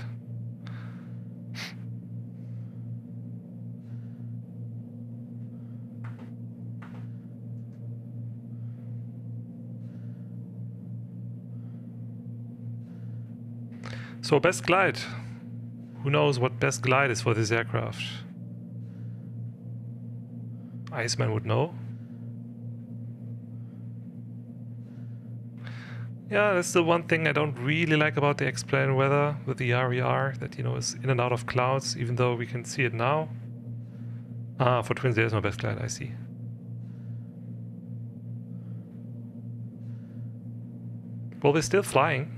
Speaker 1: So best glide. Who knows what best glide is for this aircraft? Iceman would know. Yeah, that's the one thing I don't really like about the X-plane weather with the RER, that, you know, is in and out of clouds, even though we can see it now. Ah, for twins there's no best glide, I see. Well, we're still flying,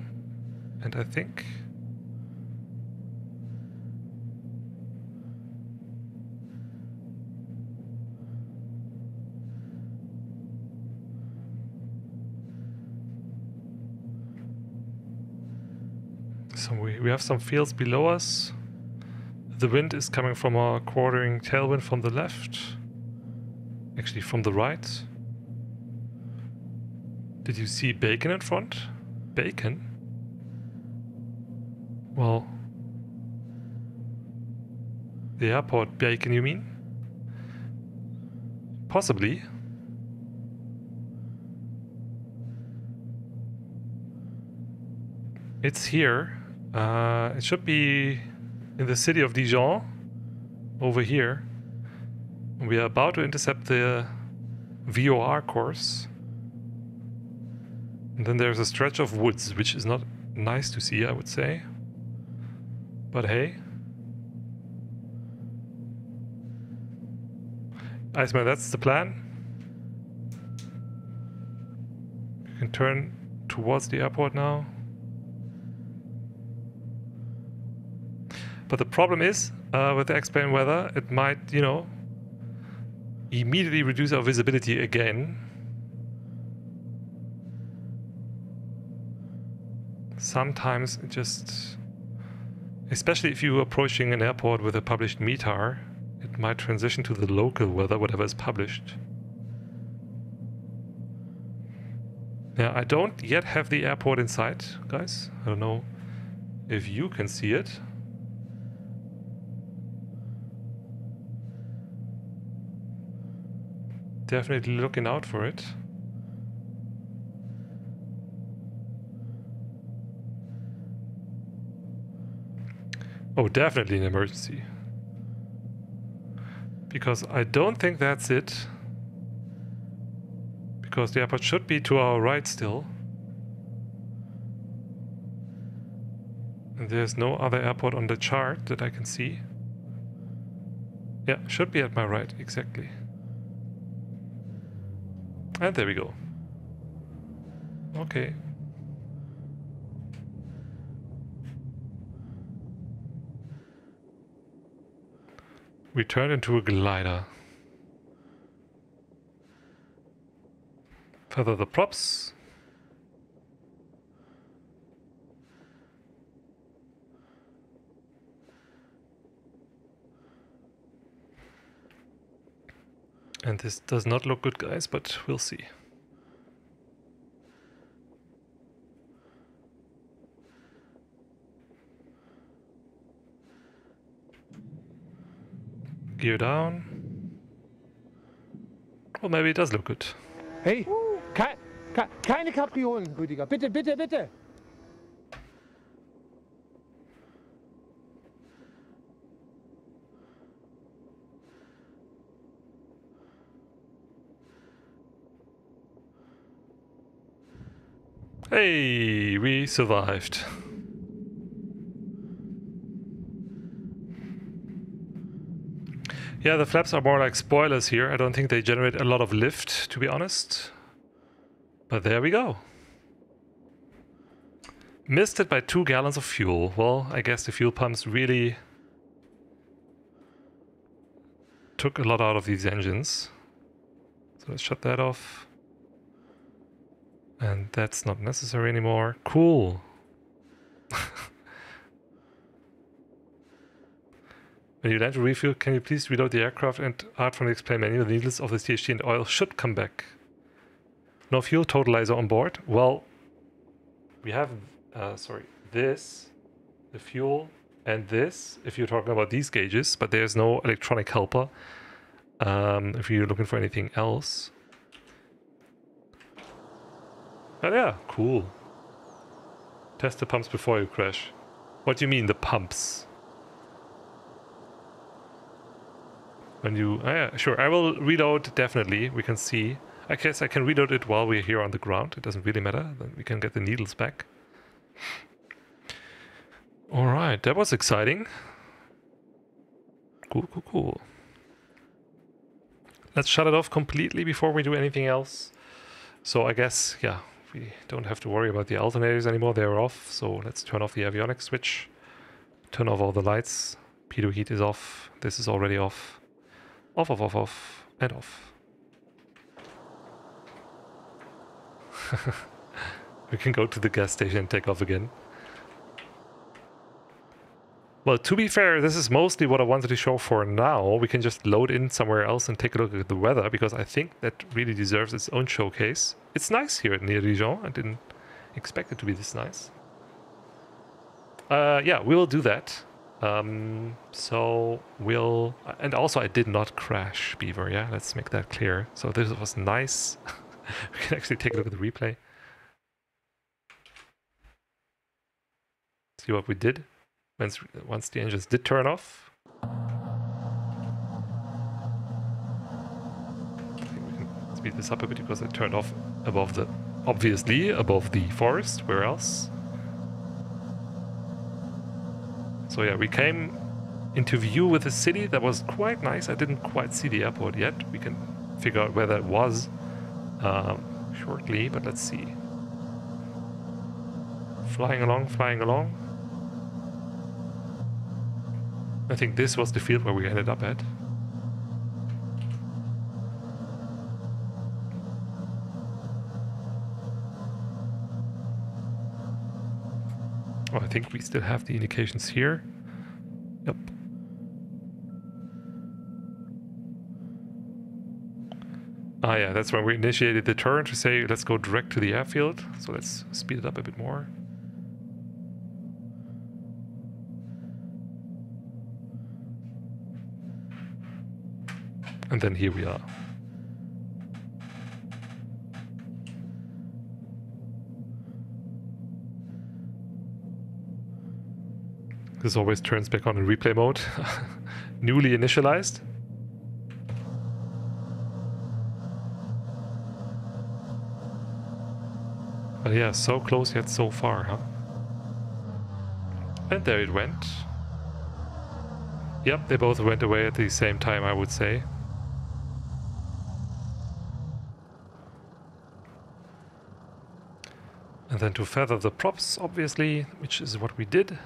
Speaker 1: and I think... So we have some fields below us. The wind is coming from a quartering tailwind from the left. Actually, from the right. Did you see bacon in front? Bacon? Well, the airport bacon, you mean? Possibly. It's here. It should be in the city of Dijon, over here. We are about to intercept the VOR course. And then there's a stretch of woods, which is not nice to see, I would say. But hey. Iceman, that's the plan. You can turn towards the airport now. But the problem is, with the explain weather, it might, you know, immediately reduce our visibility again. Sometimes it just, especially if you're approaching an airport with a published METAR, it might transition to the local weather, whatever is published. Yeah, I don't yet have the airport in sight, guys. I don't know if you can see it. Definitely looking out for it. Oh, definitely an emergency. Because I don't think that's it. Because the airport should be to our right still. And there's no other airport on the chart that I can see. Yeah, should be at my right, exactly. And there we go. Okay. We turned into a glider. Feather the props. And this does not look good, guys, but we'll see. Gear down. Well, maybe it does look good.
Speaker 2: Hey, keine Kapriolen, Rüdiger. Bitte, bitte, bitte.
Speaker 1: Hey, we survived. Yeah, the flaps are more like spoilers here. I don't think they generate a lot of lift, to be honest. But there we go. Missed it by 2 gallons of fuel. Well, I guess the fuel pumps really took a lot out of these engines. So let's shut that off. And that's not necessary anymore. Cool. When you land to refuel, can you please reload the aircraft and art from the explain menu? The needles of the THT and oil should come back. No fuel totalizer on board. Well, we have, this, the fuel, and this, if you're talking about these gauges, but there's no electronic helper if you're looking for anything else. Oh yeah, cool. Test the pumps before you crash. What do you mean, the pumps? When you... Oh yeah, sure, I will reload, definitely. We can see. I guess I can reload it while we're here on the ground. It doesn't really matter. Then we can get the needles back. Alright, that was exciting. Cool, cool, cool. Let's shut it off completely before we do anything else. So I guess, yeah, we don't have to worry about the alternators anymore. They're off. So let's turn off the avionics switch. Turn off all the lights. Pitot heat is off. This is already off. Off, off, off, off, and off. We can go to the gas station and take off again. Well, to be fair, this is mostly what I wanted to show for now. We can just load in somewhere else and take a look at the weather, because I think that really deserves its own showcase. It's nice here near Dijon. I didn't expect it to be this nice. Yeah, we will do that. So we'll... And also I did not crash, Beaver, yeah? Let's make that clear. So this was nice. We can actually take a look at the replay. See what we did once the engines did turn off. I think we can speed this up a bit because it turned off above the... Obviously, above the forest. Where else? So yeah, we came into view with a city that was quite nice. I didn't quite see the airport yet. We can figure out where that was shortly, but let's see. Flying along, flying along. I think this was the field where we ended up at. Oh, I think we still have the indications here. Yep. Ah yeah, that's when we initiated the turn to say let's go direct to the airfield. So let's speed it up a bit more. And then here we are. This always turns back on in replay mode. Newly initialized. But yeah, so close yet so far, huh? And there it went. Yep, they both went away at the same time, I would say. And then to feather the props, obviously, which is what we did.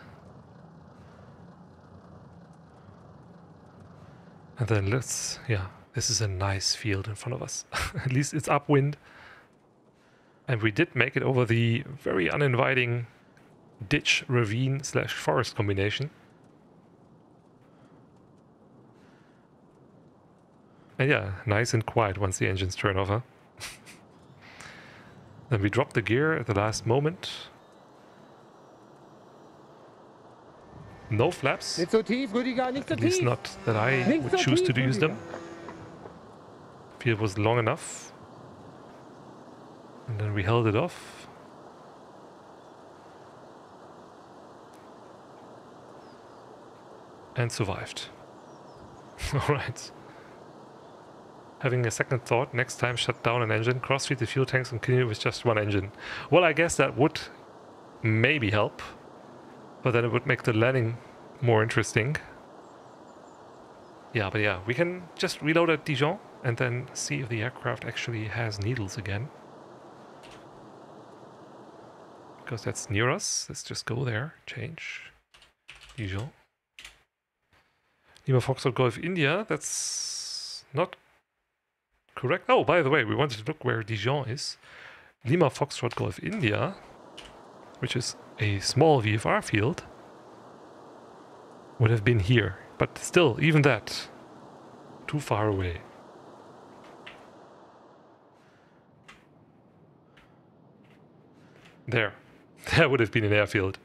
Speaker 1: And then let's, yeah, this is a nice field in front of us. At least it's upwind. And we did make it over the very uninviting ditch, ravine / forest combination. And yeah, nice and quiet once the engines turn off, huh? Then we dropped the gear at the last moment. No flaps.
Speaker 2: Nicht so tief, Rüdiger, nicht so
Speaker 1: At least
Speaker 2: tief.
Speaker 1: not that I
Speaker 2: Nicht
Speaker 1: would
Speaker 2: so
Speaker 1: choose to
Speaker 2: tief,
Speaker 1: use them.
Speaker 2: Rüdiger.
Speaker 1: Field was long enough. And then we held it off. And survived. Alright. Having a second thought, next time shut down an engine, cross-feed the fuel tanks and continue with just one engine. Well, I guess that would maybe help. But then it would make the landing more interesting. Yeah, but yeah, we can just reload at Dijon and then see if the aircraft actually has needles again. Because that's near us. Let's just go there. Change. Dijon. Lima Foxtrot Golf India. That's not correct. Oh, by the way, we wanted to look where Dijon is. Lima Foxtrot Golf India, which is a small VFR field, would have been here. But still, even that, too far away. There. There would have been an airfield.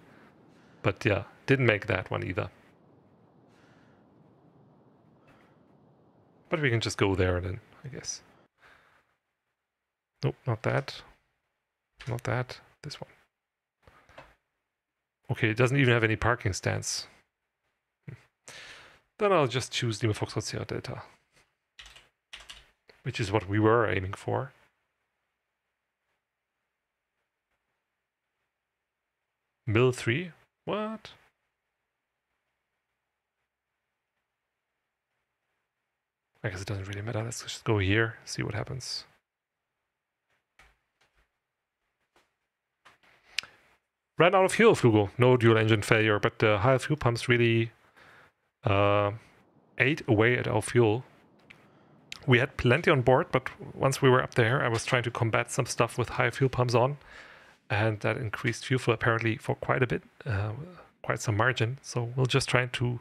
Speaker 1: But yeah, didn't make that one either. But we can just go there then, I guess. Nope, not that. Not that. This one. Okay, it doesn't even have any parking stands. Then I'll just choose Lima Foxtrot Sierra Delta. Which is what we were aiming for. Mill 3? What? I guess it doesn't really matter. Let's just go here, see what happens. Ran out of fuel, Flugo. No dual engine failure, but the high fuel pumps really ate away at our fuel. We had plenty on board, but once we were up there, I was trying to combat some stuff with high fuel pumps on, and that increased fuel flow apparently for quite a bit, quite some margin. So we'll just try to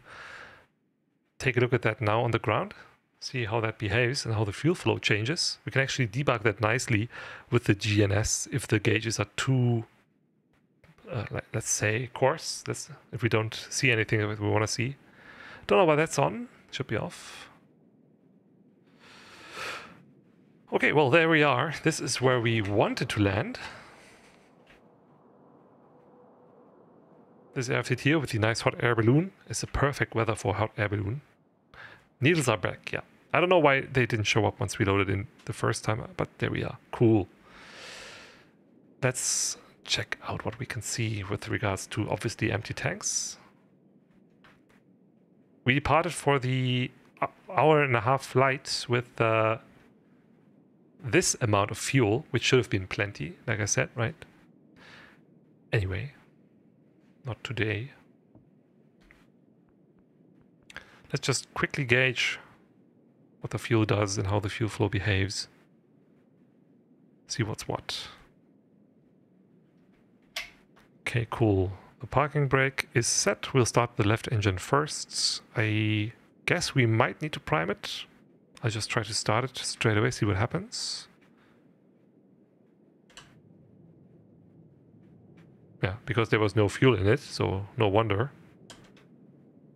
Speaker 1: take a look at that now on the ground, see how that behaves and how the fuel flow changes. We can actually debug that nicely with the GNS if the gauges are too, let's say, coarse. If we don't see anything that we want to see. Don't know why that's on. Should be off. Okay, well, there we are. This is where we wanted to land. This airfield here with the nice hot air balloon is the perfect weather for hot air balloon. Needles are back, yeah. I don't know why they didn't show up once we loaded in the first time, but there we are. Cool. Let's check out what we can see with regards to obviously empty tanks. We departed for the hour-and-a-half flight with this amount of fuel, which should have been plenty, like I said, right? Anyway, not today. Let's just quickly gauge what the fuel does and how the fuel flow behaves. See what's what. Okay, cool. The parking brake is set. We'll start the left engine first. I guess we might need to prime it. I'll just try to start it straight away, see what happens. Yeah, because there was no fuel in it, so no wonder.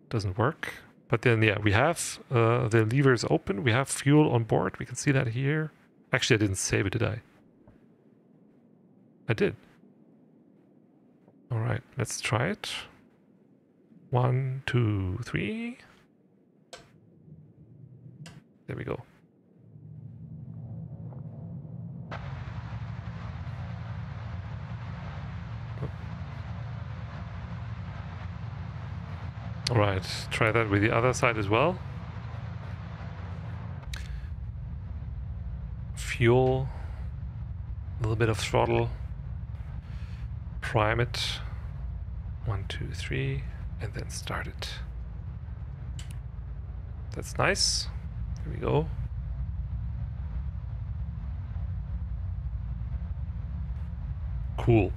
Speaker 1: Doesn't work. But then, yeah, we have the levers open. We have fuel on board. We can see that here. Actually, I didn't save it, did I? I did. All right, let's try it. 1, 2, 3. There we go. All right, try that with the other side as well. Fuel, a little bit of throttle. Prime it. 1, 2, 3, and then start it. That's nice. There we go. Cool.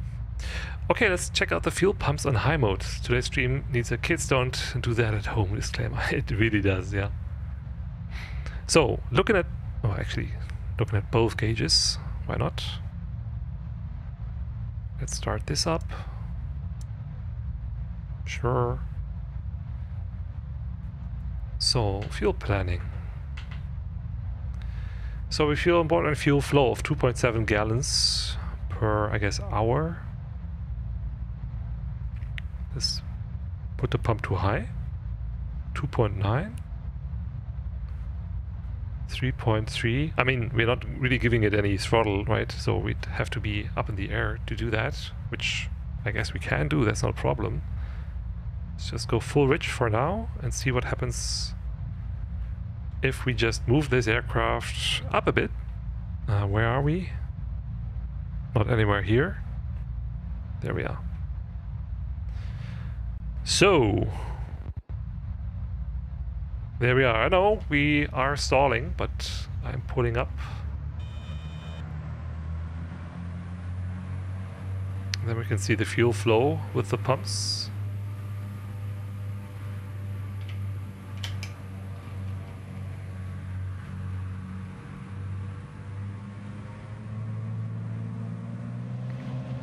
Speaker 1: Okay, let's check out the fuel pumps on high mode. Today's stream needs a kids don't do that at home disclaimer. It really does, yeah. So, looking at both gauges. Why not? Let's start this up. Sure. So, fuel planning. So we fuel on board and fuel flow of 2.7 gallons per, I guess, hour. Let's put the pump too high. 2.9. 3.3. I mean, we're not really giving it any throttle, right? So we'd have to be up in the air to do that, which I guess we can do. That's not a problem. Let's just go full rich for now and see what happens if we just move this aircraft up a bit. Where are we? Not anywhere here. There we are. So, there we are. I know we are stalling, but I'm pulling up. Then we can see the fuel flow with the pumps.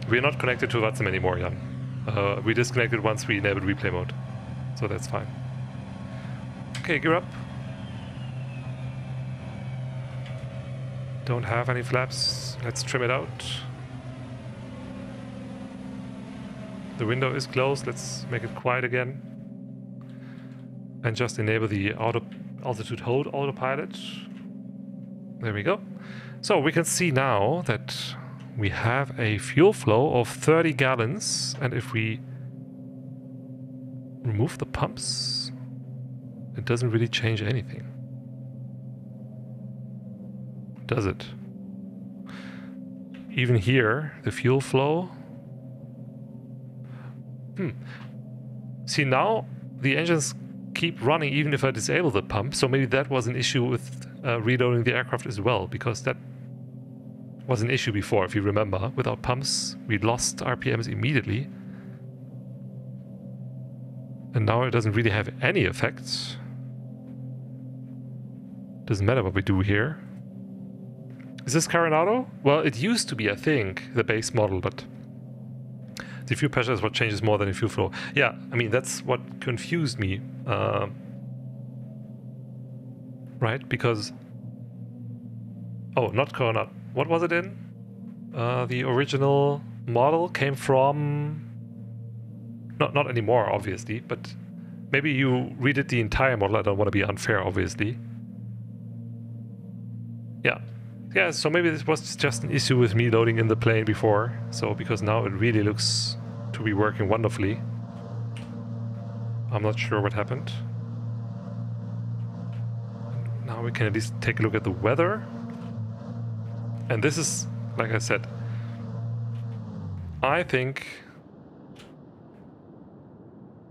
Speaker 1: We're not connected to Vatsim anymore, Jan. We disconnected once we enabled replay mode, so that's fine. Okay, gear up. Don't have any flaps. Let's trim it out. The window is closed. Let's make it quiet again. And just enable the altitude hold autopilot. There we go. So we can see now that we have a fuel flow of 30 gallons, and if we remove the pumps, it doesn't really change anything. Does it? Even here, the fuel flow. See, now the engines keep running even if I disable the pump, so maybe that was an issue with reloading the aircraft as well, because that was an issue before, if you remember. Without pumps, we lost RPMs immediately. And now it doesn't really have any effects. Doesn't matter what we do here. Is this current auto? Well, it used to be, I think, the base model, but the fuel pressure is what changes more than the fuel flow. Yeah, I mean, that's what confused me. Right? Because... Oh, not current. What was it in? The original model came from... Not anymore, obviously, but maybe you redid the entire model. I don't want to be unfair, obviously. Yeah, so maybe this was just an issue with me loading in the plane before. So, because now it really looks to be working wonderfully. I'm not sure what happened. Now we can at least take a look at the weather. And this is, like I said, I think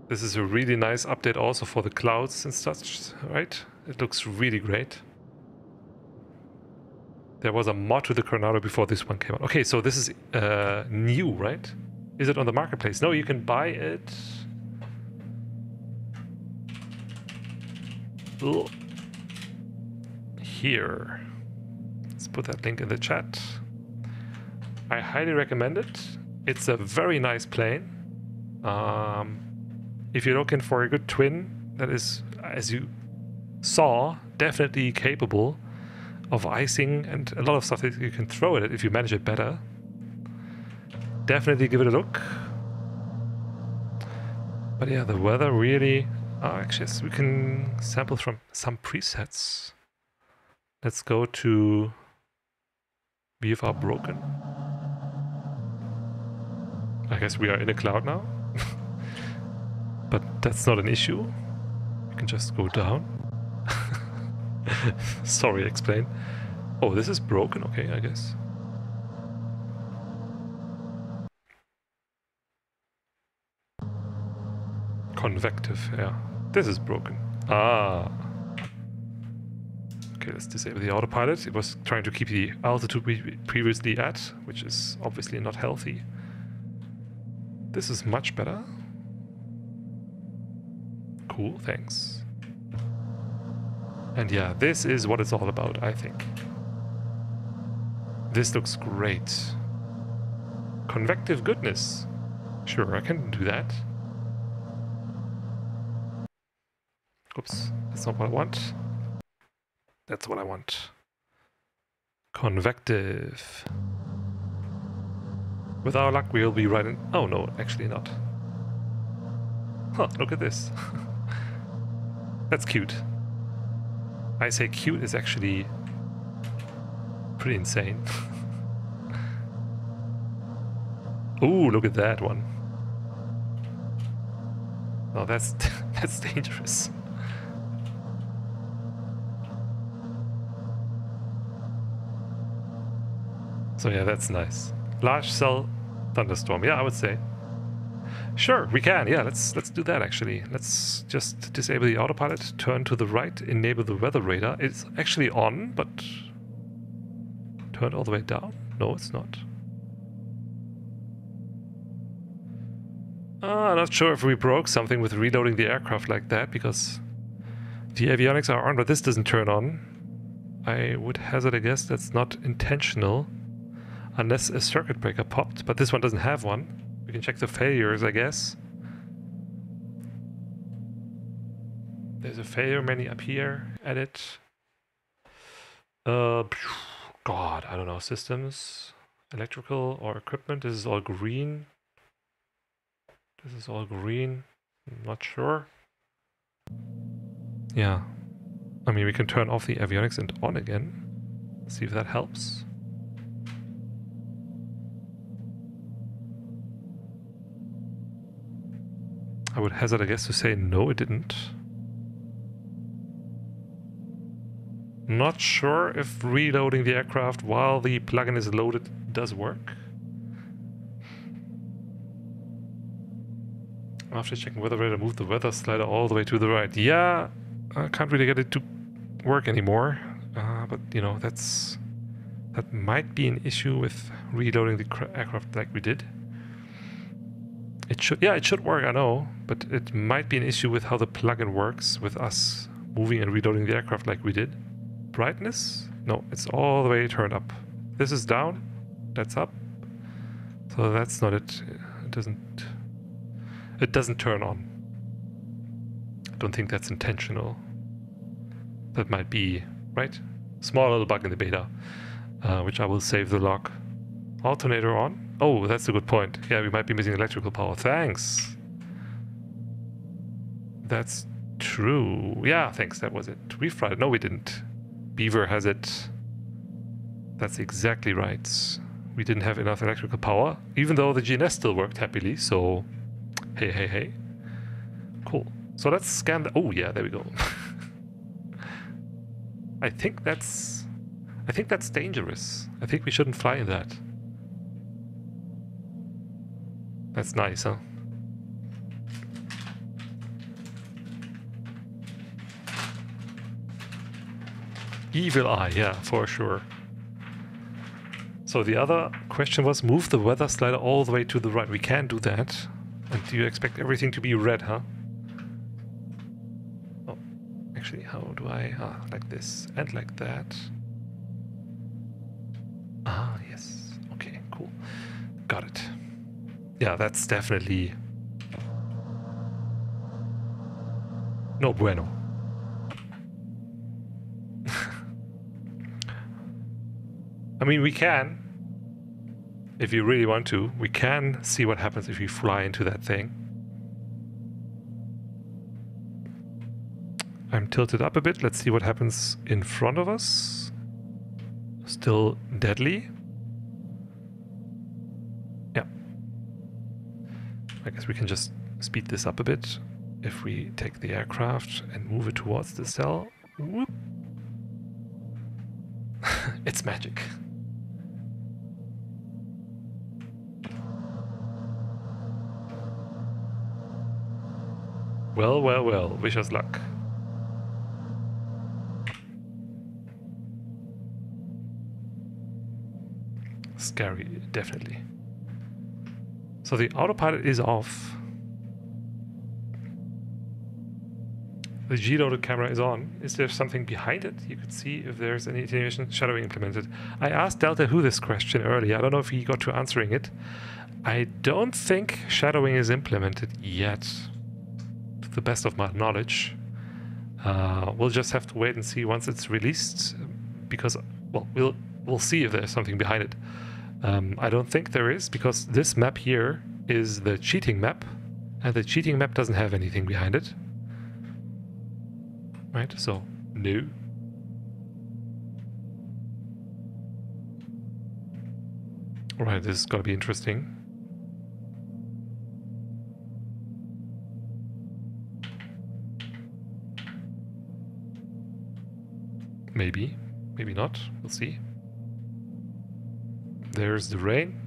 Speaker 1: this is a really nice update also for the clouds and such, right? It looks really great. There was a mod to the Coronado before this one came out. Okay, so this is new, right? Is it on the marketplace? No, you can buy it. Ugh. Here. Let's put that link in the chat. I highly recommend it. It's a very nice plane. If you're looking for a good twin that is, as you saw, definitely capable of icing and a lot of stuff that you can throw at it if you manage it better, definitely give it a look. But yeah, the weather really... actually, yes, we can sample from some presets. Let's go to VFR broken. I guess we are in a cloud now. But that's not an issue. You can just go down. Sorry, explain. Oh, this is broken? Okay, I guess. Convective, yeah. This is broken. Ah. Okay, let's disable the autopilot. It was trying to keep the altitude we previously at, which is obviously not healthy. This is much better. Cool, thanks. And yeah, this is what it's all about, I think. This looks great. Convective goodness. Sure, I can do that. Oops, that's not what I want. That's what I want. Convective. With our luck, we'll be right in... Oh no, actually not. Huh, look at this. That's cute. I say cute is actually pretty insane. Ooh, look at that one. Oh, that's that's dangerous. So yeah, that's nice. Large cell thunderstorm. Yeah, I would say. Sure, we can. Yeah, let's do that actually. Let's just disable the autopilot, turn to the right, enable the weather radar. It's actually on, but turned all the way down. No, it's not. I'm not sure if we broke something with reloading the aircraft like that, because the avionics are on, but this doesn't turn on. I would hazard a guess that's not intentional, unless a circuit breaker popped, but this one doesn't have one. We can check the failures, I guess. There's a failure menu up here. Edit. God, I don't know. Systems, electrical or equipment. This is all green. This is all green. I'm not sure. Yeah. I mean, we can turn off the avionics and on again. See if that helps. I would hazard a guess to say no, it didn't. Not sure if reloading the aircraft while the plugin is loaded does work. After checking weather radar, move the weather slider all the way to the right. Yeah, I can't really get it to work anymore. But you know, that might be an issue with reloading the aircraft like we did. It should, yeah, it should work, I know, but it might be an issue with how the plugin works with us moving and reloading the aircraft like we did. Brightness? No, it's all the way turned up. This is down, that's up. So that's not it. It doesn't turn on. I don't think that's intentional. That might be, right? Small little bug in the beta, which I will save the log. Alternator on? Oh, that's a good point. Yeah, we might be missing electrical power. Thanks. That's true. Yeah, thanks. That was it. We fried it. No, we didn't. Beaver has it. That's exactly right. We didn't have enough electrical power, even though the GNS still worked happily. So, hey, hey, hey. Cool. So let's scan the... Oh, yeah, there we go. I think that's dangerous. I think we shouldn't fly in that. That's nice, huh? Evil eye, yeah, for sure. So the other question was, move the weather slider all the way to the right. We can do that. And do you expect everything to be red, huh? Oh, actually, how do I... Ah, like this and like that. Ah, yes. Okay, cool. Got it. Yeah, that's definitely... no bueno. I mean, we can, if you really want to, we can see what happens if you fly into that thing. I'm tilted up a bit. Let's see what happens in front of us. Still deadly. Yeah. I guess we can just speed this up a bit if we take the aircraft and move it towards the cell. Whoop. It's magic. Well, well, well. Wish us luck. Scary, definitely. So the autopilot is off. The G-loaded camera is on. Is there something behind it? You could see if there's any attenuation shadowing implemented. I asked Delta Who this question earlier. I don't know if he got to answering it. I don't think shadowing is implemented yet, to the best of my knowledge. We'll just have to wait and see once it's released, because, well, we'll see if there's something behind it. I don't think there is, because this map here is the cheating map, and the cheating map doesn't have anything behind it. Right, so, no. Alright, this is gonna be interesting. Maybe, maybe not, we'll see. There's the rain.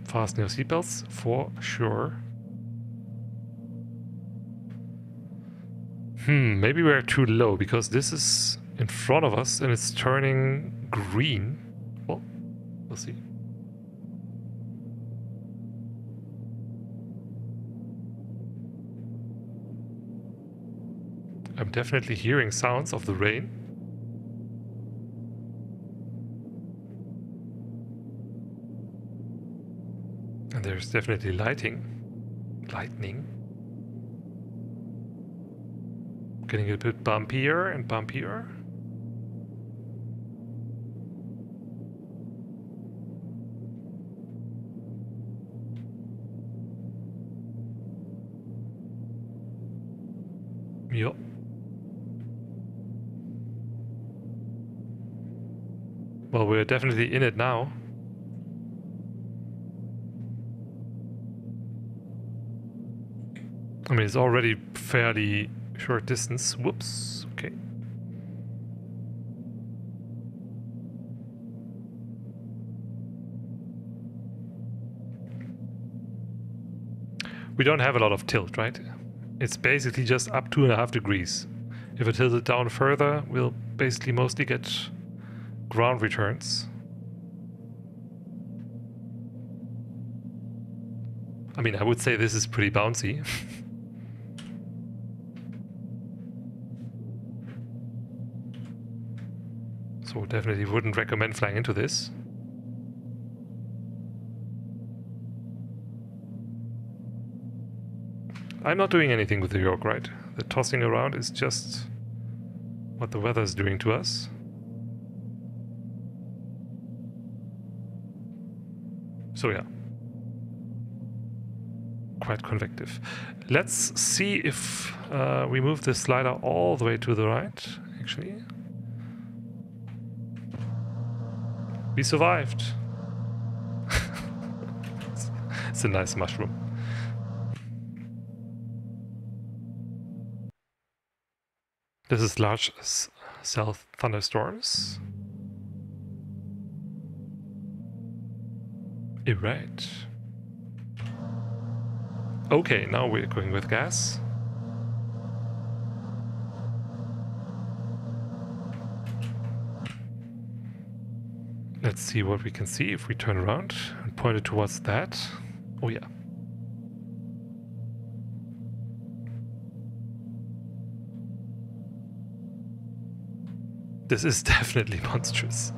Speaker 1: Fasten your seatbelts, for sure. Maybe we're too low, because this is in front of us and it's turning green. Well, we'll see. I'm definitely hearing sounds of the rain. And there's definitely lightning. Getting a bit bumpier and bumpier. Yup. Well, we're definitely in it now. I mean, it's already fairly short distance. Whoops. Okay. We don't have a lot of tilt, right? It's basically just up 2.5 degrees. If I tilt it down further, we'll basically mostly get ground returns. I mean, I would say this is pretty bouncy. So definitely wouldn't recommend flying into this. I'm not doing anything with the yoke, right? The tossing around is just what the weather is doing to us. So yeah, quite convective. Let's see if we move the slider all the way to the right, actually. We survived. It's a nice mushroom. This is large south thunderstorms. Right. Okay, now we're going with gas. Let's see what we can see if we turn around and point it towards that. Oh yeah. This is definitely monstrous.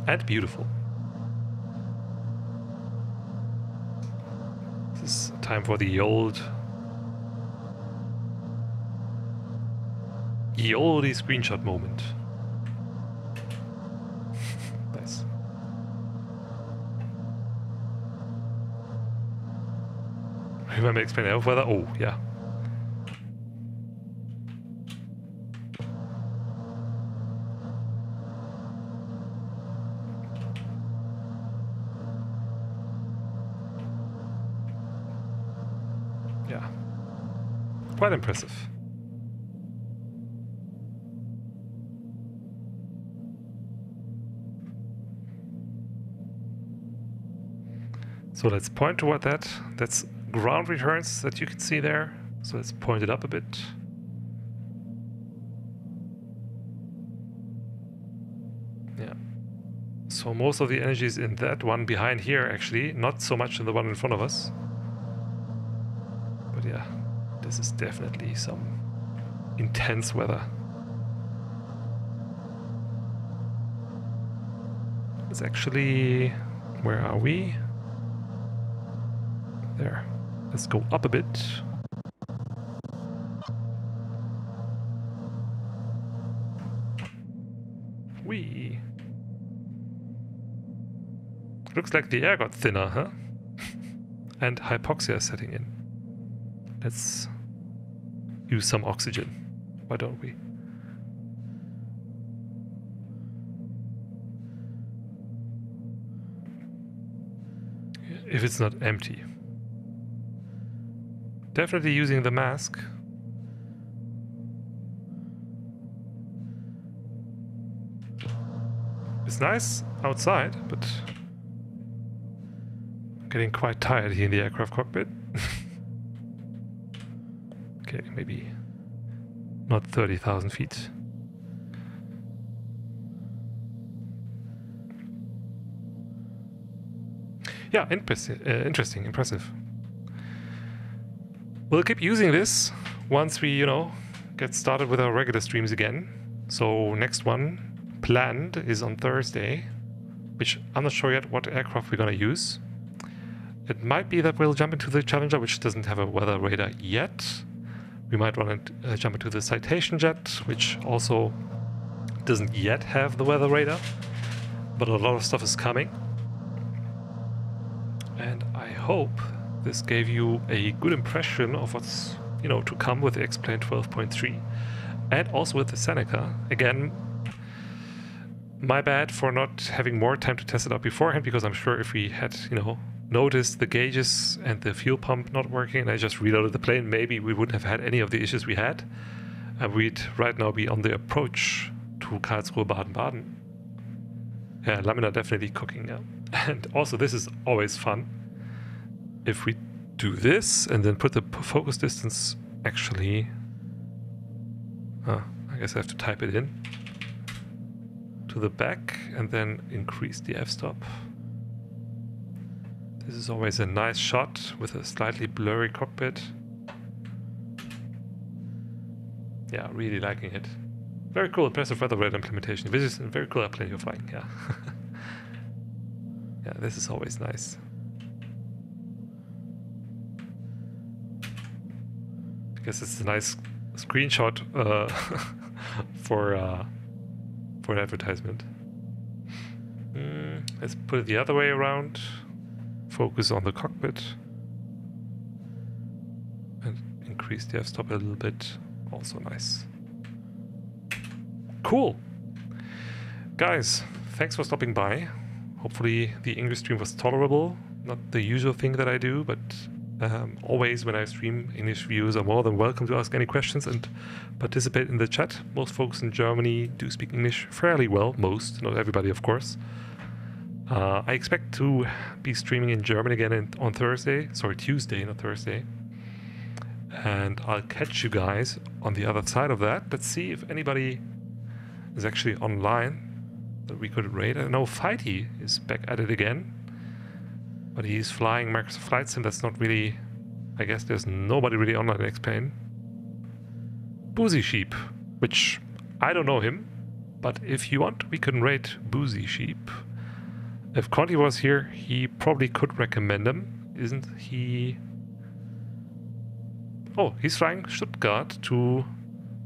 Speaker 1: And beautiful. This is time for the oldie screenshot moment. Nice. Remember explaining air weather? Oh, yeah. Yeah. Quite impressive. So let's point toward that. That's ground returns that you can see there. So let's point it up a bit. Yeah. So most of the energy is in that one behind here, actually. Not so much in the one in front of us. But yeah, this is definitely some intense weather. It's actually... where are we? There. Let's go up a bit. Whee! Looks like the air got thinner, huh? And hypoxia is setting in. Let's use some oxygen. Why don't we? If it's not empty. Definitely using the mask. It's nice outside, but I'm getting quite tired here in the aircraft cockpit. Okay, maybe not 30,000 feet. Yeah, interesting, impressive. We'll keep using this once we, you know, get started with our regular streams again. So next one planned is on Thursday, which I'm not sure yet what aircraft we're gonna use. It might be that we'll jump into the Challenger, which doesn't have a weather radar yet. We might want to jump into the Citation Jet, which also doesn't yet have the weather radar, but a lot of stuff is coming. And I hope this gave you a good impression of what's, you know, to come with the XP12.3 and also with the Seneca. Again, my bad for not having more time to test it out beforehand, because I'm sure if we had, you know, noticed the gauges and the fuel pump not working and I just reloaded the plane, maybe we wouldn't have had any of the issues we had. And we'd right now be on the approach to Karlsruhe, Baden-Baden. Yeah, Lamina definitely cooking, yeah. And also this is always fun. If we do this and then put the focus distance, actually, I guess I have to type it in, to the back and then increase the f-stop. This is always a nice shot with a slightly blurry cockpit. Yeah, really liking it. Very cool, impressive weather radar implementation. This is a very cool airplane you're flying, yeah. Yeah, this is always nice. I guess it's a nice screenshot for an advertisement. Let's put it the other way around. Focus on the cockpit. And increase the f-stop a little bit. Also nice. Cool. Guys, thanks for stopping by. Hopefully the English stream was tolerable. Not the usual thing that I do, but always when I stream, English viewers are more than welcome to ask any questions and participate in the chat. Most folks in Germany do speak English fairly well. Most, not everybody, of course. I expect to be streaming in German again on Thursday. Sorry, Tuesday, not Thursday. And I'll catch you guys on the other side of that. Let's see if anybody is actually online that we could raid. I know Fighty is back at it again. But he's flying Microsoft Flight Sim. That's not really... I guess there's nobody really online in X-Plane. Boozy Sheep, which I don't know him. But if you want, we can raid Boozy Sheep. If Conti was here, he probably could recommend him. Isn't he... Oh, he's flying Stuttgart to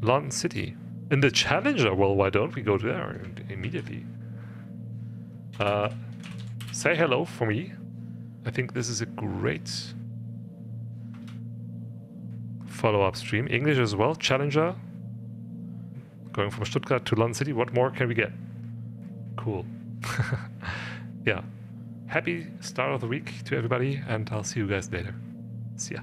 Speaker 1: London City. In the Challenger? Well, why don't we go there immediately? Say hello for me. I think this is a great follow-up stream. English as well. Challenger. Going from Stuttgart to London City. What more can we get? Cool. Yeah. Happy start of the week to everybody, and I'll see you guys later. See ya.